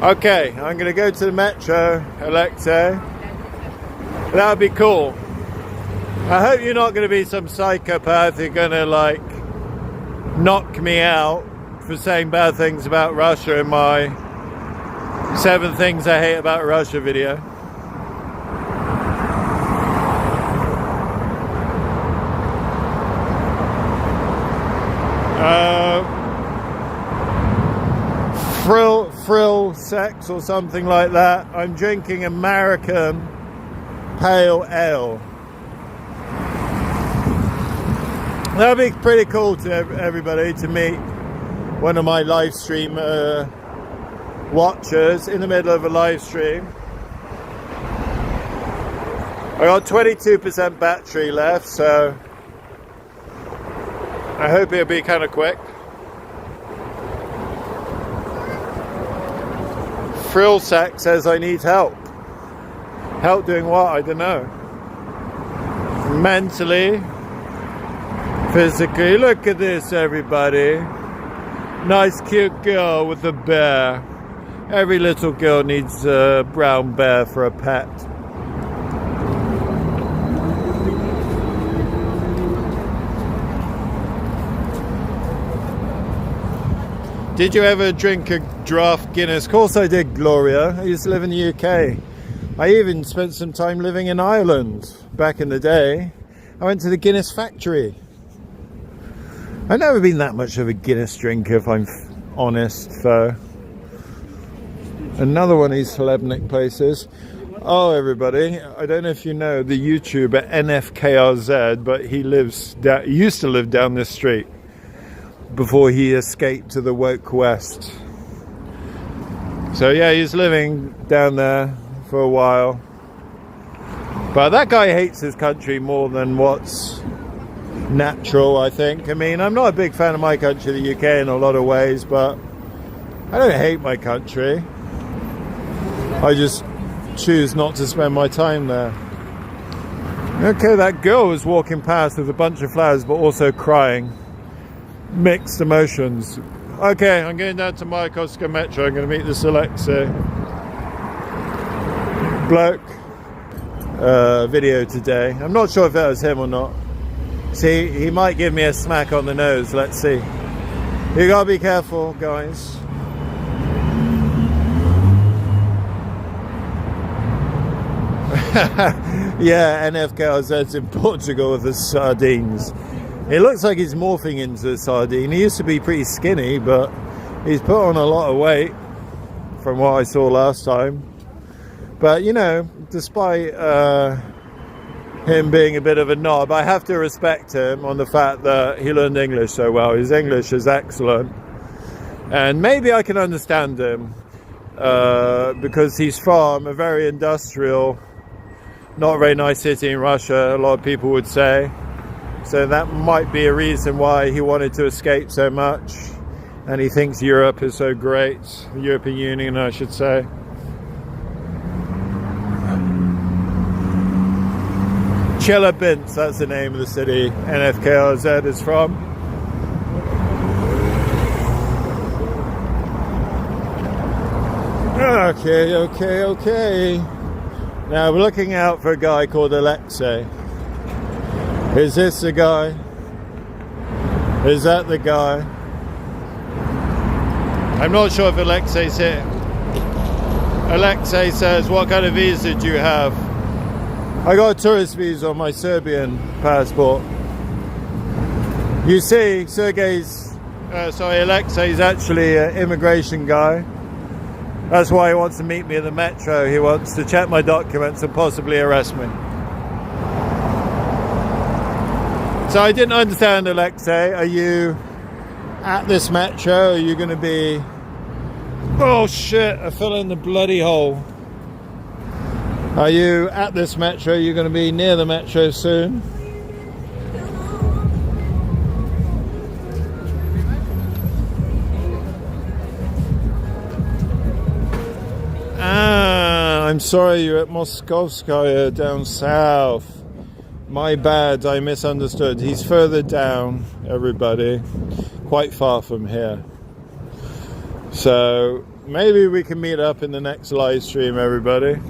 Okay, I'm going to go to the metro, Alexa. That would be cool. I hope you're not going to be some psychopath who's going to, like, knock me out for saying bad things about Russia in my 7 Things I Hate About Russia video. Frill sex or something like that. I'm drinking American Pale Ale. That'd be pretty cool to everybody to meet one of my live stream watchers in the middle of a live stream. I got 22% battery left, so I hope it'll be kind of quick. Frill Sack says I need help. Help doing what? I don't know. Mentally, physically. Look at this, everybody. Nice cute girl with a bear. Every little girl needs a brown bear for a pet. Did you ever drink a draft Guinness? Of course I did, Gloria. I used to live in the UK. I even spent some time living in Ireland back in the day. I went to the Guinness factory. I've never been that much of a Guinness drinker, if I'm honest, so. Another one of these Celebnik places. Oh, everybody, I don't know if you know the YouTuber NFKRZ, but he used to live down this street before he escaped to the woke west. So yeah, he's living down there for a while. But that guy hates his country more than what's natural, I think. I mean, I'm not a big fan of my country, the UK, in a lot of ways, but I don't hate my country. I just choose not to spend my time there. Okay, that girl was walking past with a bunch of flowers, but also crying. Mixed emotions. Okay, I'm going down to Mayakovsky Metro. I'm going to meet this Alexei bloke video today. I'm not sure if that was him or not. See, he might give me a smack on the nose. Let's see. You gotta be careful, guys. Yeah, NFKRZ's in Portugal with the sardines. It looks like he's morphing into a sardine. He used to be pretty skinny, but he's put on a lot of weight from what I saw last time. But, you know, despite him being a bit of a knob, I have to respect him on the fact that he learned English so well. His English is excellent. And maybe I can understand him. because he's from a very industrial, not a very nice city in Russia, a lot of people would say. So that might be a reason why he wanted to escape so much. And he thinks Europe is so great, the European Union, I should say. Chelyabinsk, that's the name of the city NFKRZ is from. Okay. Now we're looking out for a guy called Alexei. Is this the guy? Is that the guy? I'm not sure if Alexei's here. Alexei says, what kind of visa do you have? I got a tourist visa on my Serbian passport. You see, Alexei's actually an immigration guy. That's why he wants to meet me in the metro. He wants to check my documents and possibly arrest me. So I didn't understand, Alexei. Are you at this metro? Are you going to be... Oh shit, I fell in the bloody hole. Are you at this metro? Are you going to be near the metro soon? I'm sorry, you're at Moskovskaya down south. My bad, I misunderstood. He's further down, everybody. Quite far from here. So maybe we can meet up in the next live stream, everybody.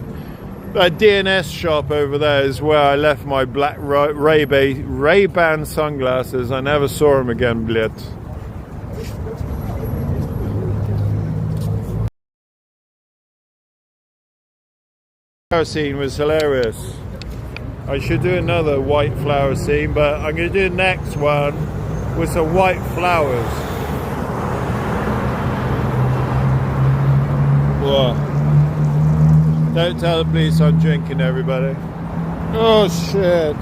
That DNS shop over there is where I left my black Ray-Ban sunglasses. I never saw them again, bled. Flower scene was hilarious. I should do another white flower scene, but I'm going to do the next one with some white flowers. Whoa. Don't tell the police I'm drinking, everybody. Oh shit.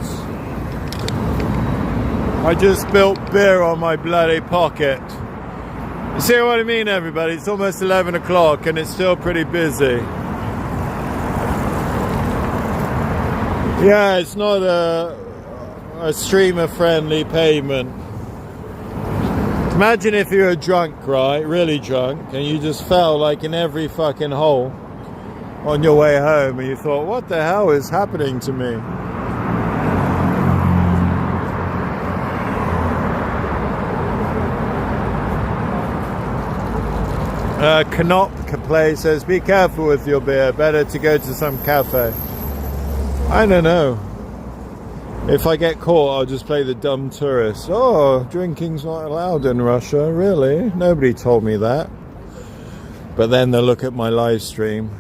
I just spilled beer on my bloody pocket. You see what I mean, everybody? It's almost 11 o'clock and it's still pretty busy. Yeah, it's not a streamer-friendly pavement. Imagine if you were drunk, right? Really drunk, and you just fell like in every fucking hole on your way home, and you thought, what the hell is happening to me? Kanopka Play says, be careful with your beer, better to go to some cafe. I don't know. If I get caught, I'll just play the dumb tourist. Oh, drinking's not allowed in Russia, really? Nobody told me that. But then they'll look at my live stream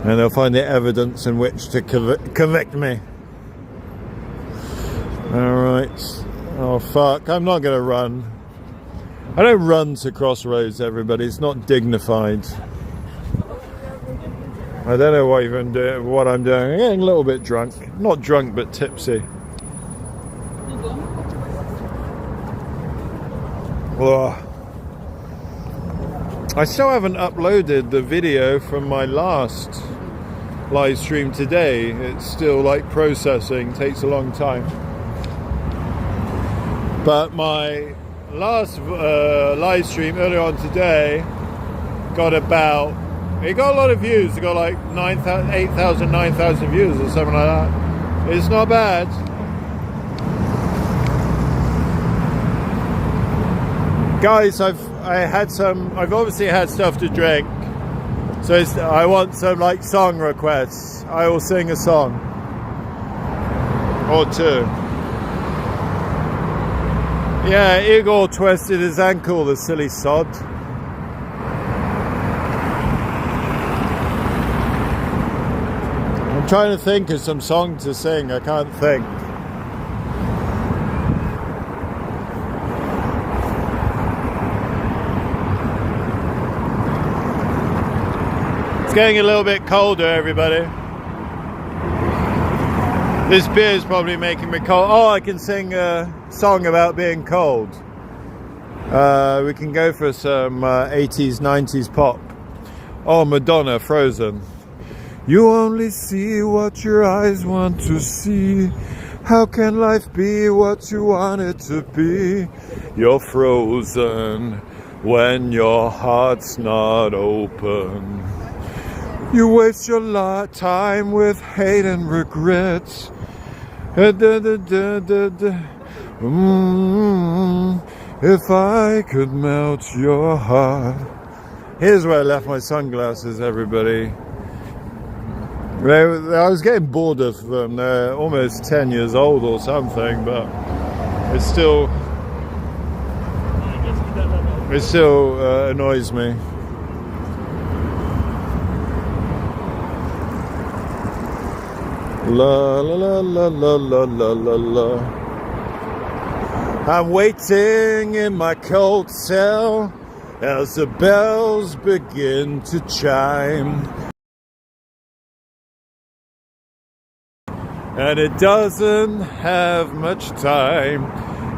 and they'll find the evidence in which to convict me. Alright. Oh, fuck. I'm not going to run. I don't run to crossroads, everybody. It's not dignified. I don't know what I'm doing. I'm getting a little bit drunk. Not drunk, but tipsy. Ugh. I still haven't uploaded the video from my last live stream today. It's still like processing, takes a long time. But my last live stream earlier on today got about... It got a lot of views. It got like 8,000, 9,000 views or something like that. It's not bad. Guys, I've obviously had stuff to drink. So I want some like song requests. I will sing a song or two. Yeah, Igor twisted his ankle, the silly sod. I'm trying to think of some song to sing. I can't think. It's getting a little bit colder, everybody. This beer is probably making me cold. Oh, I can sing a song about being cold. We can go for some 80s, 90s pop. Oh, Madonna, Frozen. You only see what your eyes want to see. How can life be what you want it to be? You're frozen when your heart's not open. You waste your time with hate and regrets. If I could melt your heart. Here's where I left my sunglasses, everybody. I was getting bored of them. They're almost 10 years old or something, but it still annoys me. La la la la la la la la la. I'm waiting in my cold cell as the bells begin to chime. And it doesn't have much time,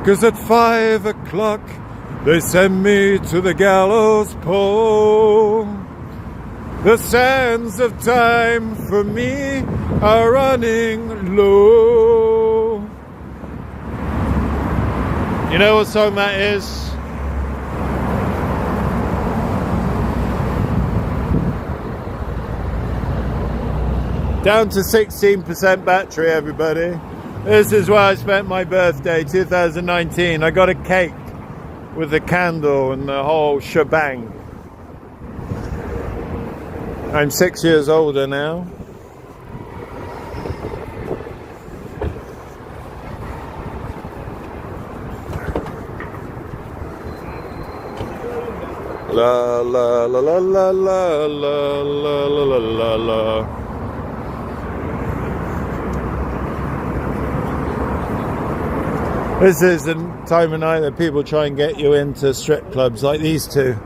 'cause at 5 o'clock they send me to the gallows pole. The sands of time for me are running low. You know what song that is? Down to 16% battery, everybody. This is where I spent my birthday, 2019. I got a cake with a candle and the whole shebang. I'm 6 years older now. La la la la la la la la la la la. This is the time of night that people try and get you into strip clubs like these two.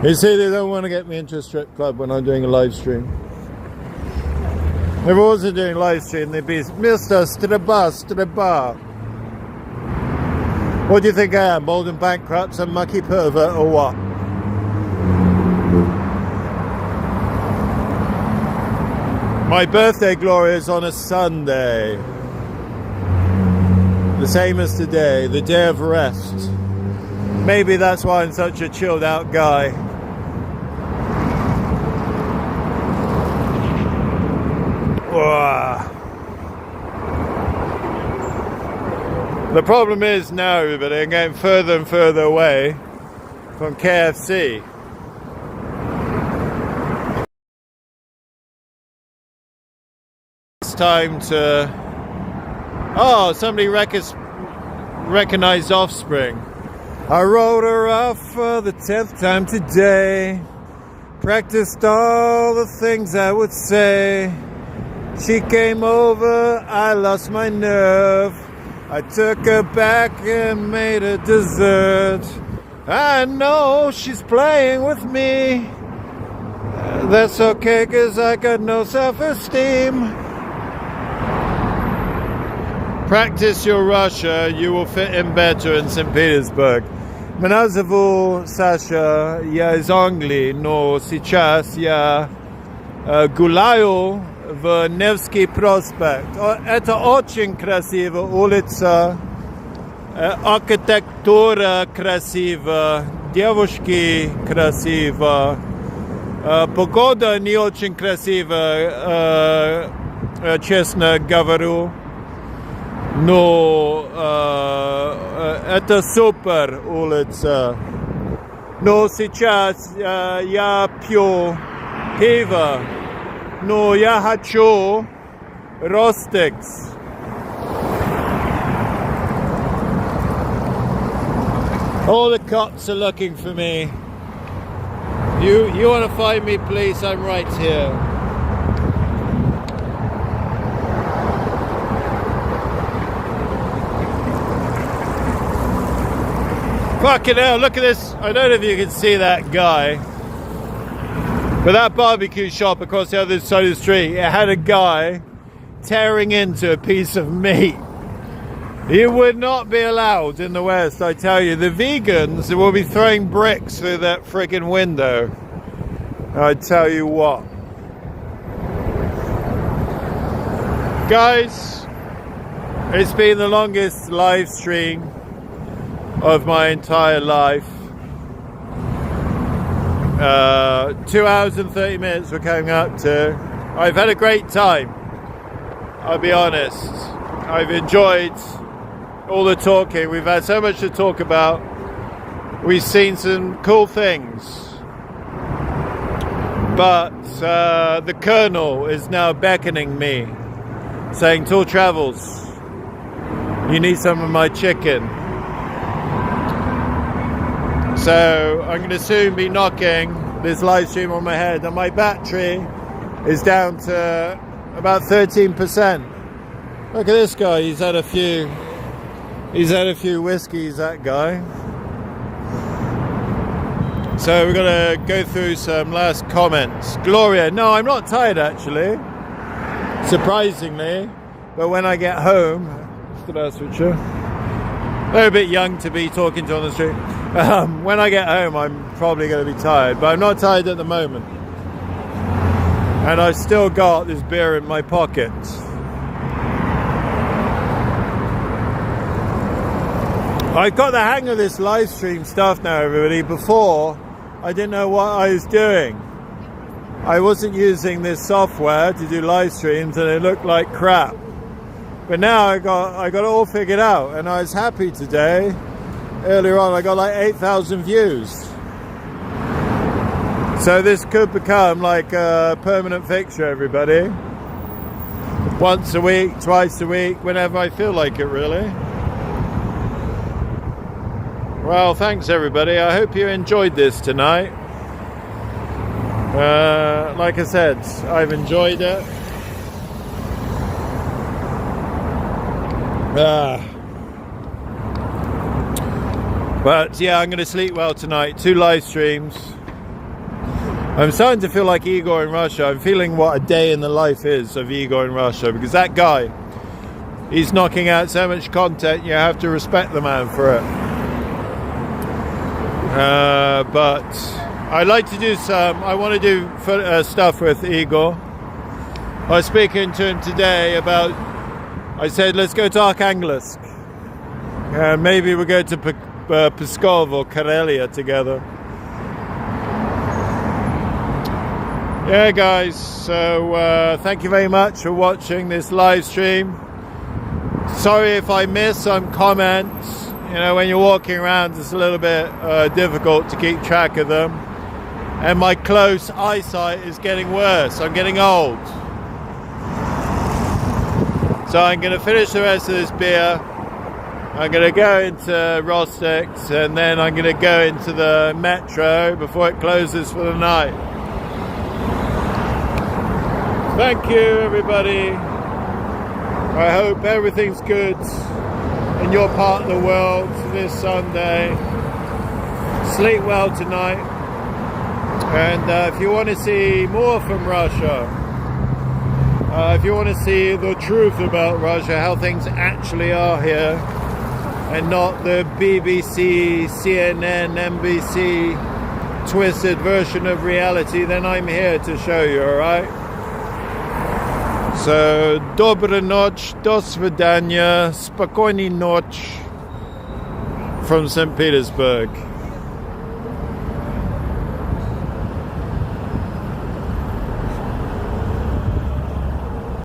You see, they don't want to get me into a strip club when I'm doing a live stream. If I wasn't doing a live stream, they'd be, Mr. Straba. What do you think I am, bold and bankrupt, some mucky pervert or what? My birthday glory is on a Sunday. The same as today, the day of rest. Maybe that's why I'm such a chilled out guy. The problem is now, everybody, I'm getting further and further away from KFC. It's time to... Oh, somebody recognized Offspring. I wrote her off for the 10th time today. Practiced all the things I would say. She came over, I lost my nerve. I took her back and made her dessert. I know she's playing with me. That's okay, 'cause I got no self-esteem. Practice your Russia, you will fit in better in St Petersburg. Меня зовут Саша, я из Англии, но сейчас я гуляю в Невский проспект. Это очень красивая улица, архитектура красивая, девушки красивые, погода не очень красивая, честно говорю, но это супер улица. Но сейчас я пью пиво. No, я хочу Rostix. All the cops are looking for me. You want to find me, please? I'm right here. Fucking hell, look at this. I don't know if you can see that guy. But that barbecue shop across the other side of the street, it had a guy tearing into a piece of meat. You would not be allowed in the West, I tell you. The vegans will be throwing bricks through that friggin' window. I tell you what. Guys, it's been the longest live stream of my entire life. 2 hours and 30 minutes we're coming up to. I've had a great time. I'll be honest. I've enjoyed all the talking. We've had so much to talk about. We've seen some cool things. But the Colonel is now beckoning me, saying, "Tall Travels, you need some of my chicken." So I'm going to soon be knocking this live stream on my head, and my battery is down to about 13%. Look at this guy. He's had a few whiskeys, that guy. So we're going to go through some last comments. Gloria, no, I'm not tired actually, surprisingly. But when I get home, they're a bit young to be talking to on the street. When I get home, I'm probably going to be tired, but I'm not tired at the moment. And I've still got this beer in my pocket. I've got the hang of this live stream stuff now, everybody. Before, I didn't know what I was doing. I wasn't using this software to do live streams, and it looked like crap. But now I got it all figured out, and I was happy today. Earlier on, I got like 8,000 views. So this could become like a permanent fixture, everybody. Once a week, twice a week, whenever I feel like it, really. Well, thanks everybody. I hope you enjoyed this tonight. Like I said, I've enjoyed it. But yeah, I'm going to sleep well tonight. 2 live streams. I'm starting to feel like Igor in Russia. I'm feeling what a day in the life is of Igor in Russia, because that guy, he's knocking out so much content. You have to respect the man for it. But I'd like to do I want to do stuff with Igor. I was speaking to him today about, I said, let's go to Arkhangelsk. Maybe we'll go to Pskov or Karelia together. Yeah, guys, so thank you very much for watching this live stream. Sorry if I missed some comments. You know, when you're walking around, it's a little bit difficult to keep track of them. And my close eyesight is getting worse. I'm getting old. So I'm going to finish the rest of this beer. I'm going to go into Rostix, and then I'm going to go into the metro before it closes for the night. Thank you, everybody. I hope everything's good in your part of the world this Sunday. Sleep well tonight. And if you want to see more from Russia, if you want to see the truth about Russia, how things actually are here, and not the BBC, CNN, NBC twisted version of reality, then I'm here to show you, alright? So, Доброй ночи, до свидания, спокойной ночи from St Petersburg.